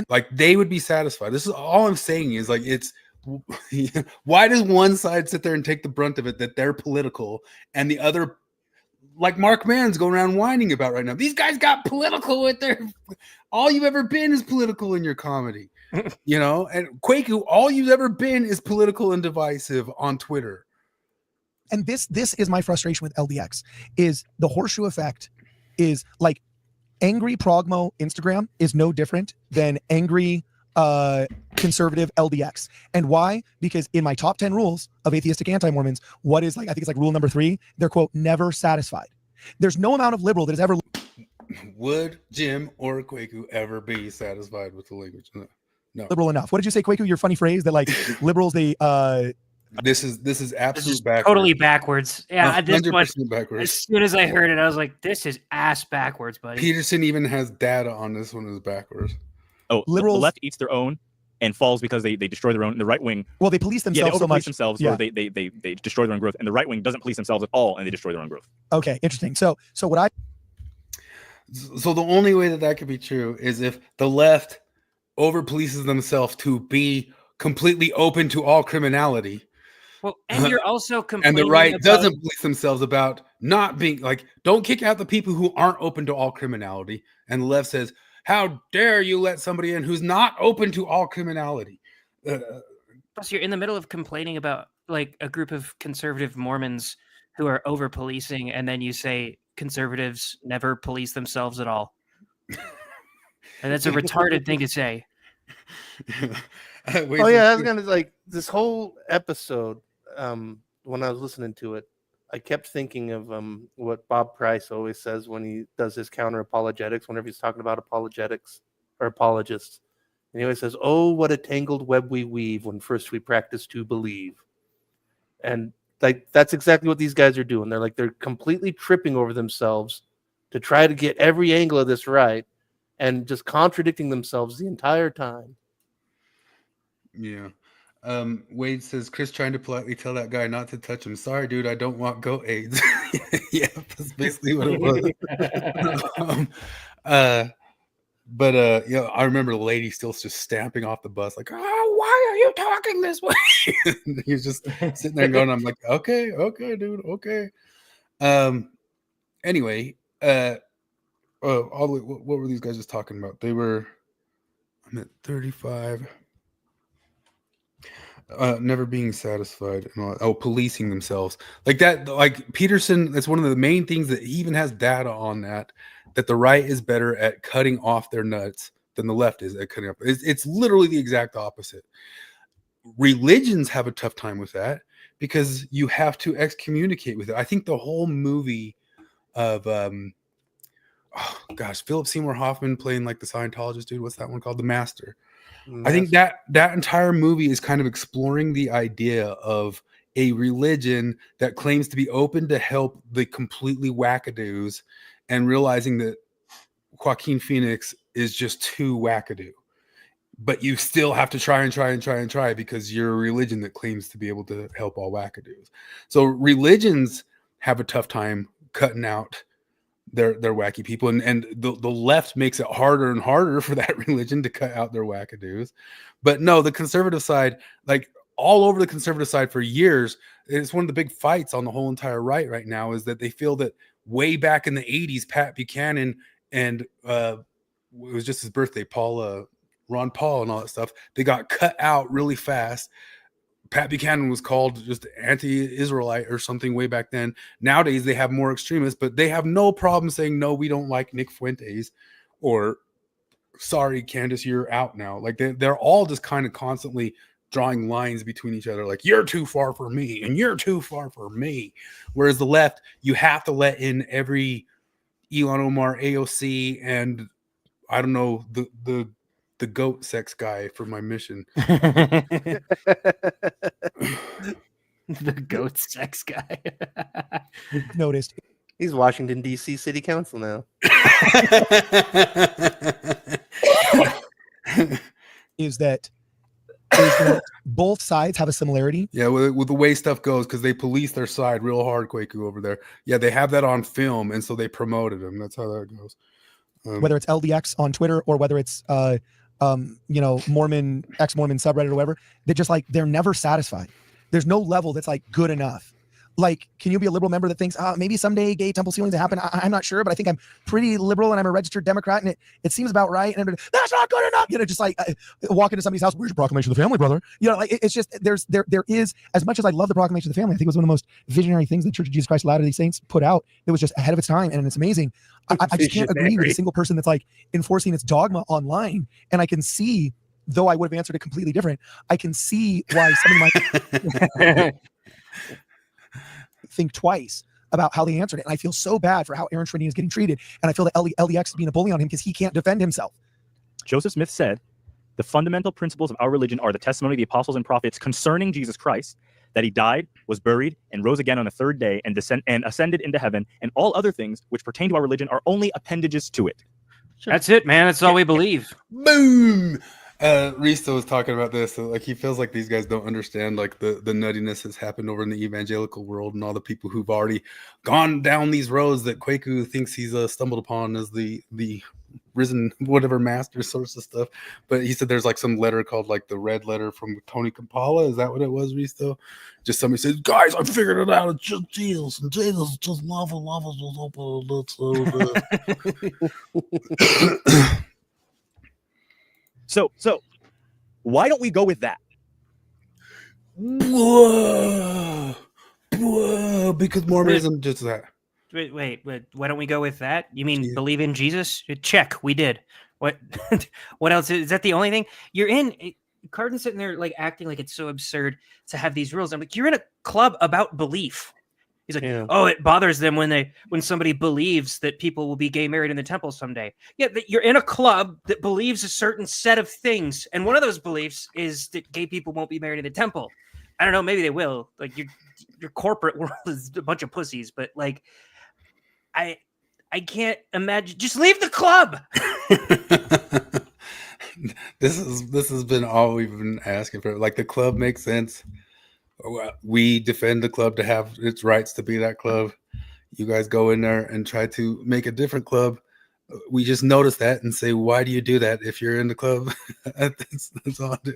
Like they would be satisfied. This is all I'm saying is like it's why does one side sit there and take the brunt of it that they're political and the other like Mark Mann's going around whining about right now. These guys got political with their. All you've ever been is political in your comedy, you know. And Kwaku, all you've ever been is political and divisive on Twitter. And this is my frustration with LDX is the horseshoe effect is like angry progmo Instagram is no different than angry conservative LDX. And why? Because in my top 10 rules of atheistic anti-Mormons, what is like, I think it's like rule number 3, they're quote, never satisfied. There's no amount of liberal that has ever. Would Jim or Kwaku ever be satisfied with the language? No. Liberal enough. What did you say, Kwaku? Your funny phrase that like liberals, they This is absolute backwards. Totally backwards. Yeah, at this point, backwards. as soon as I heard it, I was like, "This is ass backwards, buddy." Peterson even has data on this one is backwards. Oh, liberals, the left eats their own and falls because they destroy their own. The right wing, well, they police themselves they so much. Themselves, yeah. or they destroy their own growth, and the right wing doesn't police themselves at all, and they destroy their own growth. Okay, interesting. So what I. So the only way that could be true is if the left over polices themselves to be completely open to all criminality. Well, and you're also complaining and the right about... doesn't police themselves about not being like, don't kick out the people who aren't open to all criminality. And the left says, how dare you let somebody in who's not open to all criminality? Plus, you're in the middle of complaining about like a group of conservative Mormons who are over policing, and then you say conservatives never police themselves at all. And that's a retarded thing to say. Oh yeah, I was gonna like this whole episode. When I was listening to it, I kept thinking of what Bob Price always says when he does his counter apologetics. Whenever he's talking about apologetics or apologists, and he always says, "Oh, what a tangled web we weave when first we practice to believe." And like that's exactly what these guys are doing. They're completely tripping over themselves to try to get every angle of this right, and just contradicting themselves the entire time. Yeah. Wade says, Chris trying to politely tell that guy not to touch him. Sorry, dude, I don't want goat AIDS. Yeah, that's basically what it was. But you know, I remember the lady still just stamping off the bus, like, oh, why are you talking this way? He was just sitting there going, I'm like, okay, dude, okay. Anyway, what were these guys just talking about? I'm at 35. Never being satisfied and policing themselves like that. Like Peterson, that's one of the main things that he even has data on that the right is better at cutting off their nuts than the left is at cutting up. It's literally the exact opposite. Religions have a tough time with that because you have to excommunicate with it. I think the whole movie of Philip Seymour Hoffman playing like the Scientologist dude. What's that one called? The Master. I think that entire movie is kind of exploring the idea of a religion that claims to be open to help the completely wackadoos and realizing that Joaquin Phoenix is just too wackadoo. But you still have to try because you're a religion that claims to be able to help all wackadoos. So religions have a tough time cutting out their wacky people, and the left makes it harder and harder for that religion to cut out their wackadoos. But no, the conservative side, like all over the conservative side for years, it's one of the big fights on the whole entire right now is that they feel that way back in the 80s, Pat Buchanan and it was just his birthday, Ron Paul and all that stuff, they got cut out really fast. Pat Buchanan was called just anti-Israelite or something way back then. Nowadays, they have more extremists, but they have no problem saying, no, we don't like Nick Fuentes, or sorry, Candace, you're out now. Like they're all just kind of constantly drawing lines between each other. Like, you're too far for me and you're too far for me. Whereas the left, you have to let in every Elon Omar, AOC, and I don't know, the goat sex guy for my mission. The goat sex guy. Noticed. He's Washington, D.C. City Council now. is that both sides have a similarity. Yeah, with the way stuff goes, because they police their side real hard, Kwaku, over there. Yeah, they have that on film, and so they promoted him. That's how that goes. Whether it's LDX on Twitter or whether it's Mormon, ex-Mormon subreddit or whatever, they're just like, they're never satisfied. There's no level that's like good enough. Like, can you be a liberal member that thinks, maybe someday gay temple ceilings will happen? I'm not sure, but I think I'm pretty liberal and I'm a registered Democrat and it seems about right. And that's not good enough. Just like walk into somebody's house, where's your Proclamation of the Family, brother? Like it's just, there is, as much as I love the Proclamation of the Family, I think it was one of the most visionary things the Church of Jesus Christ of Latter-day Saints put out. It was just ahead of its time and it's amazing. I just can't agree with a single person that's like enforcing its dogma online. And I can see, though I would have answered it completely different, I can see why somebody might think twice about how they answered it. And I feel so bad for how Aaron Sherinian is getting treated. And I feel that LDX is being a bully on him because he can't defend himself. Joseph Smith said, the fundamental principles of our religion are the testimony of the apostles and prophets concerning Jesus Christ, that he died, was buried, and rose again on the third day and ascended into heaven, and all other things which pertain to our religion are only appendages to it. Sure. That's it, man. That's all we believe. Boom! Risto was talking about this. So, like, he feels like these guys don't understand like the nuttiness that's happened over in the evangelical world and all the people who've already gone down these roads that Kwaku thinks he's stumbled upon as the risen whatever master source of stuff. But he said there's like some letter called like the red letter from Tony Kampala. Is that what it was, Risto? Just somebody says, guys, I figured it out. It's just Jesus, and Jesus is just love is just open. So why don't we go with that? Whoa, because Mormonism just that. Wait, why don't we go with that? You mean believe in Jesus? Check, we did. What what else? Is that the only thing? You're in Cardin's sitting there like acting like it's so absurd to have these rules. I'm like, you're in a club about belief. He's like, oh, it bothers them when somebody believes that people will be gay married in the temple someday. Yeah, you're in a club that believes a certain set of things, and one of those beliefs is that gay people won't be married in the temple. I don't know, maybe they will. Like your corporate world is a bunch of pussies, but like I can't imagine. Just leave the club. This has been all we've been asking for. Like, the club makes sense. We defend the club to have its rights to be that club. You guys go in there and try to make a different club. We just notice that and say, why do you do that if you're in the club? that's all I do.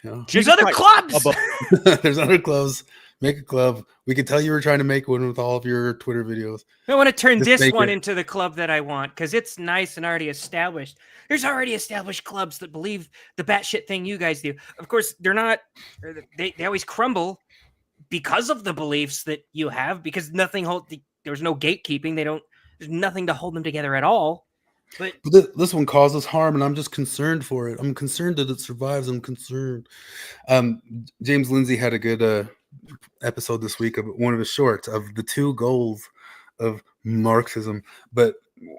You know? There's other clubs. There's other clubs. Make a club. We could tell you were trying to make one with all of your Twitter videos. I want to turn this one into the club that I want because it's nice and already established. There's already established clubs that believe the batshit thing you guys do. Of course, they're not. They always crumble because of the beliefs that you have. Because there's no gatekeeping. There's nothing to hold them together at all. But this one causes harm, and I'm just concerned for it. I'm concerned that it survives. I'm concerned. James Lindsay had a good episode this week of one of his shorts of the two goals of Marxism, but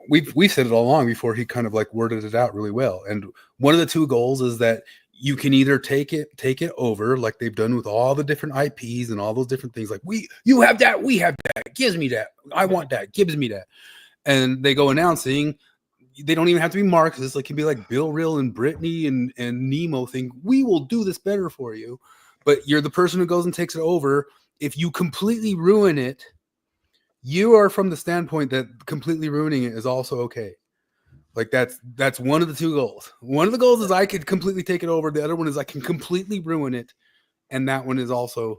we've said it all along before he kind of like worded it out really well. And one of the two goals is that you can either take it over like they've done with all the different IPs and all those different things. Like you have that, we have that, gives me that, I want that, gives me that, and they go announcing. They don't even have to be Marxists. It can be like Bill Rill and Brittany and Nemo thing. We will do this better for you. But you're the person who goes and takes it over. If you completely ruin it, you are from the standpoint that completely ruining it is also okay. Like that's one of the two goals. One of the goals is I could completely take it over. The other one is I can completely ruin it. And that one is also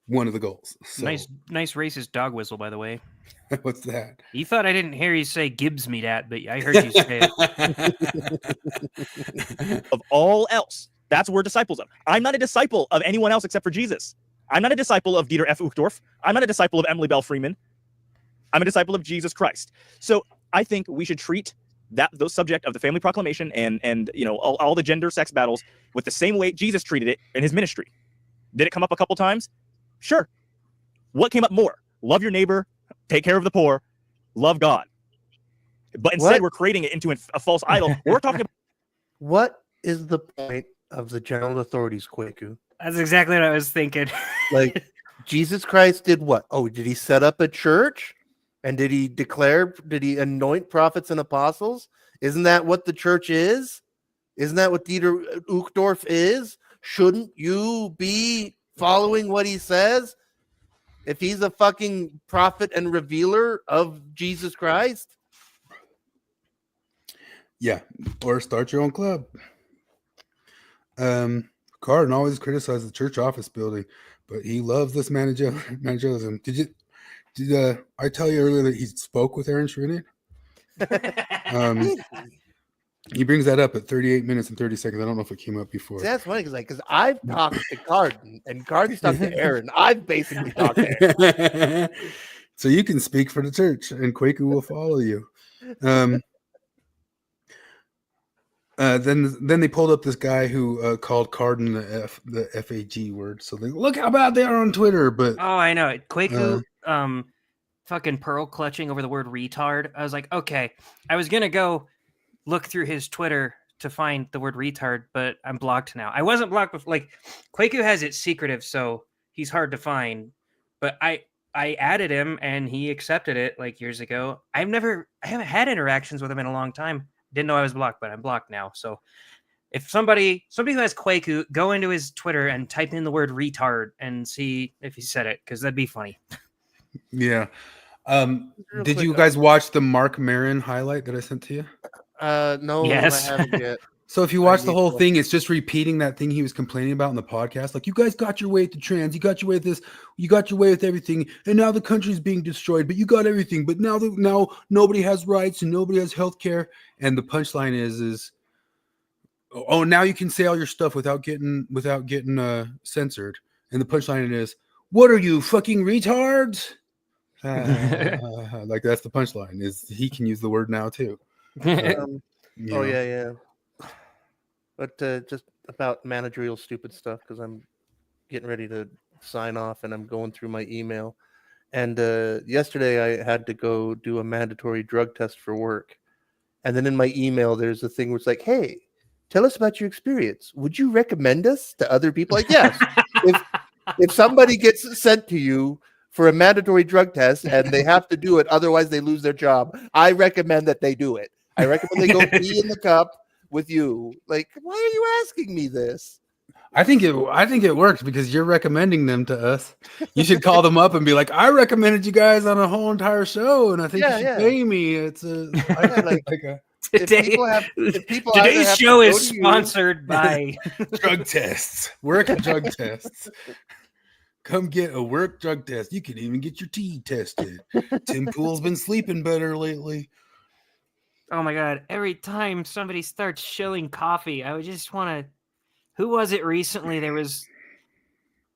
one of the goals. So. Nice racist dog whistle, by the way. What's that? You thought I didn't hear you say "gives me that," but I heard you say it. Of all else, that's what we're disciples of. I'm not a disciple of anyone else except for Jesus. I'm not a disciple of Dieter F. Uchtdorf. I'm not a disciple of Emily Bell Freeman. I'm a disciple of Jesus Christ. So I think we should treat the subject of the family proclamation and all the gender sex battles with the same way Jesus treated it in his ministry. Did it come up a couple times? Sure. What came up more? Love your neighbor. Take care of the poor, love God. But instead, we're creating it into a false idol. We're talking about. What is the point of the general authorities, Kwaku? That's exactly what I was thinking. Like, Jesus Christ did what? Oh, did he set up a church? And did he anoint prophets and apostles? Isn't that what the church is? Isn't that what Dieter Uchtdorf is? Shouldn't you be following what he says? If he's a fucking prophet and revealer of Jesus Christ? Yeah, or start your own club. Carden always criticizes the church office building, but he loves this managerialism. Did I tell you earlier that he spoke with Aaron Sherinian? He brings that up at 38 minutes and 30 seconds. I don't know if it came up before. See, that's funny because I've talked to Carden and Carden's talked to Aaron. I've basically talked to Aaron. So you can speak for the church, and Kwaku will follow you. Then they pulled up this guy who called Carden the FAG word. So they look how bad they are on Twitter. But oh, I know it. Kwaku, fucking pearl clutching over the word retard. I was like, okay, I was gonna go look through his Twitter to find the word retard, but I'm blocked now. I wasn't blocked before. Like, Kwaku has it secretive, so he's hard to find. But I added him and he accepted it like years ago. I haven't had interactions with him in a long time. Didn't know I was blocked, but I'm blocked now. So if somebody who has Kwaku, go into his Twitter and type in the word retard and see if he said it, because that'd be funny. Yeah. Did you guys watch the Mark Maron highlight that I sent to you? No, yes. I haven't yet. So if you watch the whole thing, it's just repeating that thing he was complaining about in the podcast. Like, you guys got your way with the trans, you got your way with this, you got your way with everything, and now the country's being destroyed, but you got everything. But now nobody has rights and nobody has health care. And the punchline is oh, now you can say all your stuff without getting censored. And the punchline is, what are you, fucking retards? Like, that's the punchline, is he can use the word now too. Oh yeah. But just about managerial stupid stuff, because I'm getting ready to sign off and I'm going through my email. And yesterday I had to go do a mandatory drug test for work. And then in my email, there's a thing where it's like, hey, tell us about your experience. Would you recommend us to other people? Like, yes. if somebody gets sent to you for a mandatory drug test and they have to do it, otherwise they lose their job, I recommend that they do it. I recommend they go pee in the cup with you. Like, why are you asking me this? I think it works because you're recommending them to us. You should call them up and be like, I recommended you guys on a whole entire show, and I think you should pay me. It's Today's show is sponsored by drug tests. Work drug tests. Come get a work drug test. You can even get your tea tested. Tim Pool's been sleeping better lately. Oh my God. Every time somebody starts shilling coffee, I would just want to. Who was it recently? There was.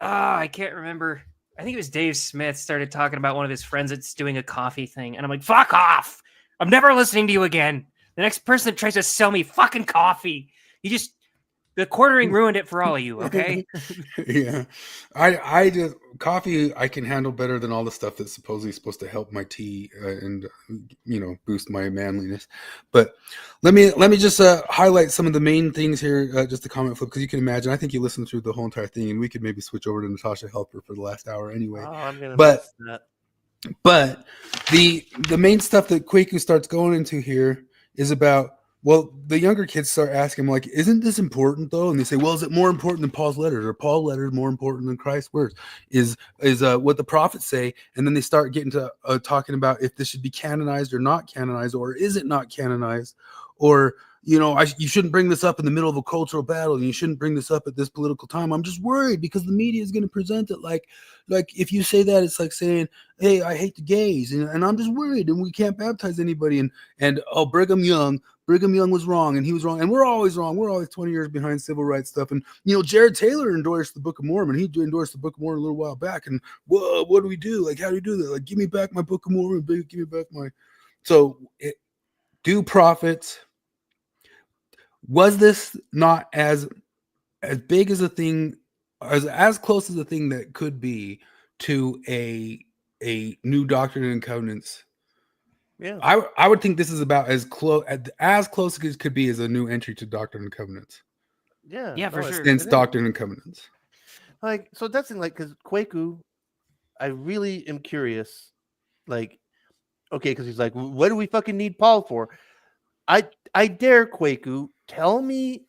I can't remember. I think it was Dave Smith started talking about one of his friends that's doing a coffee thing. And I'm like, fuck off. I'm never listening to you again. The next person that tries to sell me fucking coffee. The quartering ruined it for all of you, okay? Yeah. I just coffee I can handle better than all the stuff that's supposedly supposed to help my tea and boost my manliness. But let me just highlight some of the main things here, just to comment flip, because you can imagine, I think you listened through the whole entire thing, and we could maybe switch over to Natasha Helper for the last hour anyway. Oh, I'm gonna miss that. But the main stuff that Kwaku starts going into here is about, well, the younger kids start asking him, like, isn't this important though? And they say, well, is it more important than Paul's letters? Or Paul's letters more important than Christ's words? Is what the prophets say? And then they start getting to talking about if this should be canonized or not canonized, or is it not canonized? Or, you shouldn't bring this up in the middle of a cultural battle, and you shouldn't bring this up at this political time. I'm just worried because the media is going to present it like if you say that, it's like saying, hey, I hate the gays, and I'm just worried, and we can't baptize anybody. And Brigham Young was wrong, and he was wrong, and we're always wrong. We're always 20 years behind civil rights stuff. And Jared Taylor endorsed the Book of Mormon. He endorsed the Book of Mormon a little while back. And what do we do? Like, how do we do that? Like, give me back my Book of Mormon. Give me back my. So, do prophets? Was this not as big as a thing, as close as a thing that could be to a new Doctrine and Covenants? Yeah, I would think this is about as close as it could be as a new entry to Doctrine and Covenants. Yeah, for sure. Since Doctrine and Covenants. Like, so that's in, like, because Kwaku, I really am curious. Like, okay, because he's like, what do we fucking need Paul for? I dare Kwaku, tell me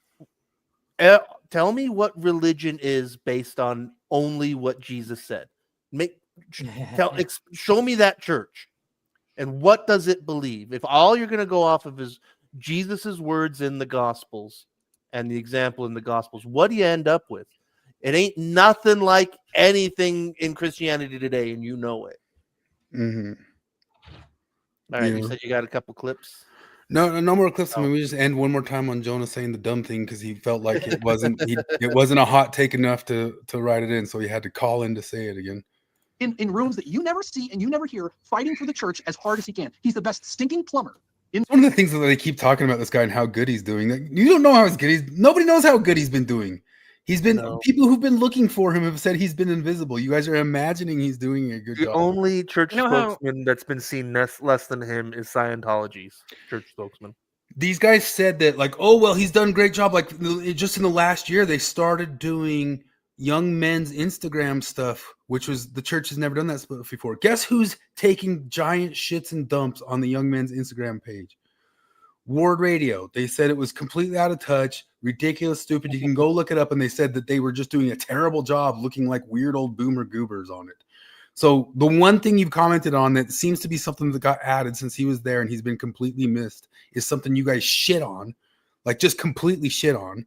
what religion is based on only what Jesus said. Show me that church, and what does it believe? If all you're going to go off of is Jesus's words in the Gospels, and the example in the Gospels, what do you end up with? It ain't nothing like anything in Christianity today, and you know it. Mm-hmm. All right, Yeah. you said you got a couple clips. No more clips. I mean, we just end one more time on Jonah saying the dumb thing because he felt like it wasn't a hot take enough to write it in, so he had to call in to say it again. In rooms that you never see and you never hear, fighting for the church as hard as he can. He's the best stinking plumber. One of the things that they keep talking about this guy and how good he's doing. Like, you don't know how good nobody knows how good he's been doing. He's been people who've been looking for him have said he's been invisible. You guys are imagining he's doing a good job. The only church spokesman that's been seen less than him is Scientology's church spokesman. These guys said that, like, oh, well, he's done a great job. Like, just in the last year, they started doing young men's Instagram stuff, which was the church has never done that stuff before. Guess who's taking giant shits and dumps on the young men's Instagram page? Ward Radio. They said it was completely out of touch, ridiculous, stupid. You can go look it up, and they said that they were just doing a terrible job looking like weird old boomer goobers on it. So the one thing you've commented on that seems to be something that got added since he was there and he's been completely missed is something you guys shit on, like just completely shit on.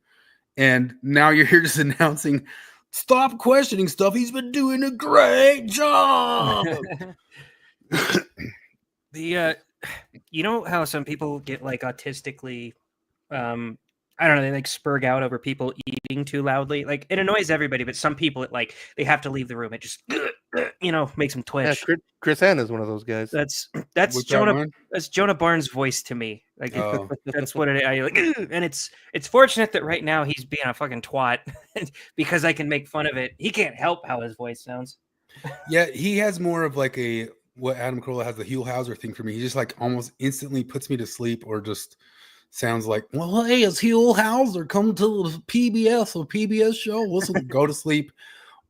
And now you're here just announcing, stop questioning stuff. He's been doing a great job. You know how some people get like autistically, I don't know, they like spurg out over people eating too loudly. Like it annoys everybody, but some people it like they have to leave the room. It just makes them twitch. Yeah, Chris Hanna is one of those guys. That's Jonah. That's Jonah Barnes' voice to me. Like that's what it. I like, and it's fortunate that right now he's being a fucking twat because I can make fun of it. He can't help how his voice sounds. Yeah, he has more of like what Adam Carolla has, the Hugh Hauser thing for me. He just like almost instantly puts me to sleep or just sounds like, well, hey, it's Hugh Hauser. Come to the PBS show. Listen, go to sleep.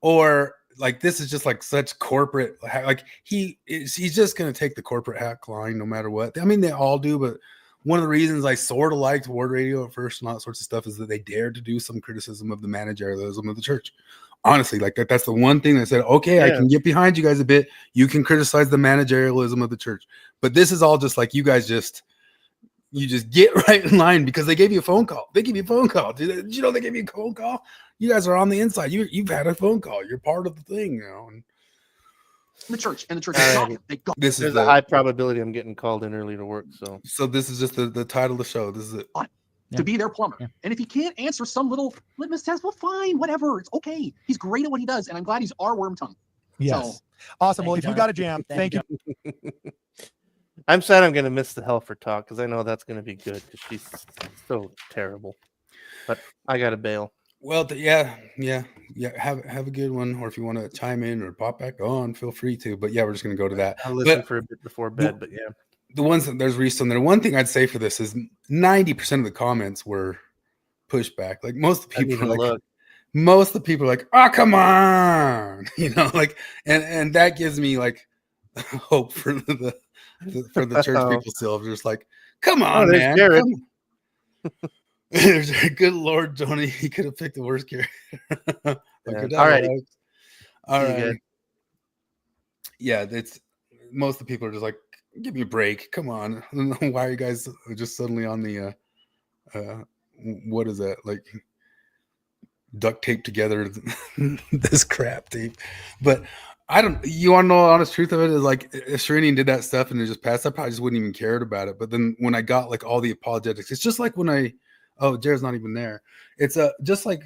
Or like this is just like such corporate. Like he's just gonna take the corporate hack line no matter what. I mean, they all do, but one of the reasons I sort of liked Ward Radio at first and all that sorts of stuff is that they dared to do some criticism of the managerialism of the church. Honestly, like that's the one thing that said, okay, yeah. I can get behind you guys a bit. You can criticize the managerialism of the church, but this is all just like you guys just get right in line because they gave you a phone call. They give you a phone call. Did you know they gave you a phone call? You guys are on the inside. You've had a phone call. You're part of the thing now. And the church This is a high probability I'm getting called in early to work. So this is just the title of the show. This is it. To be their plumber. Yeah. And if he can't answer some little litmus test, well, fine, whatever. It's okay. He's great at what he does. And I'm glad he's our Wormtongue. Yes. So, awesome. Well, if you got a jam, thank you. I'm sad I'm going to miss the Helfer talk because I know that's going to be good because she's so terrible. But I got to bail. Well, yeah. Have a good one. Or if you want to chime in or pop back on, feel free to. But yeah, we're just going to go to that. I'll listen for a bit before bed, but yeah. The ones that there's Reese on there. One thing I'd say for this is 90% of the comments were pushback. Like most of the people are like, oh, come on, like, and that gives me like hope for the church people still. Just like, come on, man. There's a good Lord, Tony. He could have picked the worst character. All right. All right. Yeah, it's most of the people are just like, give me a break. Come on. I don't know why you guys are just suddenly on the what is that? Like duct tape together this crap tape. But you want to know the honest truth of it is like if Sherinian did that stuff and it just passed, I probably just wouldn't even cared about it. But then when I got like all the apologetics, it's just like when Jared's not even there. It's just like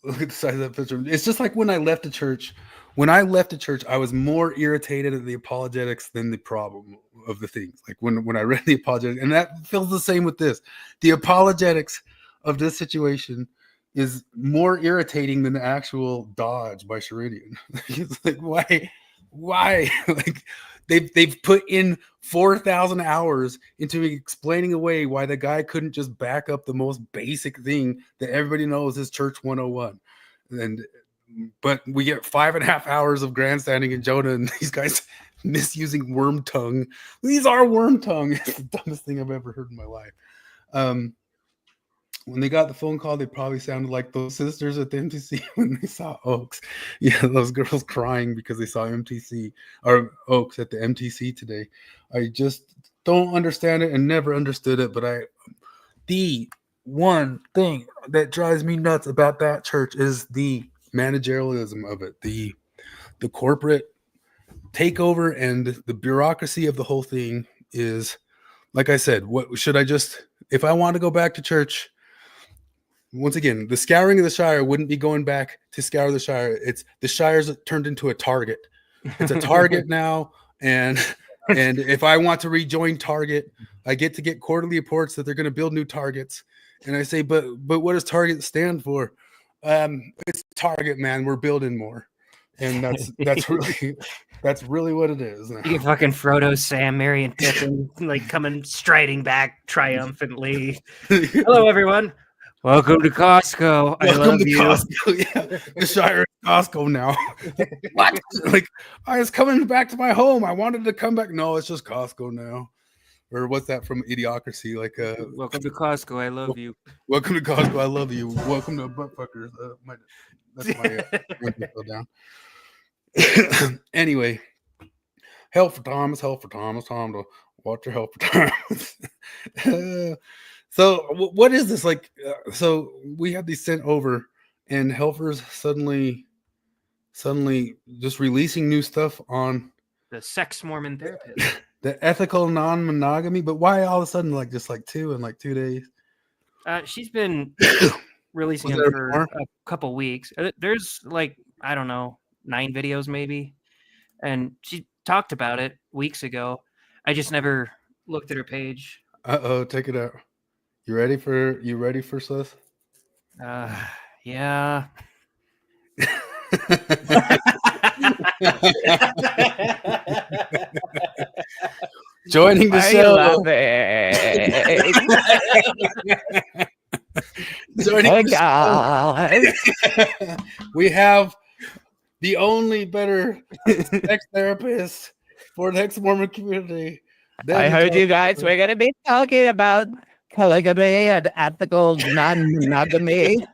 look at the size of that picture. It's just like when I left the church. When I left the church, I was more irritated at the apologetics than the problem of the things. Like when I read the apologetics, and that feels the same with this. The apologetics of this situation is more irritating than the actual dodge by Sherinian. It's like why? Like they've put in 4,000 hours into explaining away why the guy couldn't just back up the most basic thing that everybody knows is Church 101, but we get 5.5 hours of grandstanding in Jonah and these guys misusing Wormtongue. These are Wormtongue. It's the dumbest thing I've ever heard in my life. When they got the phone call, they probably sounded like those sisters at the MTC when they saw Oaks. Yeah, those girls crying because they saw MTC or Oaks at the MTC today. I just don't understand it and never understood it, but the one thing that drives me nuts about that church is the managerialism of it, the corporate takeover and the bureaucracy of the whole thing is, like I said, what should I just, if I want to go back to church, once again, the scouring of the Shire wouldn't be going back to scour the Shire. It's the Shire's turned into a Target. It's a Target now. And if I want to rejoin Target, I get to get quarterly reports that they're going to build new Targets. And I say, but what does Target stand for? It's Target, man. We're building more. And that's really what it is. You get fucking Frodo, Sam, Merry, and Pippin like coming striding back triumphantly. Hello, everyone. Welcome to Costco. I love you. Costco. Yeah, the Shire is Costco now. What? Like, I was coming back to my home. I wanted to come back. No, it's just Costco now. Or what's that from Idiocracy? Like, welcome to Costco. I love you. Welcome to Costco. I love you. Welcome to Buttfuckers. That's my down. Anyway, help for Thomas. Time to watch your help for Thomas. So what is this like? So we have these sent over, and helpers suddenly just releasing new stuff on the sex Mormon therapist, the ethical non-monogamy. But why all of a sudden just 2 in 2 days? She's been releasing them for a couple weeks. There's I don't know, 9 videos maybe, and she talked about it weeks ago. I just never looked at her page. Take it out. You ready for sis? Yeah. Joining the show. Joining the show. We have the only better sex therapist for the ex-Mormon community. I heard you guys were going to be talking about polygamy and ethical non-monogamy.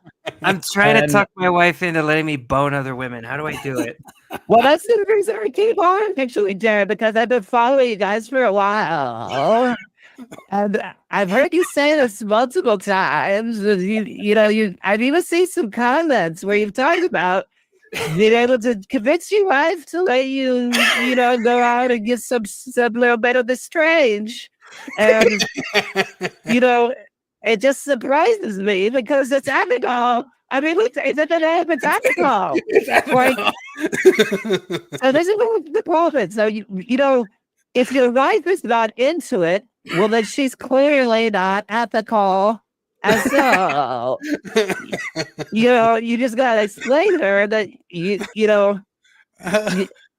I'm trying to talk my wife into letting me bone other women. How do I do it? Well, that's the reason I keep on actually, Jared, because I've been following you guys for a while. And I've heard you say this multiple times. I've even seen some comments where you've talked about being able to convince your wife to let you, go out and get some little bit of the strange. And, it just surprises me because it's ethical. I mean, look, it's ethical. So this is the problem. So, if your wife is not into it, well, then she's clearly not ethical. And so, you just got to explain to her that,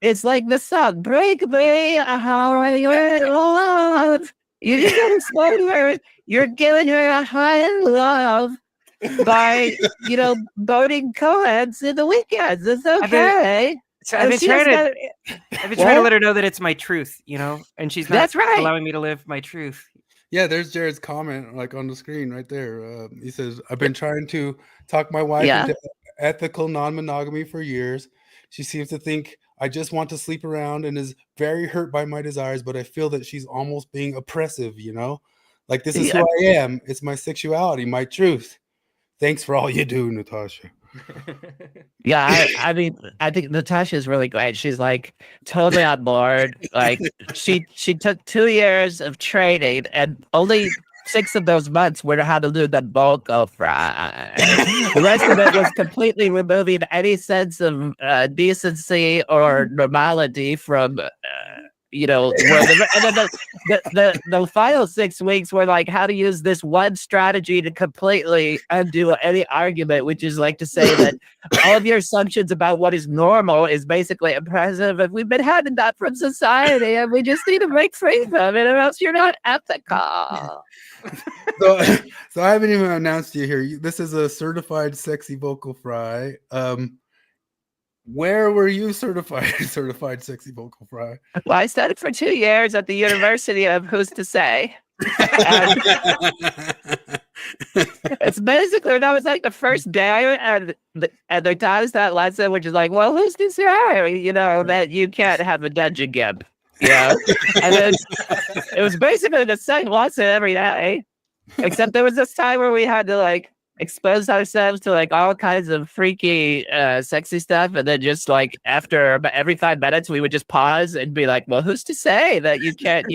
it's like the song, break me, how are you in love? You just got to explain to her, you're giving her a high love by, boating co-eds in the weekends. It's okay. I've been trying to let her know that it's my truth, and she's not allowing me to live my truth. Yeah, there's Jared's comment on the screen right there. He says, I've been trying to talk my wife into ethical non-monogamy for years. She seems to think I just want to sleep around and is very hurt by my desires, but I feel that she's almost being oppressive, Like, this is who I am. It's my sexuality, my truth. Thanks for all you do, Natasha. Yeah, I mean, I think Natasha's really great. She's totally on board. She took 2 years of training, and only 6 of those months were how to do the bulk fry. The rest of it was completely removing any sense of decency or normality from. And then the final 6 weeks were how to use this one strategy to completely undo any argument, which is to say that all of your assumptions about what is normal is basically oppressive, and we've been having that from society, and we just need to break free from it, or else you're not ethical. So I haven't even announced you here. This is a certified sexy vocal fry. Where were you certified sexy vocal fry? Well, I studied for 2 years at the University of Who's to Say. It's basically, that was the first day, and they taught us that lesson, which is well, who's to say, that you can't have a dungeon gimp. And then it was basically the same lesson every day. Except there was this time where we had to like expose ourselves to like all kinds of freaky, sexy stuff, and then just like after about every 5 minutes, we would just pause and be like, "Well, who's to say that you can't,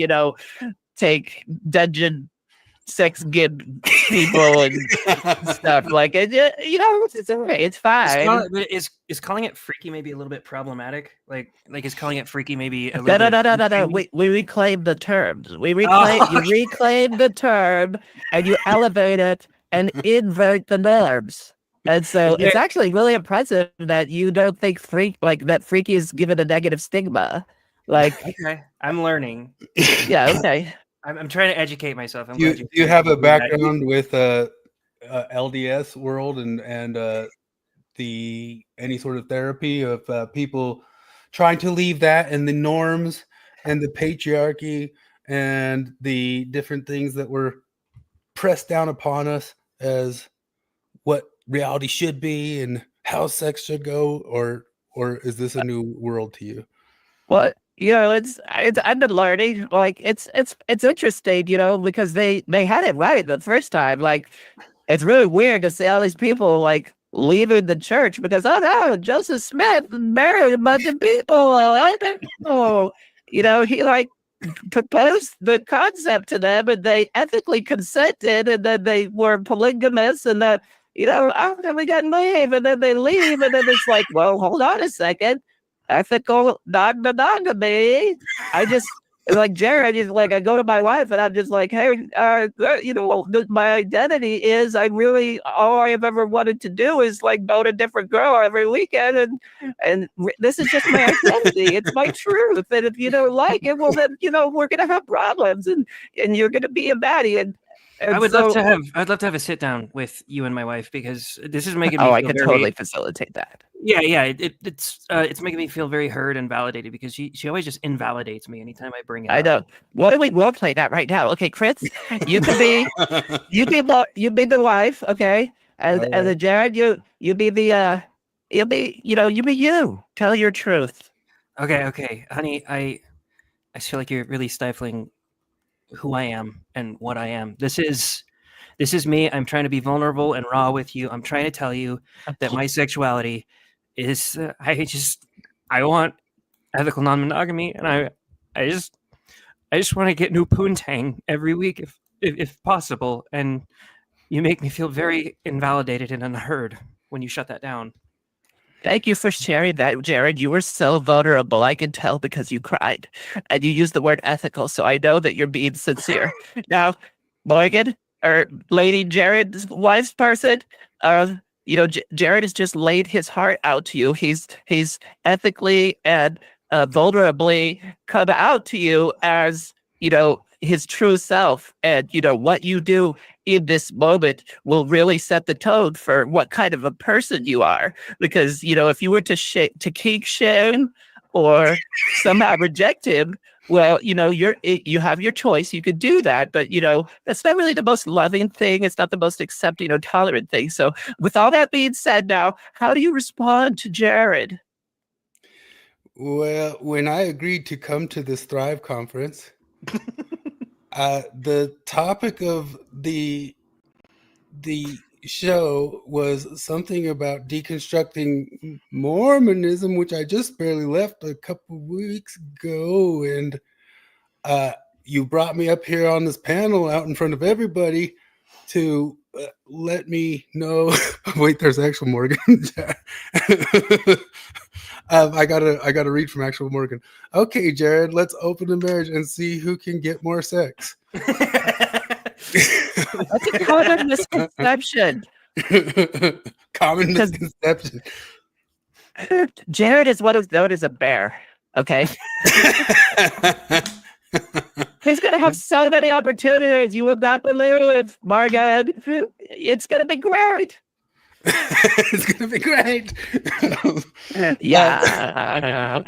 take dungeon sex gib people and stuff like it? It's okay, it's fine." Is calling it freaky maybe a little bit problematic? Like is calling it freaky maybe a No, little no, bit? no, no, no, no. We reclaim the terms. You reclaim the term and you elevate it and invert the norms. And so it's actually really impressive that you don't think that freaky is given a negative stigma. Like, okay, I'm learning. Yeah, okay. I'm trying to educate myself. I'm Do you have a background with LDS world and any sort of therapy of people trying to leave that and the norms and the patriarchy and the different things that were pressed down upon us as what reality should be and how sex should go, or is this a new world to you? Well, it's I've been learning. Like it's interesting, because they had it right the first time. Like it's really weird to see all these people like leaving the church because Joseph Smith married a bunch of people. He like proposed the concept to them and they ethically consented and then they were polygamous and then we got leave and then they leave and then it's like, well, hold on a second. Ethical non-monogamy. I just like Jared is like I go to my wife and I'm just like, hey, my identity is all I have ever wanted to do is like go to a different girl every weekend and this is just my identity. It's my truth. And if you don't like it, well then we're gonna have problems and you're gonna be a baddie and I'd love to have a sit down with you and my wife because this is making me. I could totally facilitate that. Yeah. It's making me feel very heard and validated because she always just invalidates me anytime I bring it up. I know. What do we role play that right now? Okay, Chris, you can be you be the wife, okay, and then Jared, you be the you be you. Tell your truth. Okay, honey, I feel like you're really stifling who I am and what I am. This is me. I'm trying to be vulnerable and raw with you. I'm trying to tell you that my sexuality is I want ethical non-monogamy and I just want to get new poontang every week if possible, and you make me feel very invalidated and unheard when you shut that down. Thank you for sharing that, Jared. You were so vulnerable. I can tell because you cried and you used the word ethical. So I know that you're being sincere. Now, Morgan or Lady Jared's wife's person, Jared has just laid his heart out to you. He's ethically and vulnerably come out to you as, his true self. And, what you do in this moment will really set the tone for what kind of a person you are. Because, if you were to kink shame or somehow reject him, well, you have your choice. You could do that, but that's not really the most loving thing. It's not the most accepting or tolerant thing. So, with all that being said, now, how do you respond to Jared? Well, when I agreed to come to this Thrive conference, the topic of the show was something about deconstructing Mormonism, which I just barely left a couple weeks ago, and you brought me up here on this panel out in front of everybody to let me know. Wait, there's actual Morgan. I gotta read from actual Morgan. Okay, Jared, let's open the marriage and see who can get more sex. That's a common misconception. Common misconception. Jared is what is known as a bear. Okay. He's gonna have so many opportunities. You will not believe it, Morgan. It's gonna be great. It's gonna be great. Yeah.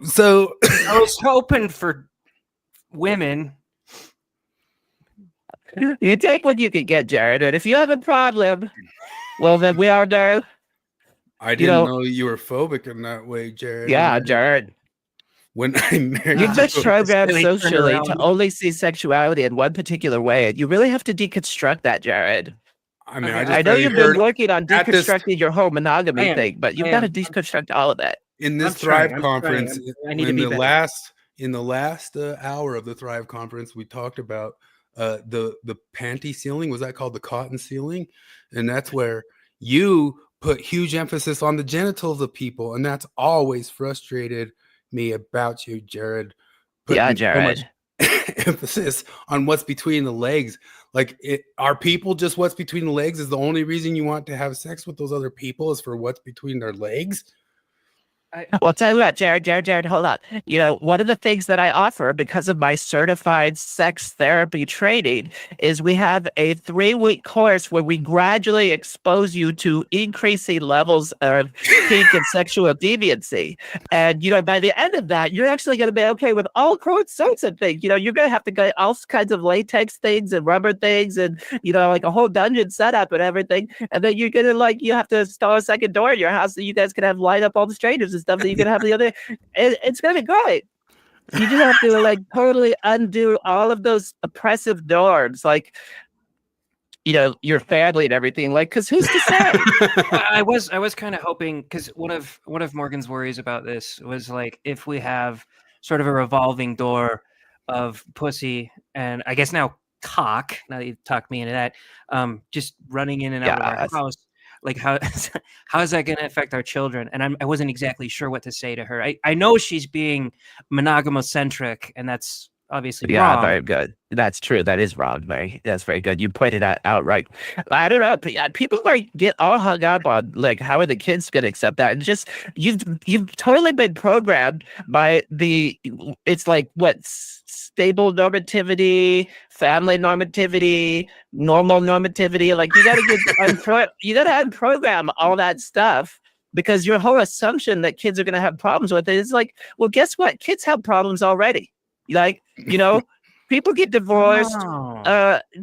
So I was hoping for women. You take what you can get, Jared, and if you have a problem, well, then we are there. I didn't know you were phobic in that way, Jared. Yeah, Jared. when I married You've been programmed really turned socially around. to only see sexuality in one particular way. And you really have to deconstruct that, Jared. I mean, Okay, I I just know barely you've been heard working on at this deconstructing your whole I monogamy am. thing, but you've I got to am. deconstruct all of that. in this I'm trying, Thrive I'm trying, conference. I need to In be the better. last hour of the Thrive conference, we talked about the panty ceiling. Was that called the cotton ceiling? And that's where you put huge emphasis on the genitals of people, and that's always frustrated me about you, Jared. Yeah, Putting so much Jared. emphasis on what's between the legs. Like, are people just what's between the legs? Is the only reason you want to have sex with those other people is for what's between their legs? Well, tell you what, Jared, hold on. You know, one of the things that I offer because of my certified sex therapy training is we have a 3-week course where we gradually expose you to increasing levels of kink and sexual deviancy. And, you know, by the end of that, you're actually going to be okay with all sorts of things. You know, you're going to have to get all kinds of latex things and rubber things and, you know, like a whole dungeon setup and everything. And then you're going to, like, you have to install a second door in your house so you guys can have light up all the strangers and stuff that you can have the other. It's gonna be great. You just have to like totally undo all of those oppressive norms, like, you know, your family and everything. Like, because who's to say? I was kind of hoping, because one of Morgan's worries about this was like if we have sort of a revolving door of pussy and I guess now cock. Now that you've talked me into that, just running in and out of our house. Like how is that going to affect our children? And I wasn't exactly sure what to say to her. I know she's being monogamocentric, and that's obviously wrong. Very good. That's true. That is wrong, Mary. That's very good. You pointed that out right. I don't know. People get all hung up on like how are the kids going to accept that? And just you've totally been programmed by it's like what stable normativity, family normativity, normal normativity. Like you got to unprogram all that stuff. Because your whole assumption that kids are going to have problems with it is like, well, guess what? Kids have problems already. Like, you know, people get divorced.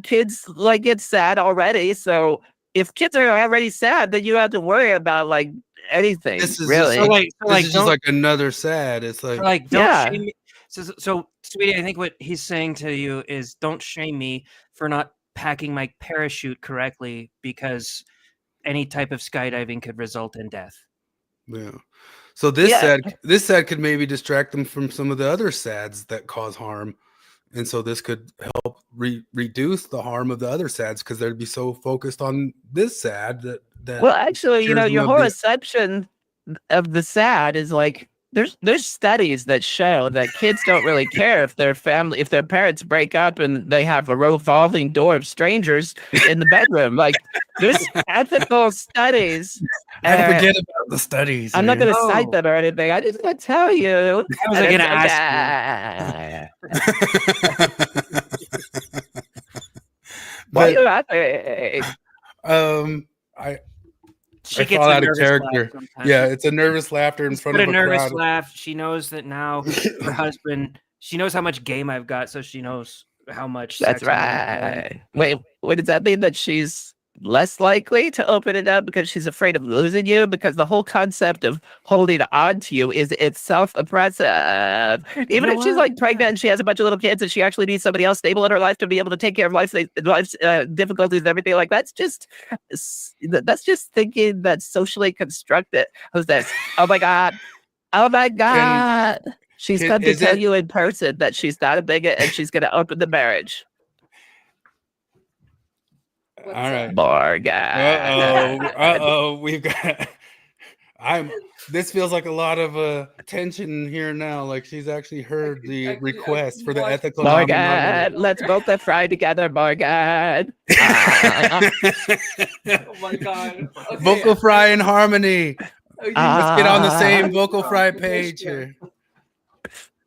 Kids like get sad already. So if kids are already sad, then you don't have to worry about like anything. This is really. This is just like another sad. It's like don't shame me. So, sweetie, I think what he's saying to you is don't shame me for not packing my parachute correctly because any type of skydiving could result in death. Yeah. So this sad could maybe distract them from some of the other sads that cause harm. And so this could help reduce the harm of the other sads because they'd be so focused on this sad that well, actually, you know, your whole assumption of the sad is like there's studies that show that kids don't really care if their parents break up and they have a revolving door of strangers in the bedroom. Like there's ethical studies. I forget about the studies. I'm not going to cite them or anything. I just want to tell you. I was going to ask you. What are you laughing? She I gets fall a out of nervous character. laugh Yeah, it's a nervous laughter in front of a nervous crowd. laugh. She knows that now her husband. She knows how much game I've got, so she knows how much. That's right. Wait, does that mean that she's less likely to open it up because she's afraid of losing you? Because the whole concept of holding on to you is itself oppressive. Even if she's like pregnant and she has a bunch of little kids and she actually needs somebody else stable in her life to be able to take care of life's difficulties and everything like that's just thinking that's socially constructed. Who's this? Oh my god. She's come to tell you in person that she's not a bigot and she's going to open the marriage. All right. Morgan. We've got. This feels like a lot of tension here now. Like she's actually heard the request for the ethical. Morgan, let's both fry together, Morgan. Oh my god. Okay. Vocal fry in harmony. Let's get on the same vocal fry page here.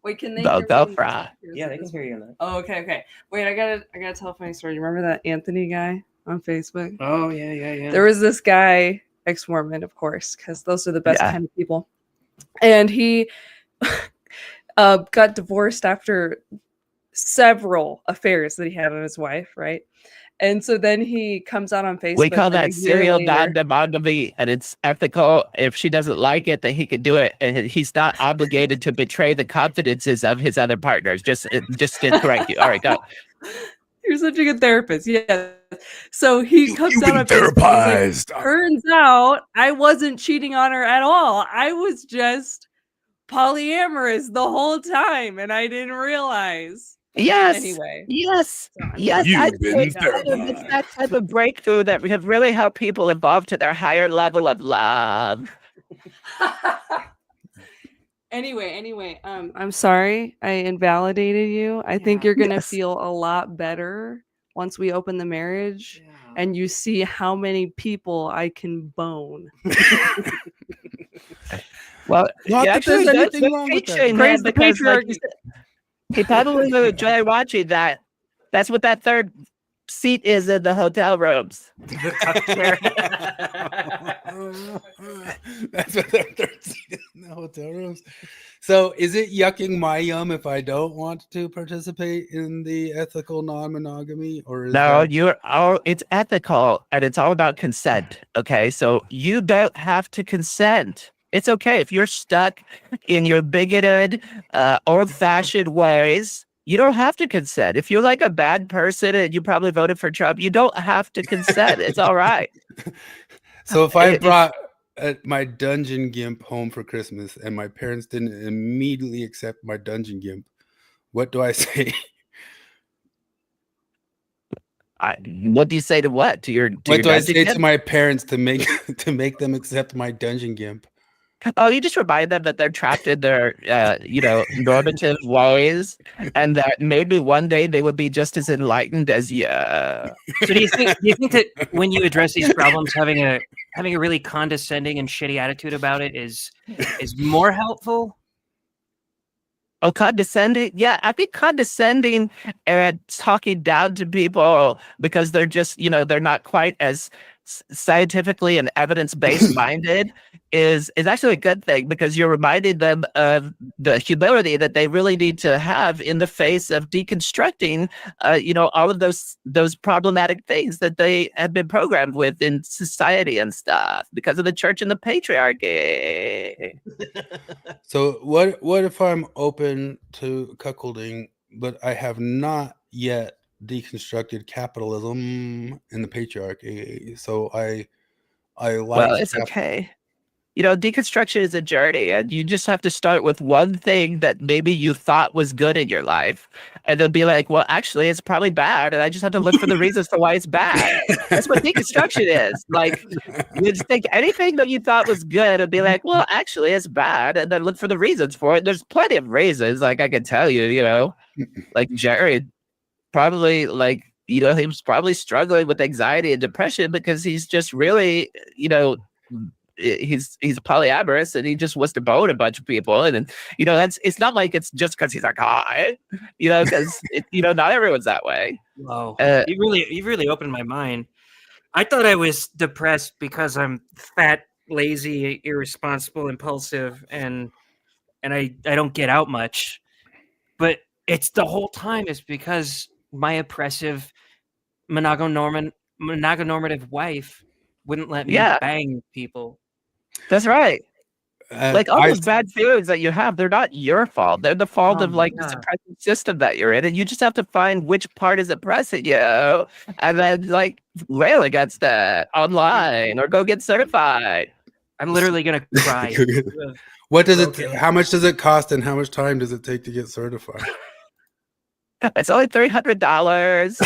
Wait, can they fry? Yeah, they can hear you. Oh, okay. Wait, I gotta tell a funny story. You remember that Anthony guy on Facebook? Oh yeah. There was this guy, ex-Mormon, of course, because those are the best kind of people. And he got divorced after several affairs that he had on his wife, right? And so then he comes out on Facebook. We call like, that a year serial later. non-monogamy, and it's ethical. If she doesn't like it, then he can do it, and he's not obligated to betray the confidences of his other partners. Just to correct you. All right, go. You're such a good therapist. Yeah. So he comes out on Facebook. He's therapized. like, turns out I wasn't cheating on her at all. I was just polyamorous the whole time, and I didn't realize. Yes. Anyway. Yes. Yes. You've I'd been say it's that type of breakthrough that have really helped people evolve to their higher level of love. Anyway, I'm sorry I invalidated you. I think you're gonna feel a lot better once we open the marriage and you see how many people I can bone. Well, Not that there's anything wrong with that. Praise the patriarchy. He probably will enjoy watching that. That's what that third seat is in the hotel rooms. That's what the third seat is in the hotel rooms. So is it yucking my yum if I don't want to participate in the ethical non-monogamy? Or is No, that... it's ethical and it's all about consent. Okay, so you don't have to consent. It's okay if you're stuck in your bigoted, old-fashioned ways. You don't have to consent. If you're like a bad person and you probably voted for Trump, you don't have to consent. It's all right. So if I brought my dungeon gimp home for Christmas and my parents didn't immediately accept my dungeon gimp, what do I say? What do you say to what? To your What do I say gimp? to my parents to make them accept my dungeon gimp? Oh, you just remind them that they're trapped in their, normative ways, and that maybe one day they would be just as enlightened as you. So do you think that when you address these problems, having a really condescending and shitty attitude about it is more helpful? Oh, condescending? Yeah, I think condescending and talking down to people because they're just, they're not quite as scientifically and evidence-based minded is actually a good thing, because you're reminding them of the humility that they really need to have in the face of deconstructing all of those problematic things that they have been programmed with in society and stuff because of the church and the patriarchy. So what if I'm open to cuckolding, but I have not yet deconstructed capitalism and the patriarchy? So I like. Well, it's okay. Deconstruction is a journey, and you just have to start with one thing that maybe you thought was good in your life, and they'll be like, well, actually, it's probably bad, and I just have to look for the reasons for why it's bad. That's what deconstruction is. Like, you just think anything that you thought was good and be like, well, actually, it's bad, and then look for the reasons for it. There's plenty of reasons, like I can tell you, like Jerry probably, he was probably struggling with anxiety and depression because he's just really, he's polyamorous and he just wants to bone a bunch of people, and it's not like it's just because he's a guy, because not everyone's that way. Wow, you really opened my mind. I thought I was depressed because I'm fat, lazy, irresponsible, impulsive, and I don't get out much. But it's the whole time is because my oppressive mononormative wife wouldn't let me bang people. That's right. All those bad feelings that you have, they're not your fault. They're the fault of the suppressive system that you're in, and you just have to find which part is oppressing you, and then rail against that online or go get certified. I'm literally gonna cry. What does it? How much does it cost, and how much time does it take to get certified? It's only $300.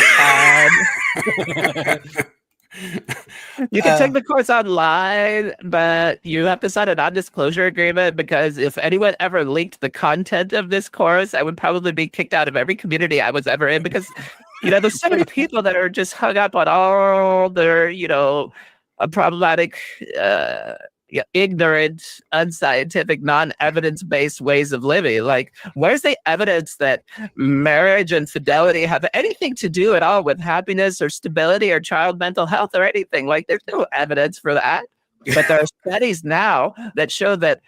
You can take the course online, but you have to sign a non-disclosure agreement, because if anyone ever leaked the content of this course, I would probably be kicked out of every community I was ever in, because there's so many people that are just hung up on all their problematic ignorant, unscientific, non-evidence-based ways of living. Like, where's the evidence that marriage and fidelity have anything to do at all with happiness or stability or child mental health or anything? Like, there's no evidence for that. But there are studies now that show that,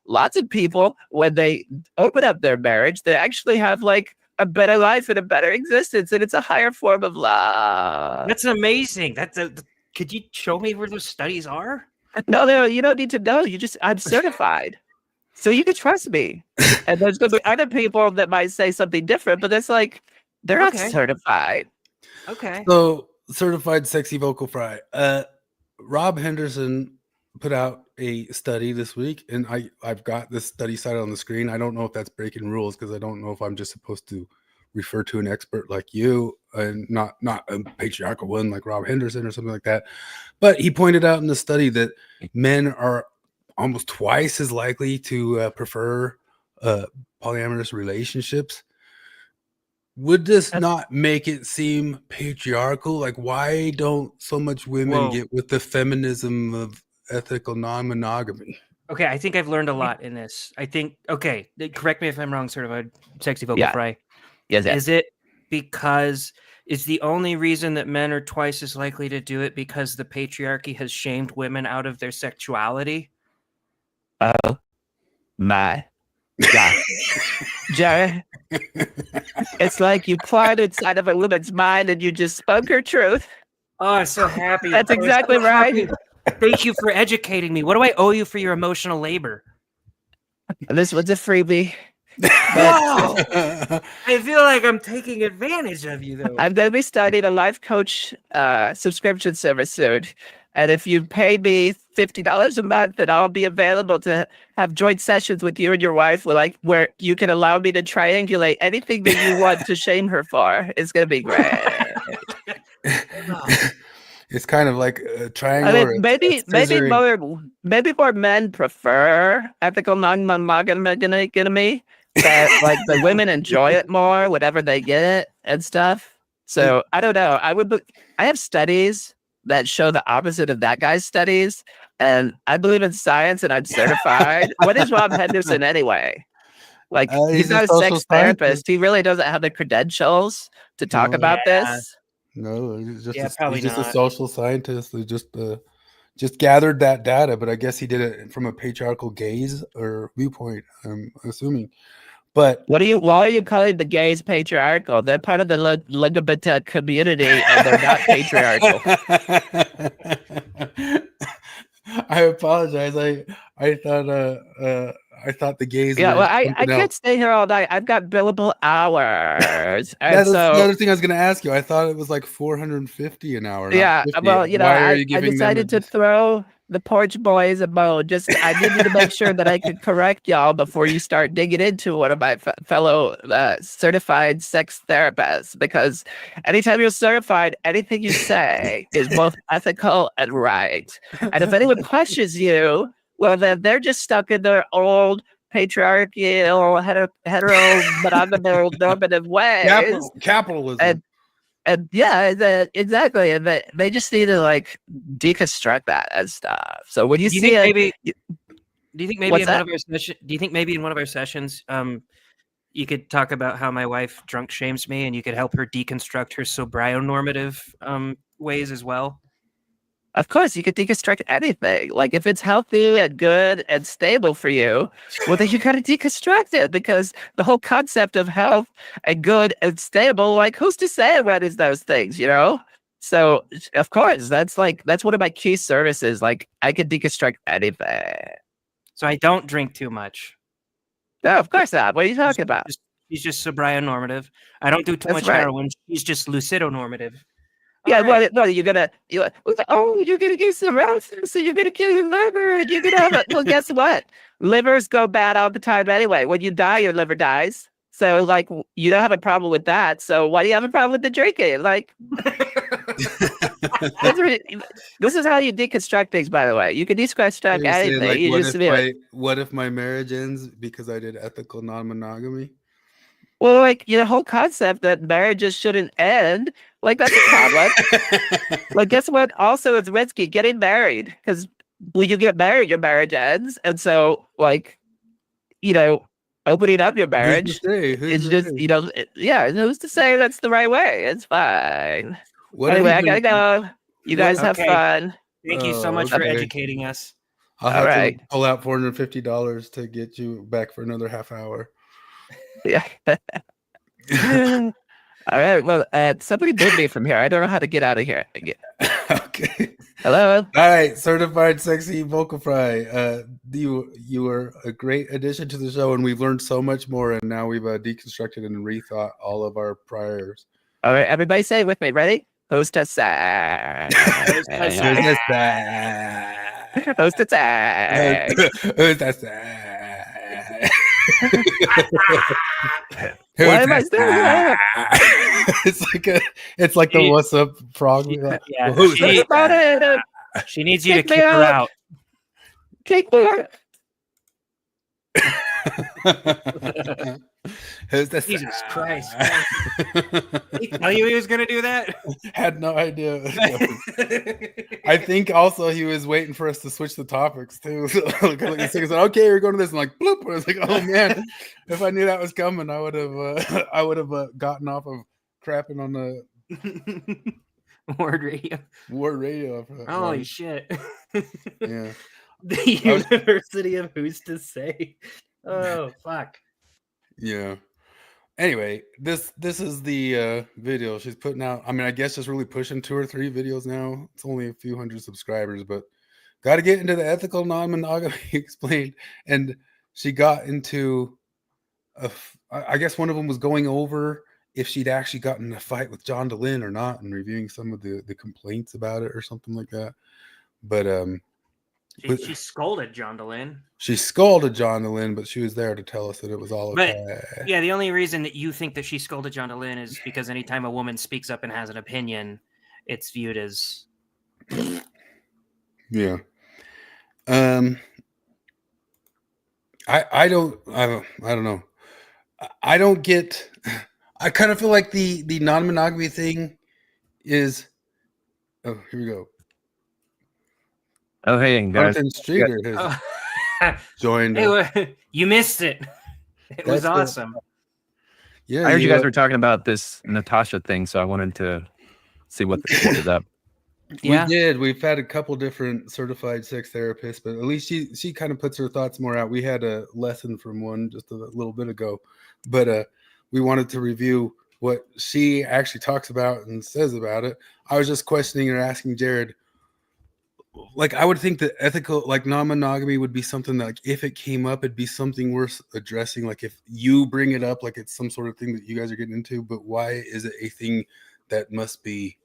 lots of people, when they open up their marriage, they actually have a better life and a better existence, and it's a higher form of love. That's amazing. Could you show me where those studies are? No, you don't need to know. I'm certified. So you can trust me. And there's going to be other people that might say something different, but it's like, they're not certified. Okay. So, certified sexy vocal fry. Rob Henderson put out a study this week, and I've got this study cited on the screen. I don't know if that's breaking rules, because I don't know if I'm just supposed to refer to an expert like you and not a patriarchal one like Rob Henderson or something like that. But he pointed out in the study that men are almost twice as likely to prefer polyamorous relationships. Would this not make it seem patriarchal? Like, why don't so much women get with the feminism of ethical non-monogamy? Okay, I think I've learned a lot in this. I think, correct me if I'm wrong, certified sexy vocal fry. Yes. Is it because it's the only reason that men are twice as likely to do it because the patriarchy has shamed women out of their sexuality? Oh my God. Jerry, it's like you pried inside of a woman's mind and you just spoke her truth. Oh, I'm so happy. That's exactly right. Thank you for educating me. What do I owe you for your emotional labor? This was a freebie. Wow. I feel like I'm taking advantage of you, though. I'm going to be starting a life coach subscription service soon. And if you pay me $50 a month, then I'll be available to have joint sessions with you and your wife where you can allow me to triangulate anything that you want to shame her for. It's going to be great. It's kind of like a triangle. I mean, maybe more men prefer ethical non-monogamy, but like the women enjoy it more, whatever they get and stuff. So I don't know. I have studies that show the opposite of that guy's studies, and I believe in science, and I'm certified. What is Rob Henderson anyway? Like, he's not a sex therapist. He really doesn't have the credentials to talk about this. No, he's just probably he's just not. a social scientist who just gathered that data, but I guess he did it from a patriarchal gaze or viewpoint, I'm assuming. But why are you calling the gays patriarchal? They're part of the LGBT community, and they're not patriarchal. I apologize. I thought the gays. Yeah, well, I can't stay here all night. I've got billable hours. That's the other thing I was going to ask you. I thought it was like $450 an hour. Yeah, well, I decided to throw the porch boys a bone. I needed to make sure that I could correct y'all before you start digging into one of my fellow certified sex therapists. Because anytime you're certified, anything you say is both ethical and right. And if anyone questions you, well, then they're just stuck in their old patriarchal, hetero normative ways. Capitalism. And yeah, exactly. And they just need to like deconstruct that and stuff. So when you see do you think maybe in one of our sessions, you could talk about how my wife drunk shames me, and you could help her deconstruct her sobrionormative ways as well? Of course, you could deconstruct anything. Like, if it's healthy and good and stable for you, well, then you got to deconstruct it, because the whole concept of health and good and stable, like, who's to say what is those things, you know? So, of course, that's one of my key services. Like, I could deconstruct anything. So I don't drink too much. No, of course not. What are you talking about? He's just sobrionormative. I don't do too much heroin. He's just lucidonormative. Yeah, well, you're gonna get cirrhosis, so you're gonna kill your liver, and you're gonna have well, guess what? Livers go bad all the time anyway. When you die, your liver dies. So, like, you don't have a problem with that. So why do you have a problem with the drinking? Like, this is how you deconstruct things, by the way. You can deconstruct anything. Like, what if my marriage ends because I did ethical non-monogamy? Well, like, the whole concept that marriages shouldn't end, like, that's a problem. Like, guess what? Also, it's risky getting married, because when you get married, your marriage ends. And so, like, opening up your marriage is just, who's to say that's the right way? It's fine. Anyway, I gotta go. You guys have fun. Thank you so much for educating us. I'll have to pull out $450 to get you back for another half hour. Yeah. All right. Well, somebody move me from here. I don't know how to get out of here. Okay. Hello. All right, certified sexy vocal fry. You were a great addition to the show, and we've learned so much more. And now we've deconstructed and rethought all of our priors. All right, everybody, say it with me. Ready? Hostess. Hostess. Why am I still here? It's like the what's up frog. She needs you to kick her out. Kick me out. Jesus Christ. He tell you he was going to do that? Had no idea. I think also he was waiting for us to switch the topics too. So like said, okay, we're going to this. And like, bloop. I was like, oh man, if I knew that was coming, I would have gotten off of crapping on the Ward radio. Holy shit. Yeah. The University of Who's to Say. Oh fuck. Yeah. Anyway, this is the video she's putting out. I mean, I guess just really pushing 2 or 3 videos now. It's only a few hundred subscribers, but got to get into the ethical non-monogamy explained. And she got into, I guess one of them was going over if she'd actually gotten in a fight with John DeLynn or not, and reviewing some of the complaints about it or something like that. But she scolded John DeLynn. She scolded John DeLynn, but she was there to tell us that it was all okay. But yeah, the only reason that you think that she scolded John DeLynn is because anytime a woman speaks up and has an opinion, it's viewed as yeah. I don't know. I don't get. I kind of feel like the non-monogamy thing is. Oh, here we go. Oh, hey, guys. Jonathan Streeter has joined. You missed it. It was awesome. Yeah, I heard you guys were talking about this Natasha thing, so I wanted to see what was up. Yeah, we did. We've had a couple different certified sex therapists, but at least she kind of puts her thoughts more out. We had a lesson from one just a little bit ago, but we wanted to review what she actually talks about and says about it. I was just questioning or asking Jared. Like, I would think that ethical, like non-monogamy would be something that, like, if it came up, it'd be something worth addressing. Like, if you bring it up, like it's some sort of thing that you guys are getting into, but why is it a thing that must be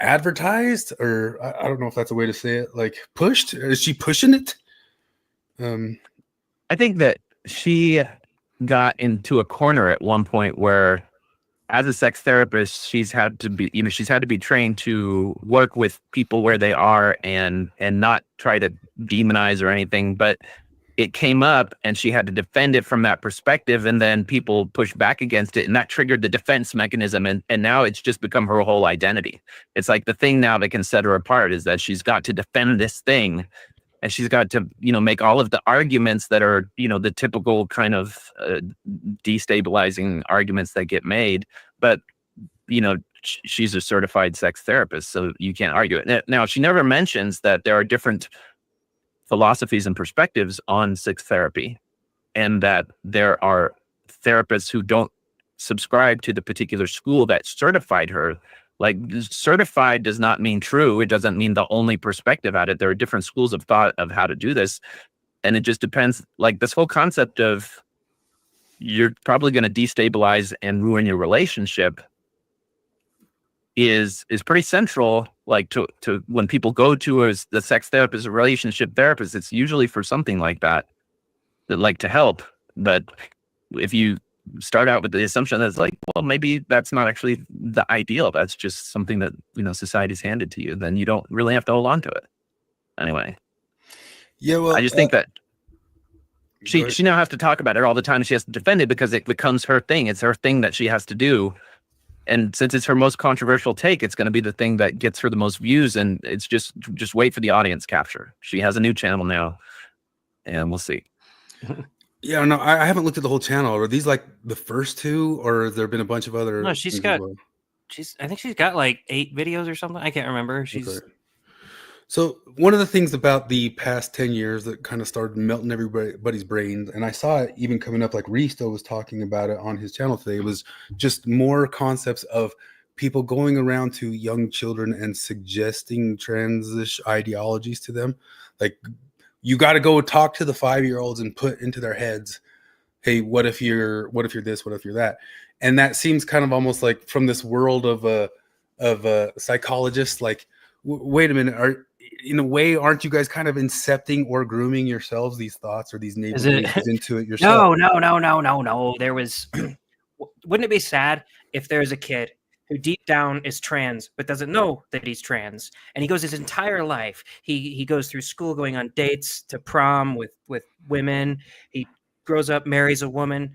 advertised? Or I don't know if that's a way to say it. Like, pushed? Is she pushing it? I think that she got into a corner at one point where, as a sex therapist, she's had to be trained to work with people where they are and not try to demonize or anything. But it came up and she had to defend it from that perspective. And then people pushed back against it, and that triggered the defense mechanism. And now it's just become her whole identity. It's like the thing now that can set her apart is that she's got to defend this thing. And she's got to, make all of the arguments that are, the typical kind of destabilizing arguments that get made. But, she's a certified sex therapist, so you can't argue it. Now, she never mentions that there are different philosophies and perspectives on sex therapy, and that there are therapists who don't subscribe to the particular school that certified her. Like, certified does not mean true. It doesn't mean the only perspective at it. There are different schools of thought of how to do this. And it just depends. Like, this whole concept of you're probably going to destabilize and ruin your relationship is pretty central. Like, to when people go to the sex therapist, a relationship therapist, it's usually for something like that like to help. But if you start out with the assumption that's like, well, maybe that's not actually the ideal, that's just something that society's handed to you, then you don't really have to hold on to it anyway. Yeah, well, I just think that she now has to talk about it all the time. She has to defend it because it becomes her thing. It's her thing that she has to do, and since it's her most controversial take, it's going to be the thing that gets her the most views. And it's just wait for the audience capture. She has a new channel now, and we'll see. Yeah, no, I haven't looked at the whole channel. Are these like the first 2, or has there been a bunch of other? No, I think she's got like 8 videos or something. I can't remember. So one of the things about the past 10 years that kind of started melting everybody's brains, and I saw it even coming up, like Risto was talking about it on his channel today, was just more concepts of people going around to young children and suggesting transish ideologies to them. Like, you got to go talk to the 5-year-olds and put into their heads, hey, what if you're this, what if you're that? And that seems kind of almost like from this world of a psychologist, like, wait a minute, in a way, aren't you guys kind of incepting or grooming yourselves these thoughts or these neighborhoods into it yourself? No. There was, wouldn't it be sad if there's a kid who deep down is trans but doesn't know that he's trans, and he goes his entire life, he goes through school, going on dates to prom with women, he grows up, marries a woman,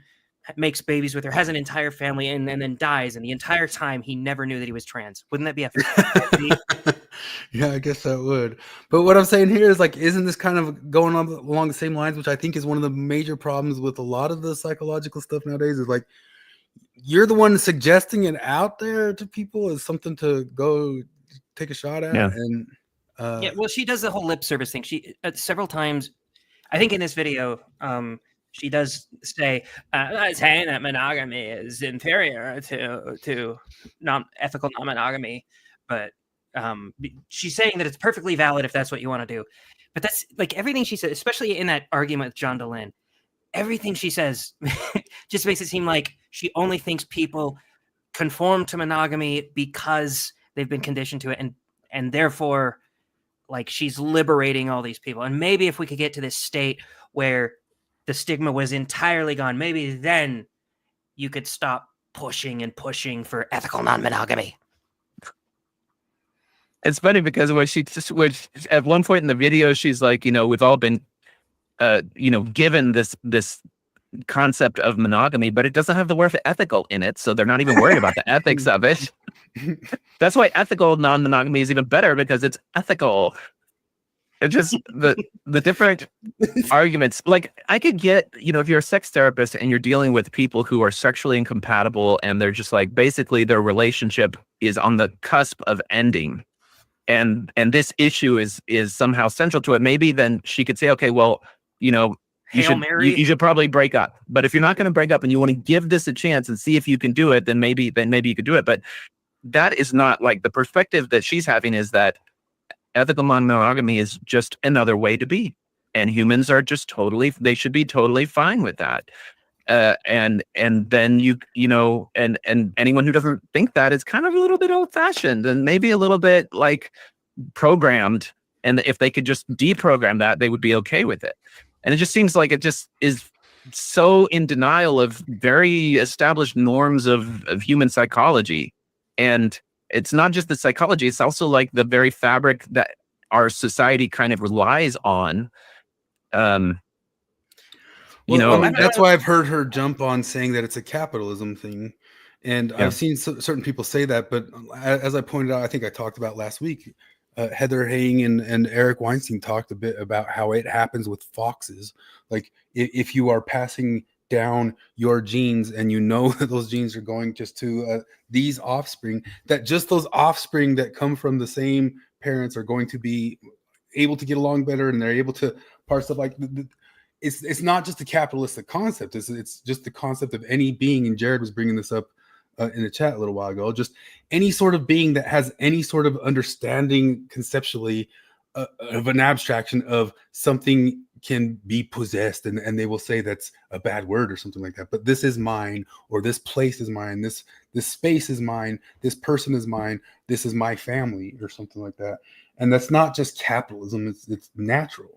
makes babies with her, has an entire family, and then dies, and the entire time he never knew that he was trans? Wouldn't that be a Yeah, I guess that would. But what I'm saying here is, like, isn't this kind of going on along the same lines, which I think is one of the major problems with a lot of the psychological stuff nowadays, is like, you're the one suggesting it out there to people as something to go take a shot at. Yeah. And yeah, well, she does the whole lip service thing. She several times, I think in this video, she does say, I'm not saying that monogamy is inferior to ethical non-monogamy, but she's saying that it's perfectly valid if that's what you want to do. But that's like everything she said, especially in that argument with John Dehlin, everything she says just makes it seem like she only thinks people conform to monogamy because they've been conditioned to it, and therefore, like, she's liberating all these people. And maybe if we could get to this state where the stigma was entirely gone, maybe then you could stop pushing for ethical non-monogamy. It's funny because when at one point in the video, she's like, we've all been, given this concept of monogamy, but it doesn't have the word ethical in it, so they're not even worried about the ethics of it. That's why ethical non-monogamy is even better, because it's ethical. It's just the different arguments. Like, I could get, if you're a sex therapist and you're dealing with people who are sexually incompatible and they're just like, basically their relationship is on the cusp of ending, and this issue is somehow central to it, maybe then she could say, okay, well, you should probably break up. But if you're not going to break up and you want to give this a chance and see if you can do it, then maybe you could do it. But that is not, like, the perspective that she's having is that ethical non-monogamy is just another way to be, and humans are just they should be totally fine with that. And then and anyone who doesn't think that is kind of a little bit old-fashioned and maybe a little bit like programmed. And if they could just deprogram that, they would be okay with it. And it just seems like it just is so in denial of very established norms of human psychology. And it's not just the psychology, it's also like the very fabric that our society kind of relies on. That's why I've heard her jump on saying that it's a capitalism thing. And I've seen certain people say that, but as I pointed out, I think I talked about last week, Heather Haying and Eric Weinstein talked a bit about how it happens with foxes. Like, if you are passing down your genes and that those genes are going just to these offspring, that just those offspring that come from the same parents are going to be able to get along better, and they're able to parse stuff like it's not just a capitalistic concept. It's just the concept of any being, and Jared was bringing this up in the chat a little while ago, just any sort of being that has any sort of understanding conceptually of an abstraction of something can be possessed, and they will say that's a bad word or something like that, but this is mine, or this place is mine, this space is mine, this person is mine, this is my family, or something like that. And that's not just capitalism, it's natural.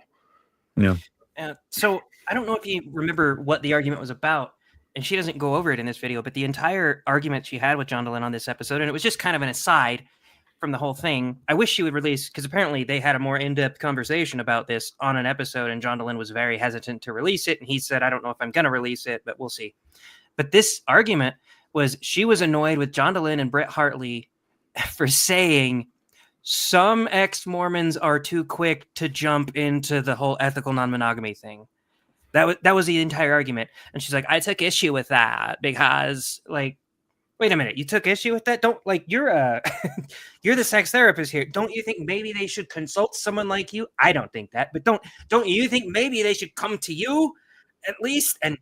So I don't know if you remember what the argument was about, and she doesn't go over it in this video, but the entire argument she had with John Dehlin on this episode, and it was just kind of an aside from the whole thing. I wish she would release, because apparently they had a more in-depth conversation about this on an episode, and John Dehlin was very hesitant to release it, and he said, I don't know if I'm going to release it, but we'll see. But this argument was, she was annoyed with John Dehlin and Brett Hartley for saying some ex-Mormons are too quick to jump into the whole ethical non-monogamy thing. That was the entire argument. And she's like, I took issue with that because, like, wait a minute, you took issue with that? Don't like you're you're the sex therapist here. Don't you think maybe they should consult someone like you? I don't think that, but don't you think maybe they should come to you at least and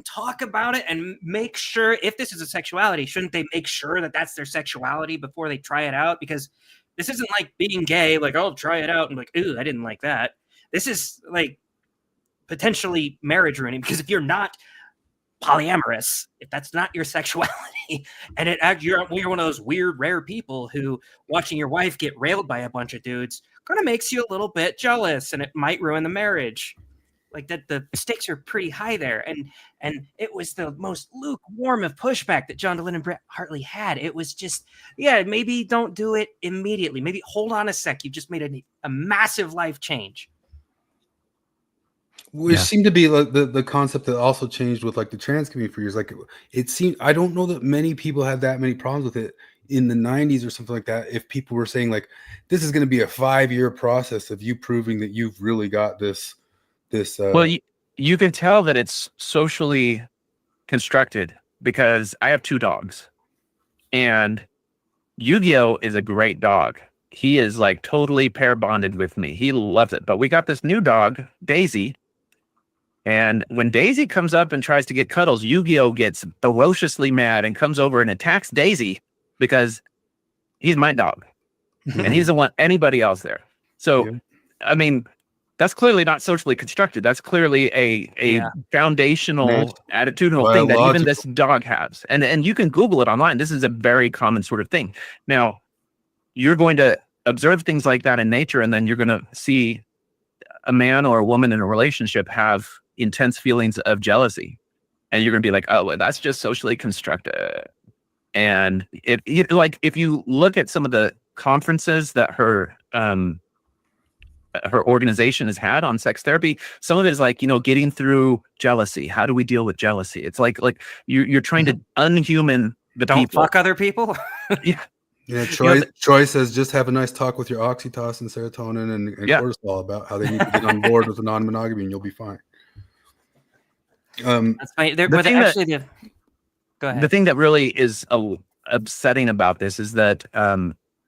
talk about it and make sure if this is a sexuality, shouldn't they make sure that that's their sexuality before they try it out? Because this isn't like being gay, like, oh, try it out and like, ooh, I didn't like that. This is like potentially marriage ruining, because if you're not polyamorous, if that's not your sexuality, and you're one of those weird, rare people who watching your wife get railed by a bunch of dudes kind of makes you a little bit jealous, and it might ruin the marriage. Like that, the stakes are pretty high there, and it was the most lukewarm of pushback that John DeLynn and Brett Hartley had. It was just, yeah, maybe don't do it immediately. Maybe hold on a sec. You just made a massive life change. Which seemed to be like the concept that also changed with like the trans community for years. Like it seemed, I don't know that many people had that many problems with it in the 90s or something like that. If people were saying like, this is going to be a 5-year process of you proving that you've really got this. Well, you can tell that it's socially constructed because I have 2 dogs, and Yu-Gi-Oh is a great dog. He is like totally pair bonded with me. He loves it. But we got this new dog, Daisy. And when Daisy comes up and tries to get cuddles, Yu-Gi-Oh gets ferociously mad and comes over and attacks Daisy because he's my dog. And he doesn't want anybody else there. So, I mean, that's clearly not socially constructed. That's clearly a foundational attitudinal thing that even this dog has. And you can Google it online. This is a very common sort of thing. Now, you're going to observe things like that in nature, and then you're going to see a man or a woman in a relationship have intense feelings of jealousy. And you're going to be like, oh, well, that's just socially constructed. And it like, if you look at some of the conferences that her organization has had on sex therapy, some of it is like, getting through jealousy. How do we deal with jealousy? It's like you're trying to unhuman the Don't people. fuck other people. Yeah, Troy says just have a nice talk with your oxytocin, serotonin, and cortisol about how they need to get on board with the non-monogamy, and you'll be fine. That's fine. Go ahead. The thing that really is upsetting about this is that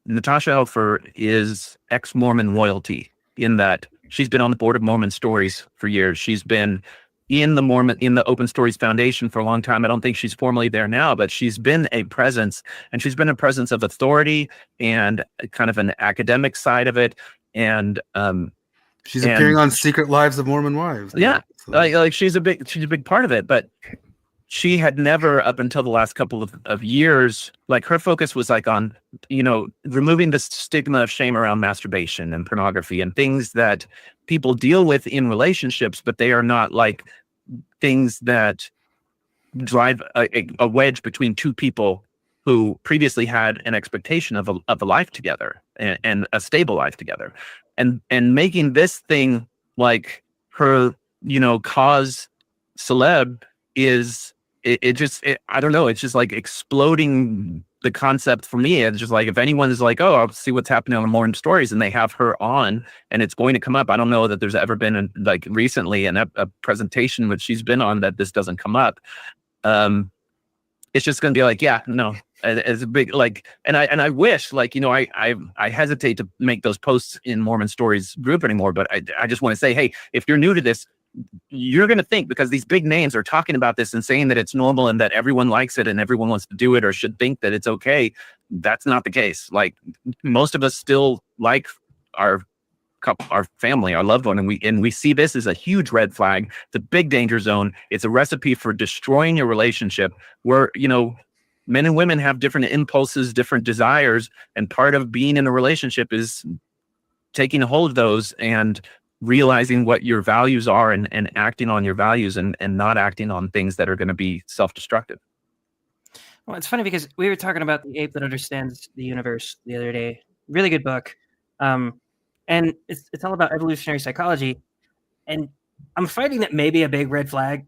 Natasha Helfer is ex-Mormon royalty, in that she's been on the board of Mormon Stories for years. She's been in the Open Stories Foundation for a long time. I don't think she's formally there now, but she's been a presence, and she's been a presence of authority and kind of an academic side of it. And she's appearing on Secret Lives of Mormon Wives. Yeah, so. like she's a big part of it, but she had never, up until the last couple of years, like her focus was like on, removing the stigma of shame around masturbation and pornography and things that people deal with in relationships, but they are not like things that drive a wedge between two people who previously had an expectation of a life together and a stable life together, and making this thing like her, cause celeb is. I don't know. It's just like exploding the concept for me. It's just like, if anyone is like, oh, I'll see what's happening on the Mormon Stories, and they have her on, and it's going to come up. I don't know that there's ever been recently a presentation which she's been on that this doesn't come up. It's just going to be like, yeah, no, it's a big, like, and I wish, like, I hesitate to make those posts in Mormon Stories group anymore, but I just want to say, hey, if you're new to this, you're going to think, because these big names are talking about this and saying that it's normal and that everyone likes it and everyone wants to do it or should think that it's okay. That's not the case. Like, most of us still like our family, our loved one, and we see this as a huge red flag. It's a big danger zone. It's a recipe for destroying your relationship, where men and women have different impulses, different desires, and part of being in a relationship is taking a hold of those and realizing what your values are and acting on your values and not acting on things that are going to be self-destructive. Well, it's funny because we were talking about The Ape That Understands the Universe the other day. Really good book. And it's all about evolutionary psychology. And I'm fighting that maybe a big red flag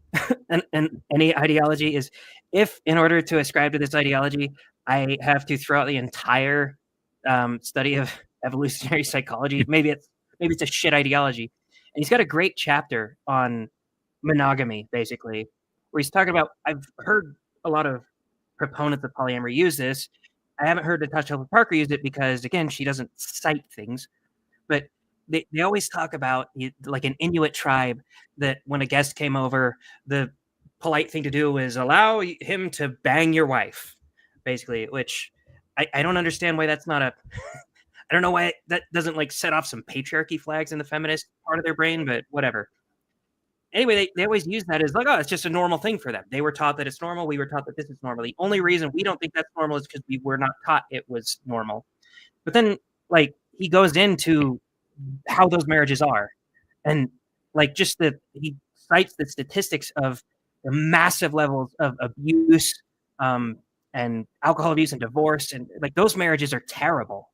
and any ideology is, if in order to ascribe to this ideology, I have to throw out the entire study of evolutionary psychology. Maybe it's a shit ideology. And he's got a great chapter on monogamy, basically, where he's talking about, I've heard a lot of proponents of polyamory use this. I haven't heard Natasha Parker use it because, again, she doesn't cite things. But they always talk about, like, an Inuit tribe, that when a guest came over, the polite thing to do is allow him to bang your wife, basically, which I don't understand why that's not a... I don't know why that doesn't, like, set off some patriarchy flags in the feminist part of their brain, but whatever. Anyway, they always use that as like, oh, it's just a normal thing for them. They were taught that it's normal. We were taught that this is normal. The only reason we don't think that's normal is because we were not taught it was normal. But then, like, he goes into how those marriages are. And, like, he cites the statistics of the massive levels of abuse and alcohol abuse and divorce. And, like, those marriages are terrible.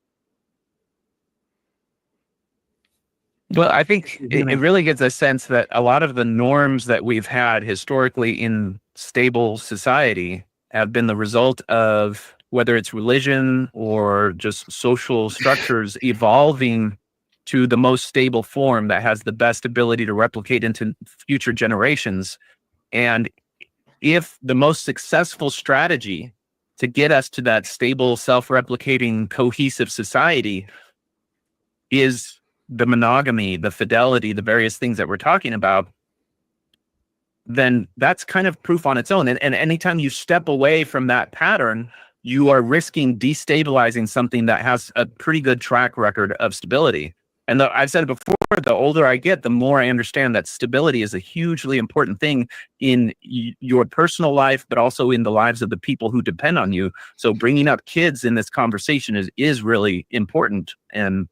Well, I think it really gives a sense that a lot of the norms that we've had historically in stable society have been the result of, whether it's religion or just social structures, evolving to the most stable form that has the best ability to replicate into future generations. And if the most successful strategy to get us to that stable, self-replicating, cohesive society is the monogamy, the fidelity, the various things that we're talking about, then that's kind of proof on its own. And anytime you step away from that pattern, you are risking destabilizing something that has a pretty good track record of stability. And I've said it before, the older I get, the more I understand that stability is a hugely important thing in your personal life, but also in the lives of the people who depend on you. So bringing up kids in this conversation is really important. And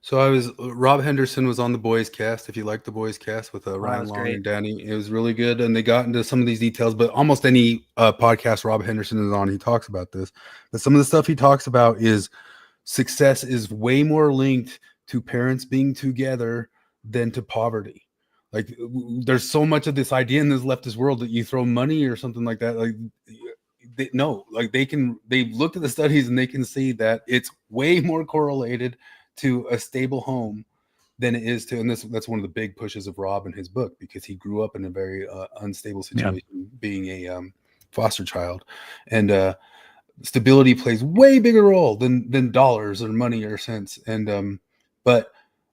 so Rob Henderson was on the Boys Cast. If you like the Boys Cast with Ryan Long great. and Danny, it was really good. And they got into some of these details, but almost any podcast Rob Henderson is on, he talks about this. But some of the stuff he talks about is success is way more linked to parents being together than to poverty. Like, there's so much of this idea in this leftist world that you throw money or something like that. Like, they've looked at the studies and they can see that it's way more correlated to a stable home than it is to, and that's one of the big pushes of Rob in his book, because he grew up in a very unstable situation, being a foster child, and stability plays way bigger role than dollars or money or cents. And but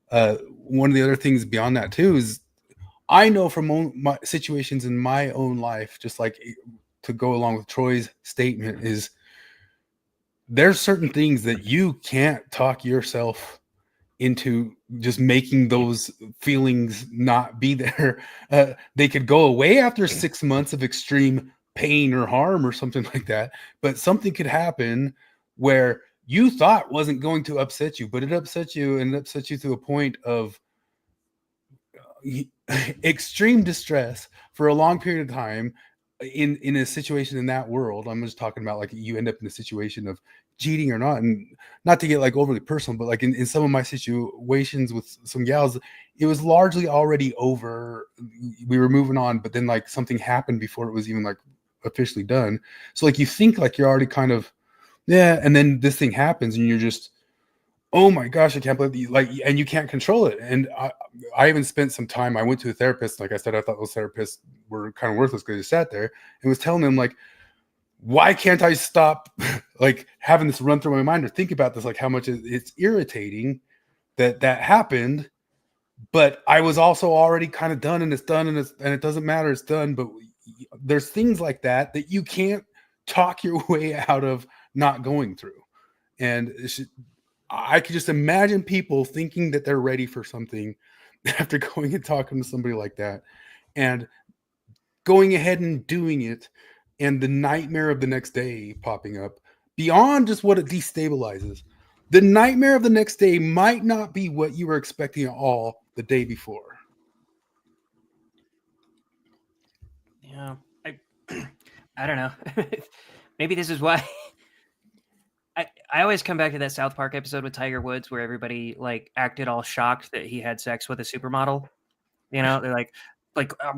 one of the other things beyond that too is, I know from my situations in my own life, just like to go along with Troy's statement, is there's certain things that you can't talk yourself into just making those feelings not be there. They could go away after 6 months of extreme pain or harm or something like that, but something could happen where you thought wasn't going to upset you, but it upset you, and it upset you to a point of extreme distress for a long period of time in a situation in that world. I'm just talking about, like, you end up in a situation of cheating or not, and not to get like overly personal, but like in some of my situations with some gals, it was largely already over. We were moving on, but then like something happened before it was even like officially done. So like you think like you're already kind of, yeah, and then this thing happens and you're just, oh my gosh, I can't believe you, like, and you can't control it. And I even spent some time, I went to a therapist. Like I said, I thought those therapists were kind of worthless because they sat there and was telling them, like, why can't I stop like having this run through my mind or think about this, like how much it's irritating that happened, but I was also already kind of done, and it's done, and it doesn't matter, it's done. But there's things like that you can't talk your way out of not going through. And I could just imagine people thinking that they're ready for something after going and talking to somebody like that and going ahead and doing it, and the nightmare of the next day popping up. Beyond just what it destabilizes, the nightmare of the next day might not be what you were expecting at all the day before. Yeah, I don't know. Maybe this is why I always come back to that South Park episode with Tiger Woods where everybody like acted all shocked that he had sex with a supermodel. You know, they're like,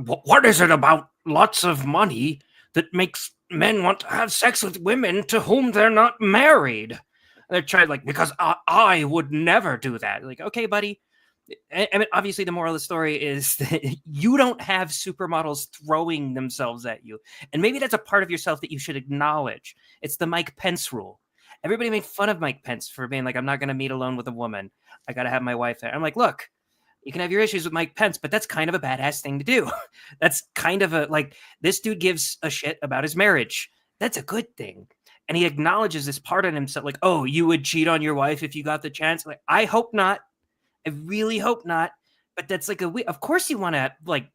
what is it about lots of money that makes men want to have sex with women to whom they're not married? They're trying, like, because I would never do that. Like, okay, buddy, I mean, obviously, the moral of the story is that you don't have supermodels throwing themselves at you. And maybe that's a part of yourself that you should acknowledge. It's the Mike Pence rule. Everybody made fun of Mike Pence for being like, I'm not going to meet alone with a woman. I got to have my wife there. I'm like, look, you can have your issues with Mike Pence, but that's kind of a badass thing to do. That's kind of this dude gives a shit about his marriage. That's a good thing. And he acknowledges this part in himself, like, oh, you would cheat on your wife if you got the chance. Like, I hope not. I really hope not. But that's like of course you want to like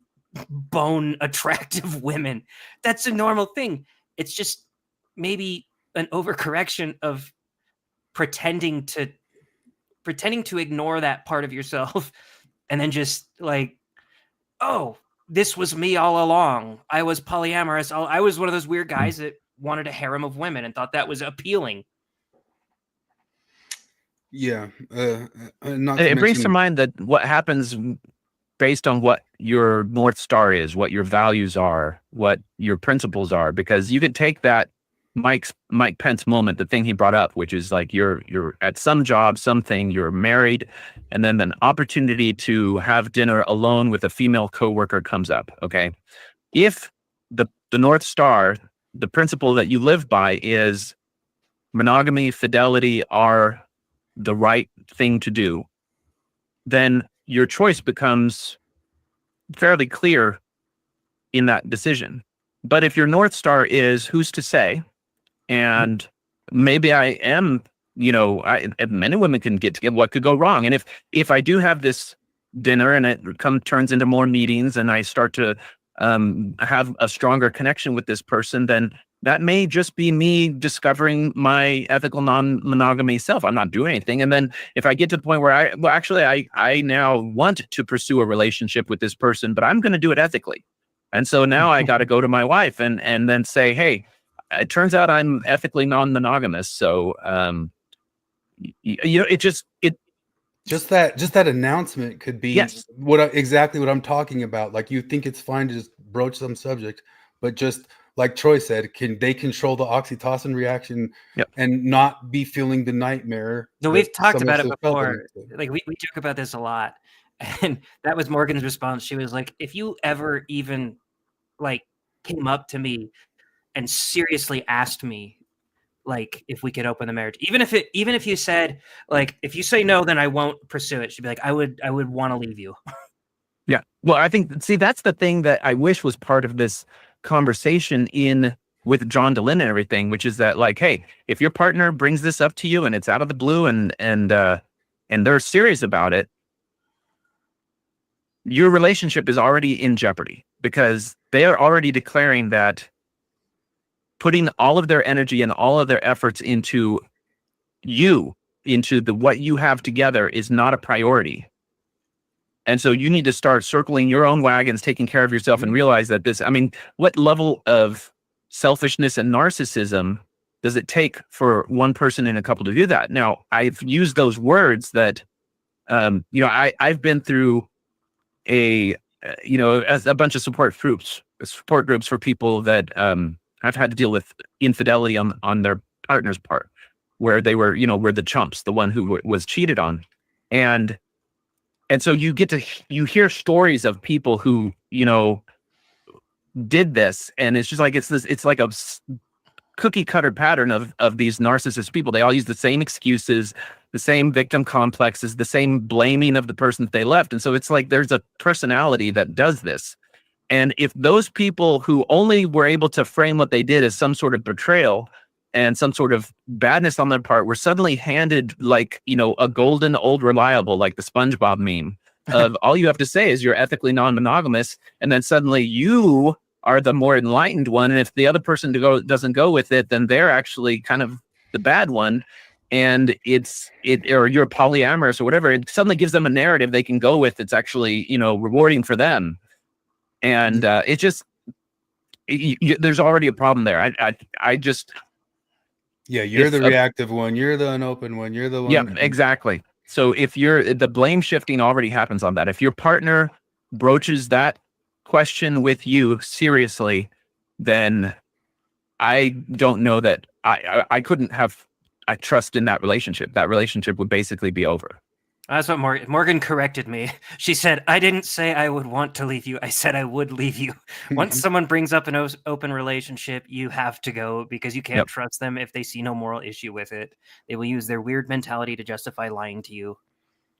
bone attractive women. That's a normal thing. It's just maybe an overcorrection of pretending to ignore that part of yourself and then just like, oh, this was me all along. I was polyamorous. I was one of those weird guys that wanted a harem of women and thought that was appealing. Yeah. It brings to mind that what happens based on what your North Star is, what your values are, what your principles are, because you could take that Mike Pence moment, the thing he brought up, which is like you're at some job, something, you're married, and then an opportunity to have dinner alone with a female coworker comes up. Okay. If the North Star, the principle that you live by is monogamy, fidelity are the right thing to do, then your choice becomes fairly clear in that decision. But if your North Star is who's to say, and maybe I am, many women can get together, what could go wrong? And if I do have this dinner and it turns into more meetings and I start to have a stronger connection with this person, then that may just be me discovering my ethical non-monogamy self. I'm not doing anything. And then if I get to the point where I now want to pursue a relationship with this person, but I'm going to do it ethically. And so now I got to go to my wife and then say, hey, it turns out I'm ethically non-monogamous. So, just that announcement could be exactly what I'm talking about. Like, you think it's fine to just broach some subject, but just like Troy said, can they control the oxytocin reaction and not be feeling the nightmare? No, we've talked about it before. Like we joke about this a lot. And that was Morgan's response. She was like, if you ever even like came up to me and seriously asked me like if we could open the marriage, even if you said like, if you say no, then I won't pursue it. She'd be like, I would want to leave you. Yeah. Well, I think, that's the thing that I wish was part of this conversation with John DeLynn and everything, which is that like, hey, if your partner brings this up to you and it's out of the blue and they're serious about it, your relationship is already in jeopardy because they are already declaring that putting all of their energy and all of their efforts into what you have together is not a priority. And so you need to start circling your own wagons, taking care of yourself, and realize that what level of selfishness and narcissism does it take for one person in a couple to do that? Now, I've used those words that, I've been through a bunch of support groups for people that I've had to deal with infidelity on their partner's part, where they were, were the chumps, the one who was cheated on. And so you hear stories of people who, did this, and it's just like, it's like a cookie cutter pattern of these narcissist people. They all use the same excuses, the same victim complexes, the same blaming of the person that they left. And so it's like, there's a personality that does this. And if those people who only were able to frame what they did as some sort of betrayal and some sort of badness on their part were suddenly handed like, a golden old reliable, like the SpongeBob meme of all you have to say is you're ethically non-monogamous. And then suddenly you are the more enlightened one. And if the other person doesn't go with it, then they're actually kind of the bad one. And or you're polyamorous or whatever, it suddenly gives them a narrative they can go with. It's actually, rewarding for them. And there's already a problem there. I just, you're the reactive one. You're the unopened one. You're the one. Yeah, exactly. So if the blame shifting already happens on that. If your partner broaches that question with you seriously, then I don't know that I couldn't have trust in that relationship. That relationship would basically be over. That's what Morgan corrected me. She said, I didn't say I would want to leave you. I said I would leave you. Once someone brings up an open relationship, you have to go because you can't trust them if they see no moral issue with it. They will use their weird mentality to justify lying to you.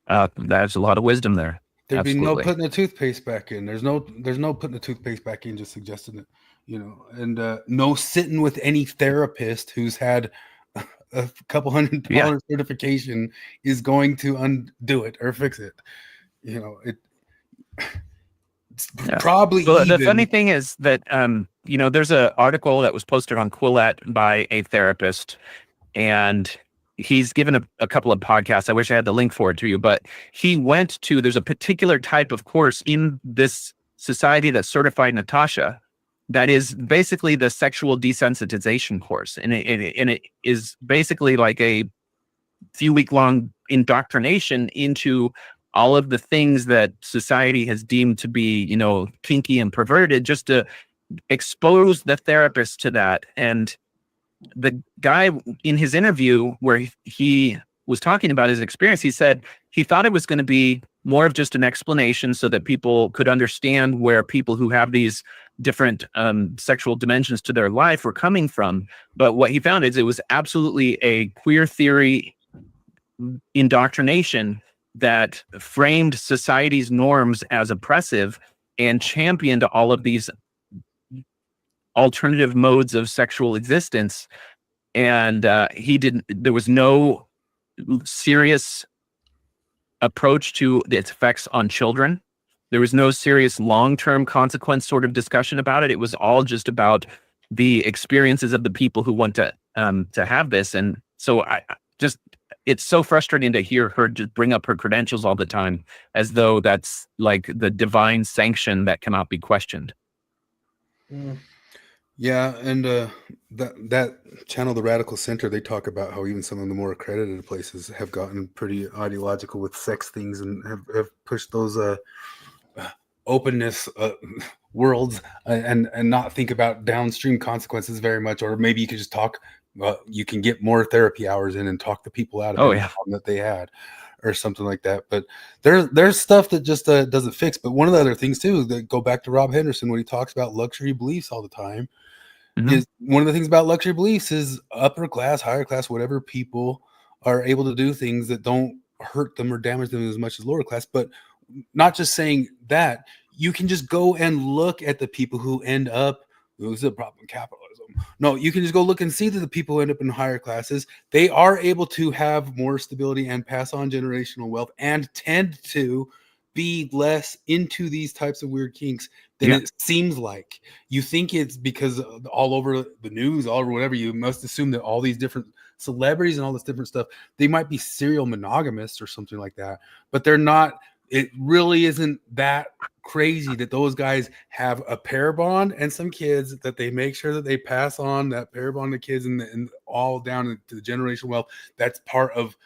That's a lot of wisdom there. There'd be no putting the toothpaste back in. There's no putting the toothpaste back in, just suggesting it, and no sitting with any therapist who's had a couple $100 certification is going to undo it or fix it. Probably. Well, the funny thing is that there's an article that was posted on Quillette by a therapist, and he's given a couple of podcasts. I wish I had the link for it to you, but he went to, there's a particular type of course in this society that certified Natasha that is basically the sexual desensitization course. And it is basically like a few week long indoctrination into all of the things that society has deemed to be, kinky and perverted, just to expose the therapist to that. And the guy in his interview where he was talking about his experience, he said he thought it was going to be more of just an explanation so that people could understand where people who have these different sexual dimensions to their life were coming from. But what he found is it was absolutely a queer theory indoctrination that framed society's norms as oppressive and championed all of these alternative modes of sexual existence. And there was no serious approach to its effects on children. There was no serious long-term consequence sort of discussion about it. It was all just about the experiences of the people who want to have this. And so it's so frustrating to hear her just bring up her credentials all the time as though that's like the divine sanction that cannot be questioned. Yeah, and that channel, the Radical Center, they talk about how even some of the more accredited places have gotten pretty ideological with sex things and have pushed those openness worlds and not think about downstream consequences very much. Or maybe you could just talk. You can get more therapy hours in and talk the people out of the problem that they had, or something like that. But there's stuff that just doesn't fix. But one of the other things too that go back to Rob Henderson when he talks about luxury beliefs all the time. Is one of the things about luxury beliefs is upper class, higher class, whatever people are able to do things that don't hurt them or damage them as much as lower class. But not just saying that, you can just go and look at the people who end up, this is a problem in capitalism. No, you can just go look and see that the people who end up in higher classes, they are able to have more stability and pass on generational wealth and tend to be less into these types of weird kinks than it seems like. You think it's because all over the news, all over whatever, you must assume that all these different celebrities and all this different stuff, they might be serial monogamists or something like that, but they're not. It really isn't that crazy that those guys have a pair bond and some kids that they make sure that they pass on that pair bond to kids and all down into the generational wealth. That's part of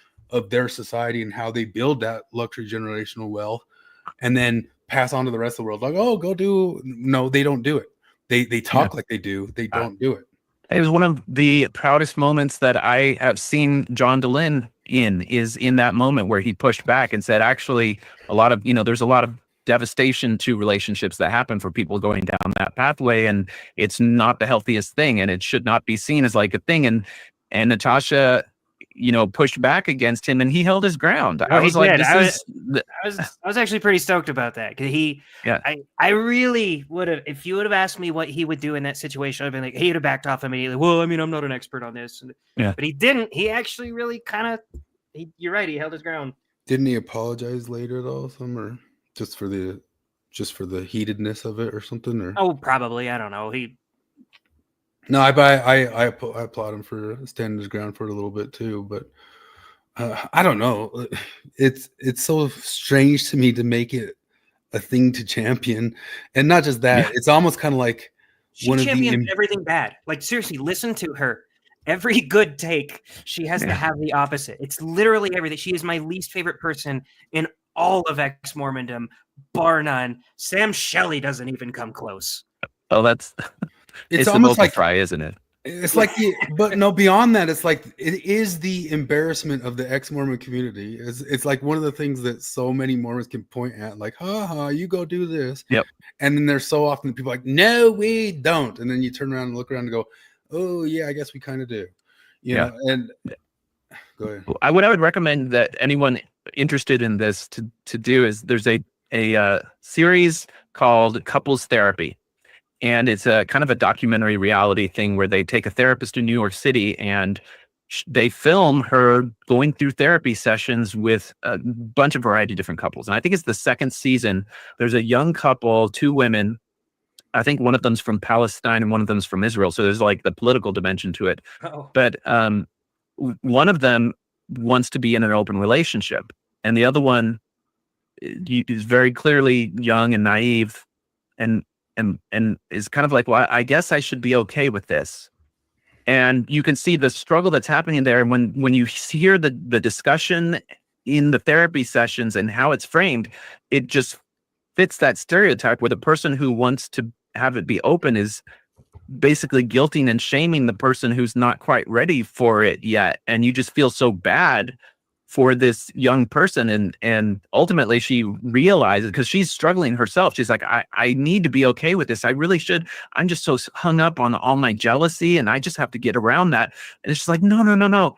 their society and how they build that luxury generational wealth, and then pass on to the rest of the world. Like, oh, go do. No, they don't do it. They talk like they do. They don't do it. It was one of the proudest moments that I have seen John DeLynn is in that moment where he pushed back and said, actually, there's a lot of devastation to relationships that happen for people going down that pathway, and it's not the healthiest thing, and it should not be seen as like a thing. And Natasha, pushed back against him, and he held his ground. I was like, I was actually pretty stoked about that because I really would have, if you would have asked me what he would do in that situation, I'd been like, he would have backed off immediately. Well, I mean, I'm not an expert on this, but he didn't. He actually really you're right. He held his ground. Didn't he apologize later though, or just for the heatedness of it or something? Or probably, I don't know. No, I applaud him for standing his ground for it a little bit too, but I don't know. It's so strange to me to make it a thing to champion, and not just that. It's almost kind of like she champions everything bad. Like seriously, listen to her. Every good take, she has to have the opposite. It's literally everything. She is my least favorite person in all of ex-Mormondom, bar none. Sam Shelley doesn't even come close. Oh, it's almost like fry, isn't it? It's like, but no, beyond that, it's like it is the embarrassment of the ex-Mormon community. It's like one of the things that so many Mormons can point at, like, ha, you go do this. Yep. And then there's so often people like, no, we don't. And then you turn around and look around and go, oh yeah, I guess we kind of do. You know, and go ahead. What I would recommend that anyone interested in this to do is there's a series called Couples Therapy. And it's a kind of a documentary reality thing where they take a therapist to New York City and they film her going through therapy sessions with a bunch of variety of different couples. And I think it's the second season. There's a young couple, 2 women. I think one of them's from Palestine and one of them's from Israel. So there's like the political dimension to it. Oh. But one of them wants to be in an open relationship. And the other one is very clearly young and naive and is kind of like, well, I guess I should be okay with this. And you can see the struggle that's happening there. And when you hear the discussion in the therapy sessions and how it's framed, it just fits that stereotype where the person who wants to have it be open is basically guilting and shaming the person who's not quite ready for it yet. And you just feel so bad for this young person. And ultimately she realizes, because she's struggling herself, she's like, I need to be okay with this. I really should. I'm just so hung up on all my jealousy and I just have to get around that. And it's just like, no.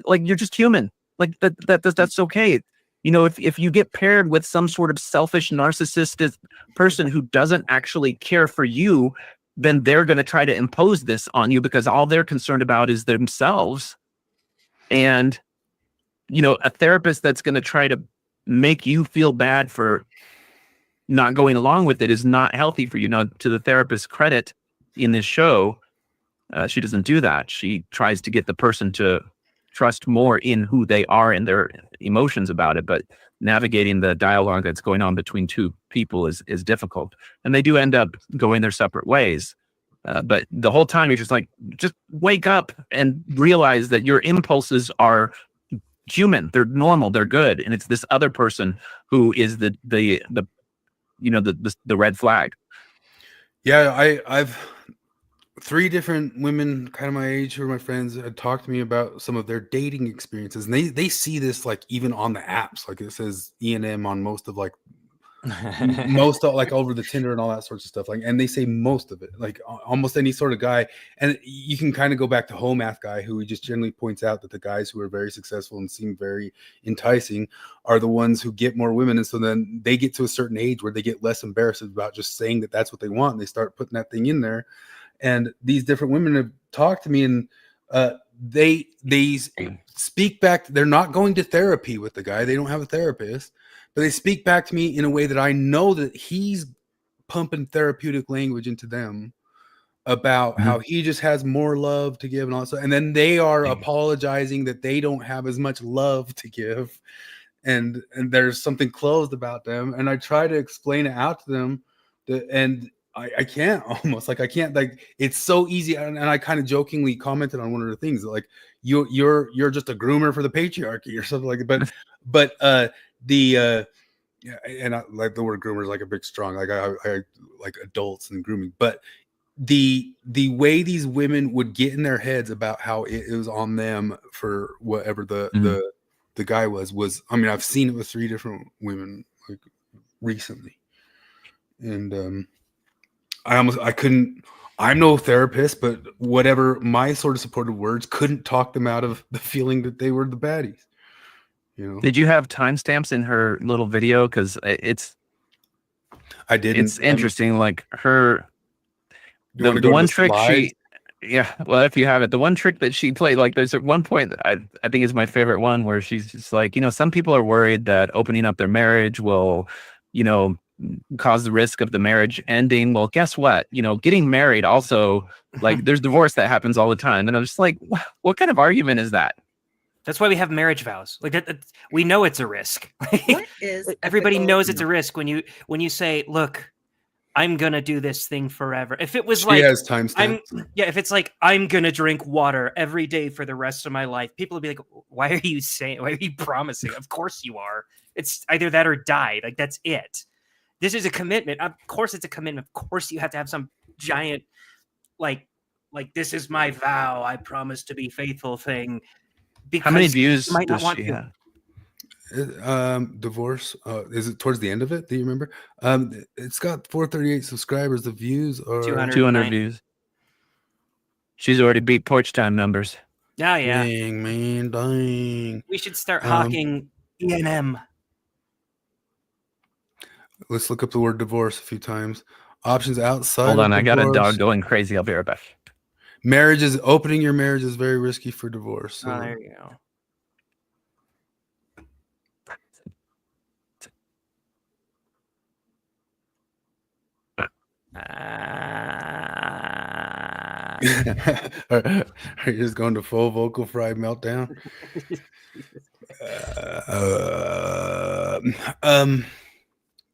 Like, you're just human. Like that's okay. You know, if you get paired with some sort of selfish, narcissistic person who doesn't actually care for you, then they're going to try to impose this on you because all they're concerned about is themselves. And you know, a therapist that's going to try to make you feel bad for not going along with it is not healthy for you. Now, to the therapist's credit in this show, she doesn't do that. She tries to get the person to trust more in who they are and their emotions about it. But navigating the dialogue that's going on between 2 people is difficult. And they do end up going their separate ways. But the whole time you're just like, just wake up and realize that your impulses are human, they're normal, they're good, and it's this other person who is the red flag. Yeah, I've 3 different women kind of my age who are my friends had talked to me about some of their dating experiences, and they see this like even on the apps, like it says E&M on most of like most of, like over the Tinder and all that sorts of stuff, like, and they say most of it, like almost any sort of guy. And you can kind of go back to Home Math Guy, who he just generally points out that the guys who are very successful and seem very enticing are the ones who get more women. And so then they get to a certain age where they get less embarrassed about just saying that that's what they want, and they start putting that thing in there. And these different women have talked to me, and they speak back. They're not going to therapy with the guy. They don't have a therapist. But they speak back to me in a way that I know that he's pumping therapeutic language into them about how he just has more love to give and all that stuff. And then they are apologizing that they don't have as much love to give. And there's something closed about them. And I try to explain it out to them. And I can't almost, like, I can't, like, it's so easy. And I kind of jokingly commented on one of the things, like, you're just a groomer for the patriarchy or something like that. But and I like the word groomer is like a big strong, like I like adults and grooming, but the way these women would get in their heads about how it was on them for whatever the guy was, I mean, I've seen it with 3 different women like recently. And I'm no therapist, but whatever my sort of supportive words couldn't talk them out of the feeling that they were the baddies. You know? Did you have timestamps in her little video? Because I didn't. It's interesting. Like her, the one trick well, if you have it, the one trick that she played, like there's at one point that I think is my favorite one where she's just like, you know, some people are worried that opening up their marriage will, you know, cause the risk of the marriage ending. Well, guess what? You know, getting married also, like there's divorce that happens all the time. And I'm just like, what kind of argument is that? That's why we have marriage vows. Like that, we know it's a risk. What is everybody ethical? knows it's a risk when you say, "Look, I'm gonna do this thing forever." If it was she like, has timestamps. if it's like I'm gonna drink water every day for the rest of my life, people would be like, "Why are you promising?" Of course you are. It's either that or die. Like that's it. This is a commitment. Of course, it's a commitment. Of course, you have to have some giant, like like this is my vow, I promise to be faithful thing. How many because views you might not does want she to. have? Divorce. Is it towards the end of it? Do you remember? It's got 438 subscribers. The views are 200 views. She's already beat Porch Time numbers. Oh yeah. Dang, man, dang. We should start hawking E&M. Let's look up the word divorce a few times. Options outside. Hold on, of I got a divorce. dog going crazy. I'll be right back. Opening your marriage is very risky for divorce. So. Oh, there you go. Are you just going to full vocal fry meltdown?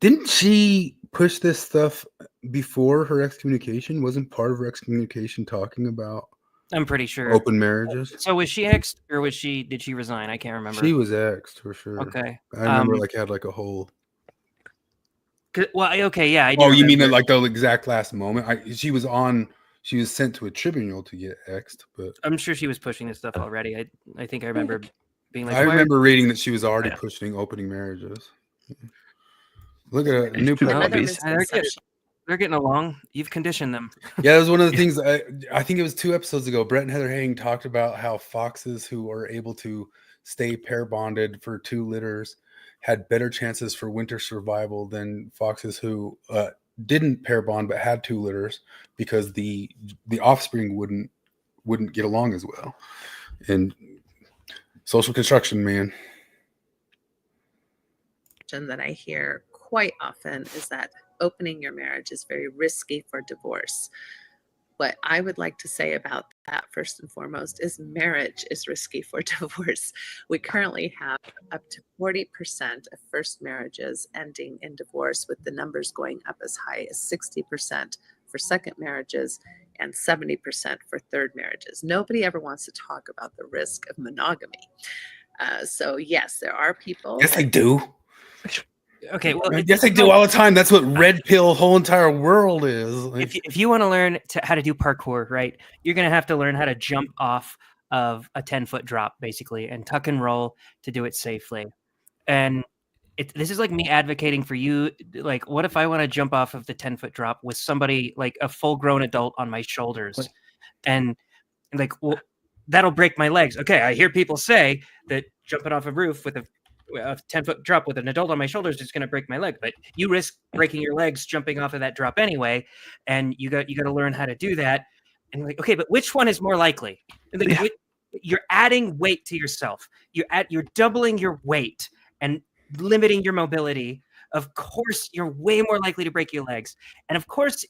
Didn't she push this stuff before her excommunication? Wasn't part of her excommunication talking about? I'm pretty sure open marriages. So was she exed or did she resign? I can't remember. She was exed for sure. Okay. I remember had like a whole. Well, okay, yeah. I do you mean remember. that like the exact last moment? She was sent to a tribunal to get exed, but I'm sure she was pushing this stuff already. I think I remember being like. I remember reading that she was already pushing opening marriages. Look at a new puppies. They're getting along. You've conditioned them. Yeah, that was one of the things. I think it was 2 episodes ago. Brett and Heather Hang talked about how foxes who are able to stay pair bonded for 2 litters had better chances for winter survival than foxes who didn't pair bond but had 2 litters, because the offspring wouldn't get along as well. And social construction, man. That I hear quite often is that opening your marriage is very risky for divorce. What I would like to say about that, first and foremost, is marriage is risky for divorce. We currently have up to 40% of first marriages ending in divorce, with the numbers going up as high as 60% for second marriages and 70% for third marriages. Nobody ever wants to talk about the risk of monogamy. So yes, there are people. Yes, I do. Okay, well, yes, I do all the time. That's what red pill whole entire world is. If you want to learn how to do parkour, right, you're going to have to learn how to jump off of a 10-foot drop, basically, and tuck and roll to do it safely. And this is like me advocating for you. Like, what if I want to jump off of the 10-foot drop with somebody like a full-grown adult on my shoulders, and like, well, that'll break my legs. Okay, I hear people say that jumping off a roof with a 10-foot drop with an adult on my shoulders is going to break my leg, but you risk breaking your legs jumping off of that drop anyway, and you got to learn how to do that. And like, okay, but which one is more likely? Like, you're adding weight to yourself. You're doubling your weight and limiting your mobility. Of course, you're way more likely to break your legs, and of course,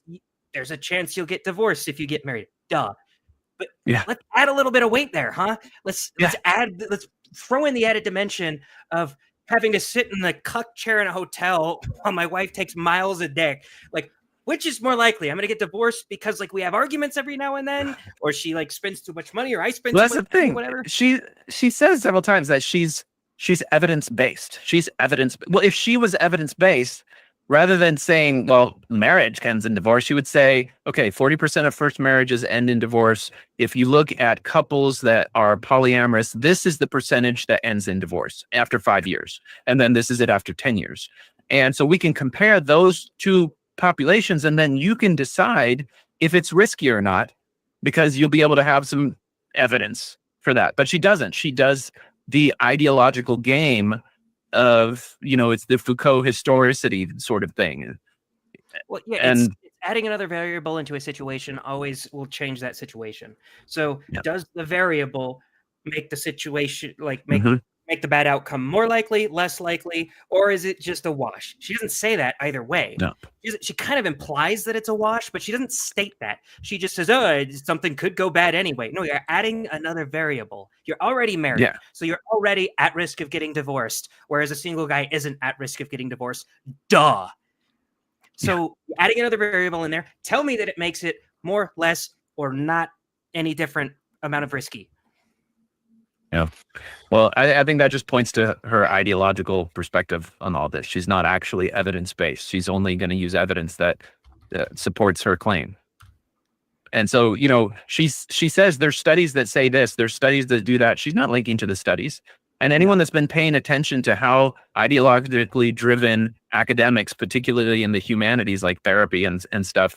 there's a chance you'll get divorced if you get married. Duh. But let's add a little bit of weight there, huh? Let's throw in the added dimension of having to sit in the cuck chair in a hotel while my wife takes miles a day. Like, which is more likely? I'm going to get divorced because like we have arguments every now and then, or she like spends too much money, or I spend too much money, whatever. She says several times that she's evidence-based. Well, if she was evidence-based, rather than saying, well, marriage ends in divorce, she would say, okay, 40% of first marriages end in divorce. If you look at couples that are polyamorous, this is the percentage that ends in divorce after 5 years. And then this is it after 10 years. And so we can compare those 2 populations, and then you can decide if it's risky or not, because you'll be able to have some evidence for that. But she doesn't. She does the ideological game of, it's the Foucault historicity sort of thing. Well, yeah, it's adding another variable into a situation always will change that situation. So does the variable make the situation make the bad outcome more likely, less likely, or is it just a wash? She doesn't say that either way. No. She kind of implies that it's a wash, but she doesn't state that. She just says, oh, something could go bad anyway. No, you're adding another variable. You're already married, so you're already at risk of getting divorced, whereas a single guy isn't at risk of getting divorced. Duh. So adding another variable in there, tell me that it makes it more, less, or not any different amount of risky. Yeah. Well, I think that just points to her ideological perspective on all this. She's not actually evidence-based. She's only going to use evidence that supports her claim. And so, you know, she says there's studies that say this, there's studies that do that. She's not linking to the studies. And anyone that's been paying attention to how ideologically driven academics, particularly in the humanities like therapy and stuff,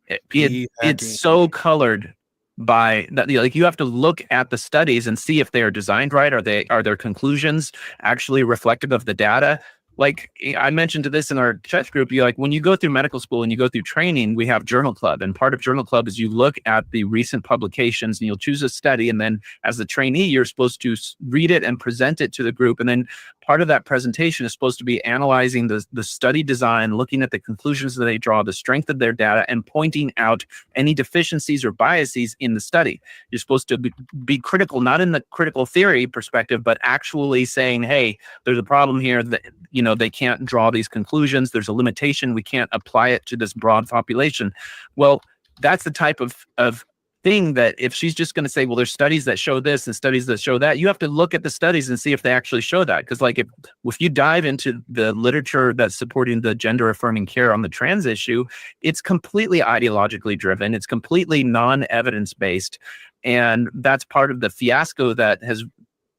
it's so colored by that. Like, you have to look at the studies and see if they are designed right. Are their conclusions actually reflective of the data? Like I mentioned to this in our chat group, you like when you go through medical school and you go through training, we have journal club, and part of journal club is you look at the recent publications and you'll choose a study, and then as the trainee, you're supposed to read it and present it to the group, and then part of that presentation is supposed to be analyzing the study design, looking at the conclusions that they draw, the strength of their data, and pointing out any deficiencies or biases in the study. You're supposed to be critical, not in the critical theory perspective, but actually saying, hey, there's a problem here that, you know, they can't draw these conclusions. There's a limitation. We can't apply it to this broad population. Well, that's the type of thing that if she's just going to say, well, there's studies that show this and studies that show that, you have to look at the studies and see if they actually show that. Because like if you dive into the literature that's supporting the gender affirming care on the trans issue, it's completely ideologically driven. It's completely non-evidence based. And that's part of the fiasco that has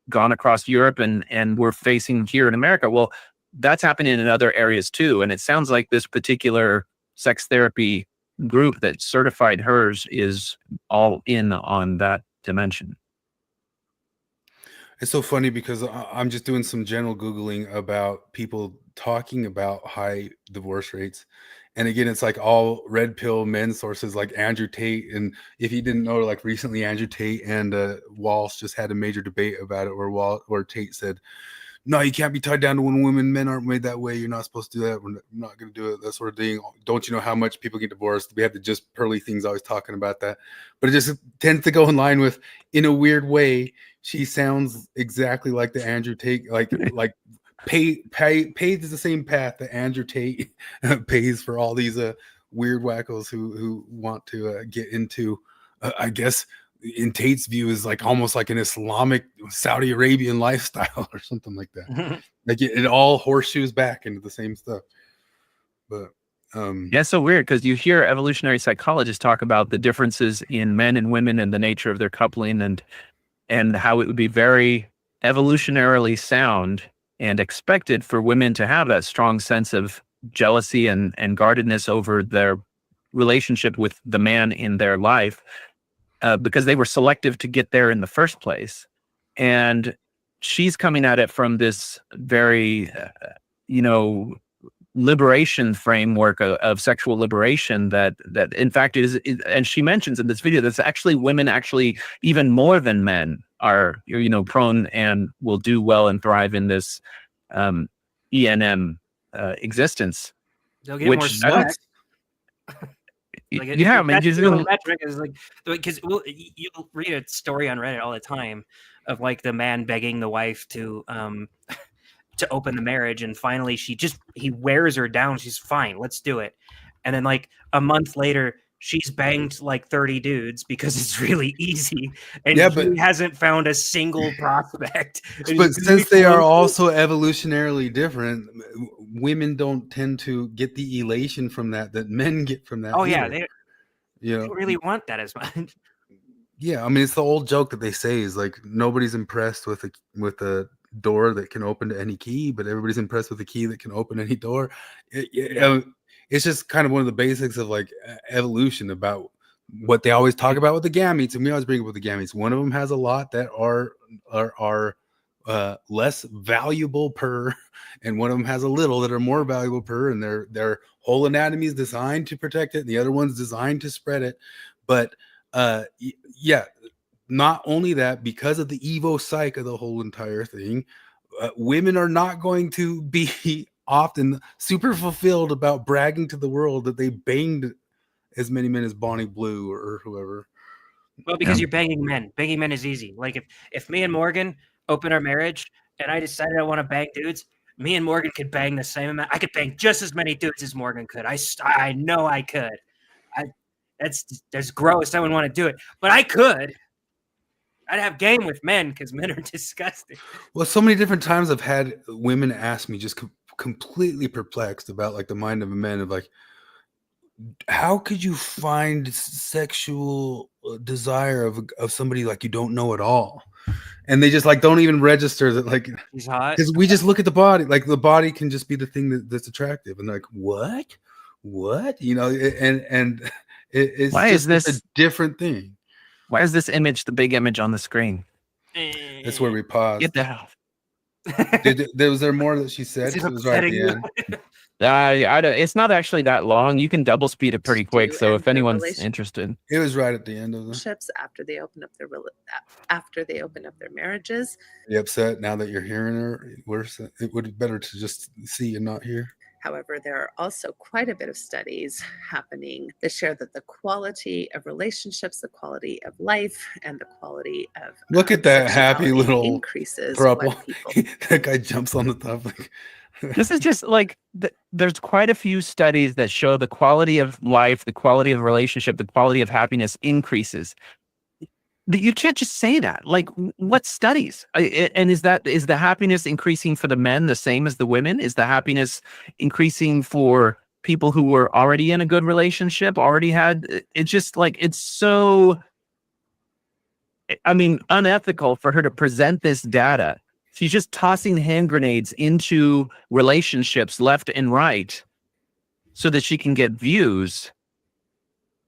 gone across Europe and we're facing here in America. Well, that's happening in other areas too. And it sounds like this particular sex therapy group that certified hers is all in on that dimension. It's so funny because I'm just doing some general Googling about people talking about high divorce rates. And again, it's like all red pill men sources like Andrew Tate. And if you didn't know, like recently Andrew Tate and Walsh just had a major debate about it where Tate said, no, you can't be tied down to one woman. Men aren't made that way. You're not supposed to do that. We're not going to do it. That sort of thing. Don't you know how much people get divorced? We have the just pearly things always talking about that. But it just tends to go in line with, in a weird way, she sounds exactly like the Andrew Tate, like pays the same path that Andrew Tate pays for all these weird wackos who want to get into, I guess, in Tate's view, is like almost like an Islamic Saudi Arabian lifestyle or something like that. Like it all horseshoes back into the same stuff. But yeah, it's so weird because you hear evolutionary psychologists talk about the differences in men and women and the nature of their coupling and how it would be very evolutionarily sound and expected for women to have that strong sense of jealousy and guardedness over their relationship with the man in their life. Because they were selective to get there in the first place. And she's coming at it from this very, liberation framework of sexual liberation that in fact is, and she mentions in this video, that's actually women actually even more than men are, prone and will do well and thrive in this ENM existence. They'll get more sex. Like the metric is like, because you'll read a story on Reddit all the time of like the man begging the wife to open the marriage, and finally he wears her down. She's fine, let's do it. And then like a month later, she's banged like 30 dudes because it's really easy, and he hasn't found a single prospect. But since they are also evolutionarily different, women don't tend to get the elation from that men get from that. Oh yeah, they don't really want that as much. Yeah, I mean, it's the old joke that they say is like nobody's impressed with a door that can open to any key, but everybody's impressed with a key that can open any door. It's just kind of one of the basics of like evolution about what they always talk about with the gametes, and we always bring up with the gametes. One of them has a lot that are less valuable per, and one of them has a little that are more valuable per, and their whole anatomy is designed to protect it, and the other one's designed to spread it. But not only that, because of the evo psych of the whole entire thing, women are not going to be often super fulfilled about bragging to the world that they banged as many men as Bonnie Blue or whoever. Well, because you're banging men. Banging men is easy. Like if me and Morgan open our marriage and I decided I want to bang dudes, me and Morgan could bang the same amount. I could bang just as many dudes as Morgan could. I know I could. That's gross. I wouldn't want to do it, but I could. I'd have game with men because men are disgusting. Well, so many different times I've had women ask me, just completely perplexed about like the mind of a man, of like, how could you find sexual desire of somebody like you don't know at all? And they just like don't even register that like he's hot. Because we just look at the body, like the body can just be the thing that's attractive, and like what, you know, and it's Why is just this a different thing? Why is this image the big image on the screen? That's where we pause. Get that off. Was there more that she said? It was right at the end. It's not actually that long. You can double speed it pretty quick. So if anyone's relationship. interested, it was right at the end of the. After they open up their marriages. Are you upset now that you're hearing her? Worse, it would be better to just see and not hear. However, there are also quite a bit of studies happening that share that the quality of relationships, the quality of life, and the quality of look at that happy sexuality little increases couple. when people. That guy jumps on the top. Like, this is just like there's quite a few studies that show the quality of life, the quality of relationship, the quality of happiness increases. You can't just say that. Like, what studies? And is the happiness increasing for the men the same as the women? Is the happiness increasing for people who were already in a good relationship, already had? It's just like, it's so, I mean, unethical for her to present this data. She's just tossing hand grenades into relationships left and right so that she can get views.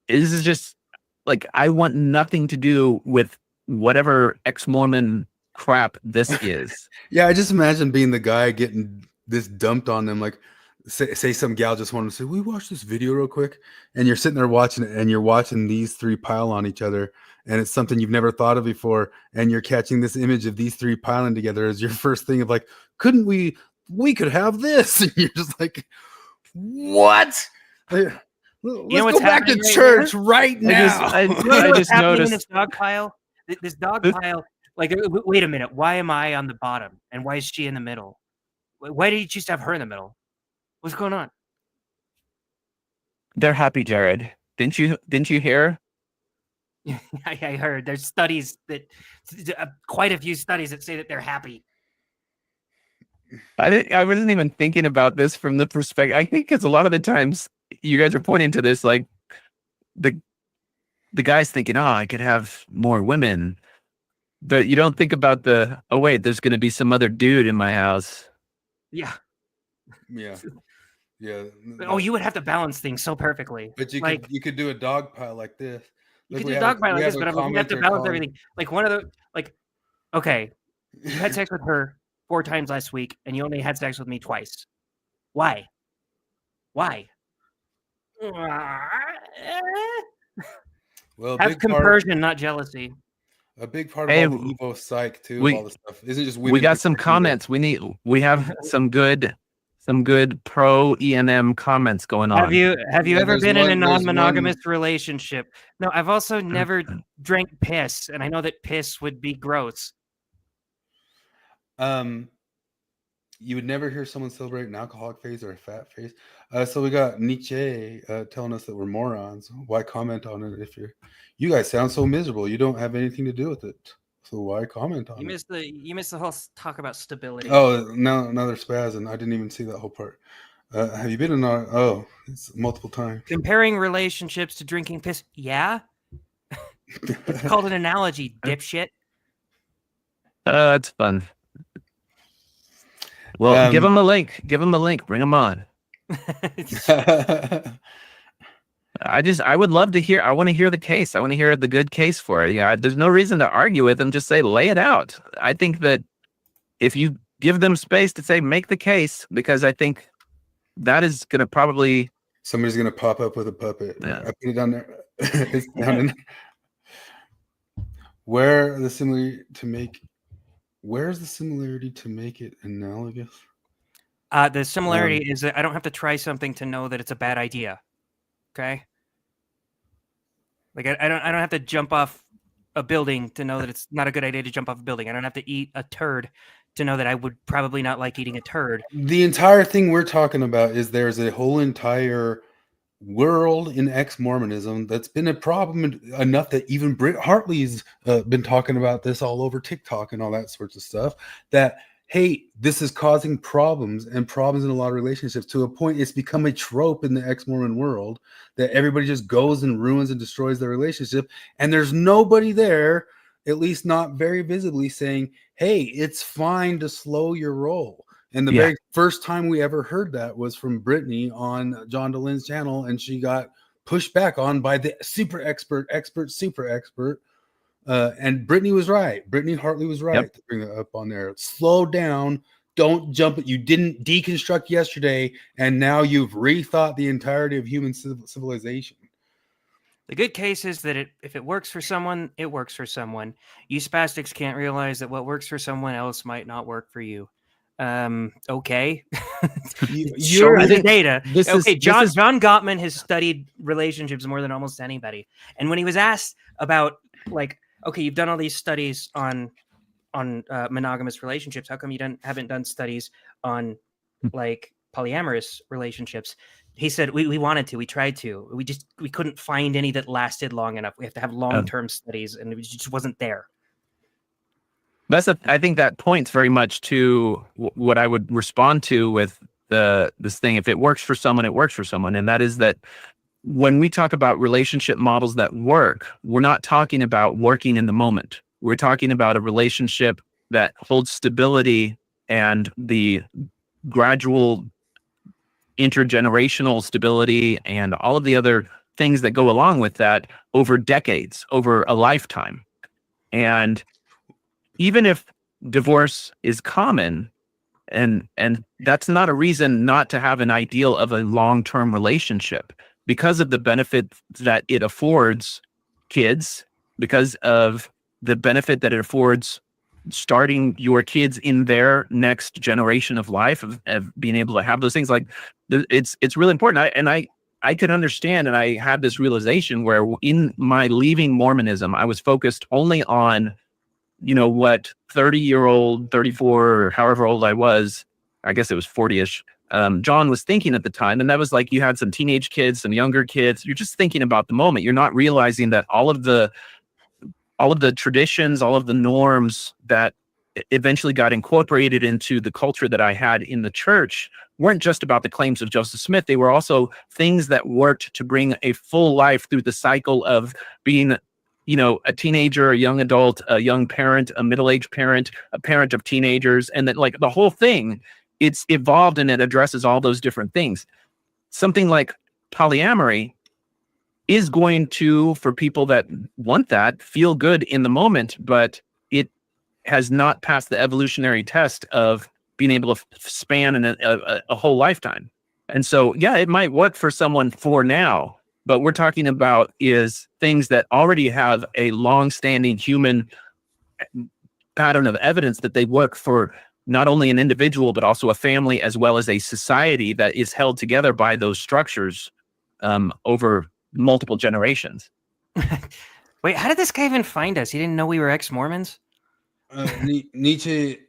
This is just like, I want nothing to do with whatever ex-Mormon crap this is. Yeah, I just imagine being the guy getting this dumped on them. Like, say some gal just wanted to say, we watch this video real quick, and you're sitting there watching it, and you're watching these three pile on each other, and it's something you've never thought of before, and you're catching this image of these three piling together as your first thing of like, couldn't we could have this, and you're just like, what? Let's go back to church right now. I just noticed this dog pile. This dog pile. Like, wait a minute. Why am I on the bottom, and why is she in the middle? Why did you choose to have her in the middle? What's going on? They're happy, Jared. Didn't you hear? I heard there's studies that quite a few studies that say that they're happy. I wasn't even thinking about this from the perspective. I think because a lot of the times you guys are pointing to this, like the guy's thinking, oh, I could have more women, but you don't think about oh wait, there's going to be some other dude in my house. Yeah. Oh, you would have to balance things so perfectly. But you could do a dog pile like this. You could do a dog pile like this, but you have to balance everything. Like one of the okay, you had sex with her 4 times last week, and you only had sex with me twice. Why? Well, have compersion, not jealousy. A big part of all the Evo psych too, all the stuff. Isn't just women. We got some comments. We have some good pro E&M comments going on. Have you ever been in a non-monogamous relationship? No, I've also never drank piss, and I know that piss would be gross. You would never hear someone celebrate an alcoholic phase or a fat phase. So we got Nietzsche telling us that we're morons. Why comment on it if you guys sound so miserable? You don't have anything to do with it. So why comment on it? You missed the whole talk about stability. Oh, now they're spazzing. I didn't even see that whole part. Have you been in it's multiple times. Comparing relationships to drinking piss. Yeah. It's called an analogy, dipshit. That's fun. Well, give them a link. Bring them on. I would love to hear. I want to hear the case. I want to hear the good case for it. Yeah, there's no reason to argue with them. Just say, lay it out. I think that if you give them space to say, make the case, because I think that is going to probably. Somebody's going to pop up with a puppet. Yeah. I put it down there. It's down in. Where's the similarity to make it analogous? The similarity is that I don't have to try something to know that it's a bad idea. Okay. Like I don't have to jump off a building to know that it's not a good idea to jump off a building. I don't have to eat a turd to know that I would probably not like eating a turd. The entire thing we're talking about is there's a whole entire world in ex-Mormonism that's been a problem enough that even Britt Hartley's been talking about this all over TikTok and all that sorts of stuff, that hey, this is causing problems and problems in a lot of relationships, to a point it's become a trope in the ex-Mormon world that everybody just goes and ruins and destroys their relationship. And there's nobody there, at least not very visibly, saying, hey, it's fine to slow your roll. And the very first time we ever heard that was from Brittany on John DeLynne's channel, and she got pushed back on by the super expert, and Brittany was right. Brittany Hartley was right to bring it up on there. Slow down. Don't jump it. You didn't deconstruct yesterday, and now you've rethought the entirety of human civilization. The good case is that if it works for someone, it works for someone. You spastics can't realize that what works for someone else might not work for you. Okay. Show me the data. John Gottman has studied relationships more than almost anybody. And when he was asked about, like, okay, you've done all these studies on monogamous relationships, how come you haven't done studies on like polyamorous relationships? He said, we wanted to, we tried to, we couldn't find any that lasted long enough. We have to have long-term studies, and it just wasn't there. I think that points very much to what I would respond to with this thing. If it works for someone, it works for someone. And that is that when we talk about relationship models that work, we're not talking about working in the moment. We're talking about a relationship that holds stability and the gradual intergenerational stability and all of the other things that go along with that over decades, over a lifetime. And even if divorce is common, and that's not a reason not to have an ideal of a long-term relationship, because of the benefit that it affords kids, because of the benefit that it affords starting your kids in their next generation of life, of being able to have those things. Like, it's really important. I could understand, and I had this realization where in my leaving Mormonism, I was focused only on, what 30-year-old, 34, or however old I was, I guess it was 40-ish, John was thinking at the time. And that was like, you had some teenage kids, some younger kids. You're just thinking about the moment. You're not realizing that all of the traditions, all of the norms that eventually got incorporated into the culture that I had in the church weren't just about the claims of Joseph Smith. They were also things that worked to bring a full life through the cycle of being, a teenager, a young adult, a young parent, a middle-aged parent, a parent of teenagers. And that, like, the whole thing, it's evolved and it addresses all those different things. Something like polyamory is going to, for people that want that, feel good in the moment, but it has not passed the evolutionary test of being able to span a whole lifetime. And so, yeah, it might work for someone for now, but we're talking about is things that already have a long-standing human pattern of evidence that they work for not only an individual, but also a family, as well as a society that is held together by those structures over multiple generations. Wait, how did this guy even find us? He didn't know we were ex-Mormons? Nietzsche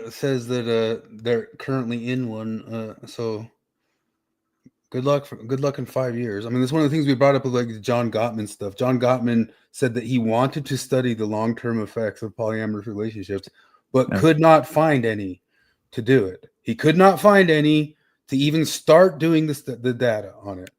says that they're currently in one. So good luck in 5 years. I mean, that's one of the things we brought up with, like, John Gottman stuff. John Gottman said that he wanted to study the long-term effects of polyamorous relationships, but could not find any to do it. He could not find any to even start doing the data on it.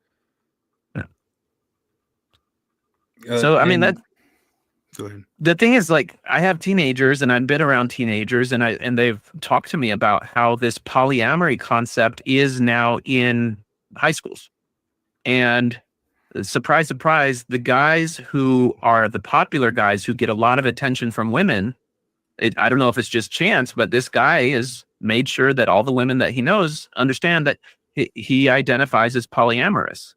So, I mean, go ahead. The thing is, like, I have teenagers and I've been around teenagers, and they've talked to me about how this polyamory concept is now in high schools. And surprise, surprise, the guys who are the popular guys who get a lot of attention from women, I don't know if it's just chance, but this guy has made sure that all the women that he knows understand that he identifies as polyamorous.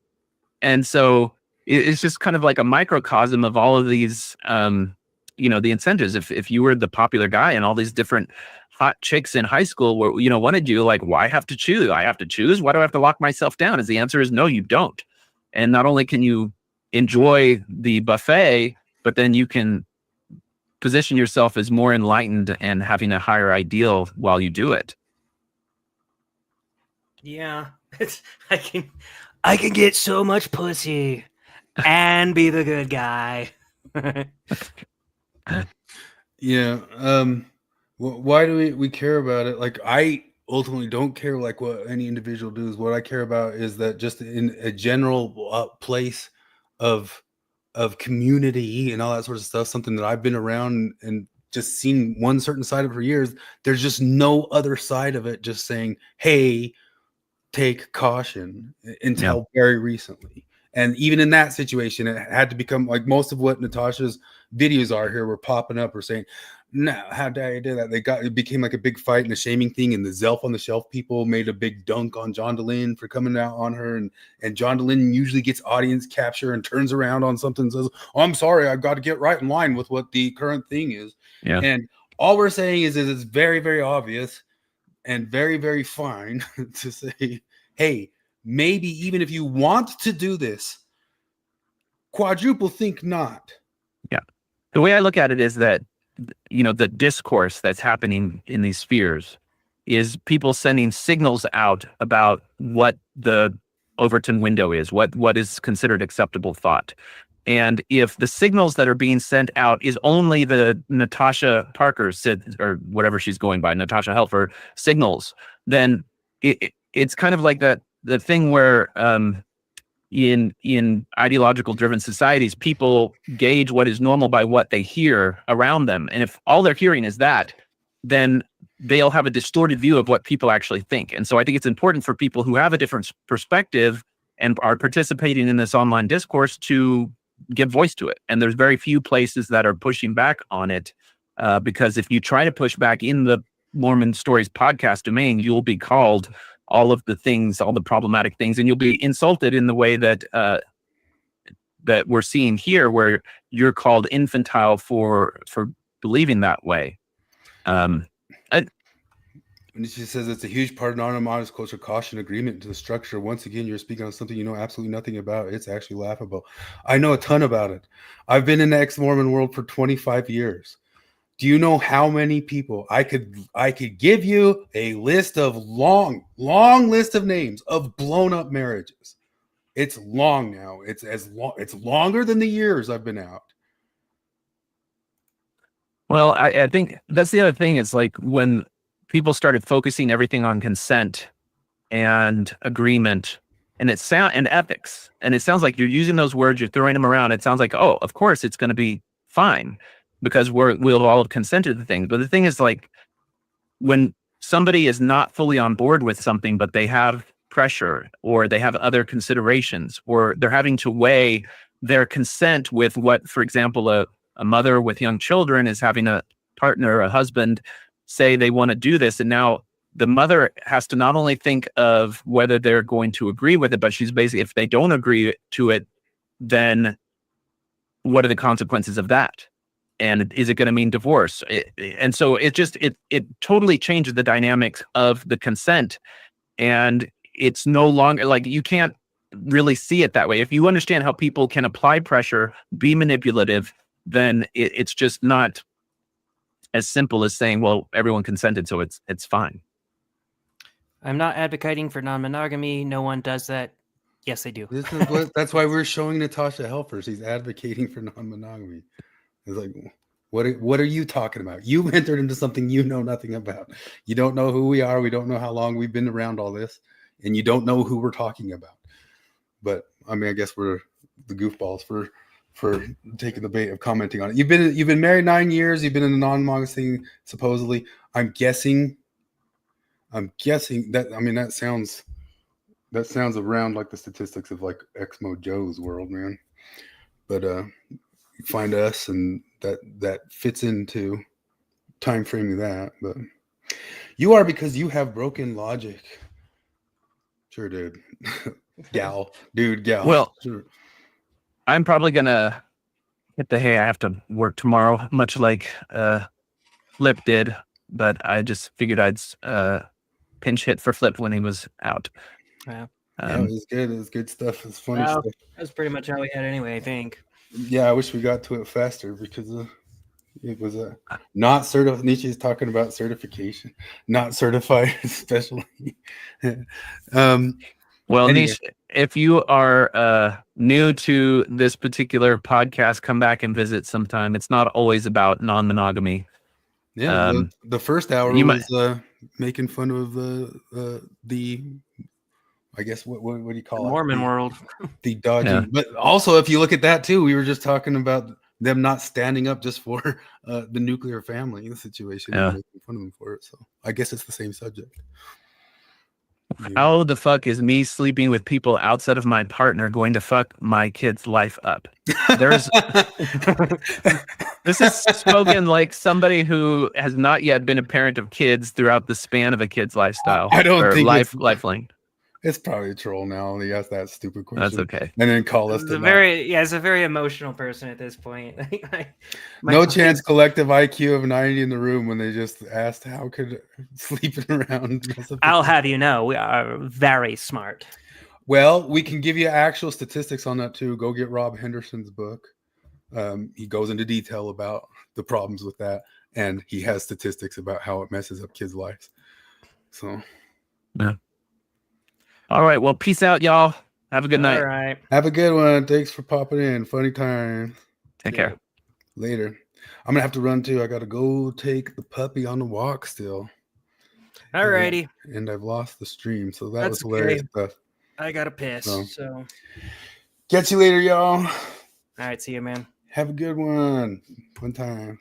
And so it's just kind of like a microcosm of all of these, the incentives. If you were the popular guy and all these different hot chicks in high school were, wanted you, like, why have to choose? I have to choose? Why do I have to lock myself down? As the answer is no, you don't. And not only can you enjoy the buffet, but then you can position yourself as more enlightened and having a higher ideal while you do it. Yeah, I can get so much pussy and be the good guy. Yeah. Why do we care about it? Like, I ultimately don't care like what any individual does. What I care about is that just in a general place of community and all that sort of stuff, something that I've been around and just seen one certain side of it for years. There's just no other side of it. Just saying, hey, take caution until very recently. And even in that situation, it had to become like most of what Natasha's videos are here were popping up or saying, no, how dare you do that? It became like a big fight and a shaming thing. And the Zelf on the Shelf people made a big dunk on John DeLynn for coming out on her. And John DeLynn usually gets audience capture and turns around on something and says, oh, I'm sorry, I've got to get right in line with what the current thing is. Yeah. And all we're saying is it's very, very obvious and very, very fine to say, hey, maybe even if you want to do this, quadruple think not. Yeah. The way I look at it is that, you know, the discourse that's happening in these spheres is people sending signals out about what the Overton window is, what is considered acceptable thought. And if the signals that are being sent out is only the Natasha Parker or whatever she's going by, Natasha Helfer signals, then it's kind of like the thing where in ideological driven societies, people gauge what is normal by what they hear around them. And if all they're hearing is that, then they'll have a distorted view of what people actually think. And so I think it's important for people who have a different perspective and are participating in this online discourse to give voice to it. And there's very few places that are pushing back on it, because if you try to push back in the Mormon Stories podcast domain, you'll be called all of the things, all the problematic things, and you'll be insulted in the way that that we're seeing here, where you're called infantile for believing that way. And she says it's a huge part of non-modest culture caution agreement to the structure. Once again, you're speaking on something you know absolutely nothing about. It's actually laughable. I know a ton about it. I've been in the ex-Mormon world for 25 years. Do you know how many people I could give you a list of long list of names of blown up marriages? It's long now. It's longer than the years I've been out. Well, I think that's the other thing. Is like when people started focusing everything on consent and agreement and and ethics, and it sounds like you're using those words, you're throwing them around. It sounds like, oh, of course it's going to be fine because we'll all have consented to things. But the thing is, like, when somebody is not fully on board with something, but they have pressure or they have other considerations, or they're having to weigh their consent with what, for example, a mother with young children is having a partner, a husband, say they want to do this. And now the mother has to not only think of whether they're going to agree with it, but she's basically, if they don't agree to it, then what are the consequences of that? And is it going to mean divorce? And so it totally changes the dynamics of the consent. And it's no longer like, you can't really see it that way. If you understand how people can apply pressure, be manipulative, then it's just not as simple as saying, well, everyone consented, so it's fine. I'm not advocating for non-monogamy. No one does that. Yes, they do. That's why we're showing Natasha Helfer. She's advocating for non-monogamy. It's like, what are you talking about? You entered into something you know nothing about. You don't know who we are. We don't know how long we've been around all this, and you don't know who we're talking about. But I mean, I guess we're the goofballs for taking the bait of commenting on it. You've been married 9 years. You've been in the non-monogamous thing, supposedly. I'm guessing that, I mean, that sounds around like the statistics of like Exmo Joe's world, man. But find us, and that fits into time framing that. But you are, because you have broken logic. Sure, dude. gal. Well, sure. I'm probably gonna hit the hay. I have to work tomorrow, much like Flip did, but I just figured I'd pinch hit for Flip when he was out. Yeah. It was good. It was good stuff. It's funny stuff. That's pretty much how we had anyway, I think. Yeah, I wish we got to it faster, because it was not certified. Nietzsche's talking about certification, not certified, especially. Well, anyway. Nish, if you are new to this particular podcast, come back and visit sometime. It's not always about non-monogamy. Yeah, the first hour you was making fun of the I guess what do you call it? Mormon world. The dodgy. Yeah. But also, if you look at that too, we were just talking about them not standing up just for the nuclear family situation and making fun of them for it. So I guess it's the same subject. How the fuck is me sleeping with people outside of my partner going to fuck my kid's life up? There's this is spoken like somebody who has not yet been a parent of kids throughout the span of a kid's lifestyle. I don't think lifeline. It's probably a troll now. He asked that stupid question. That's okay. And then call us. It's a very emotional person at this point. No chance collective IQ of 90 in the room when they just asked how could sleeping around. I'll have you know, we are very smart. Well, we can give you actual statistics on that too. Go get Rob Henderson's book. He goes into detail about the problems with that, and he has statistics about how it messes up kids' lives. So, yeah. All right. Well, peace out, y'all. Have a good night. All right. Have a good one. Thanks for popping in. Funny times. Take care. Later. I'm gonna have to run too. I gotta go take the puppy on the walk still. All righty. And I've lost the stream, so that was That's hilarious okay. stuff. I gotta piss. So catch you later, y'all. All right, see you, man. Have a good one. Fun times.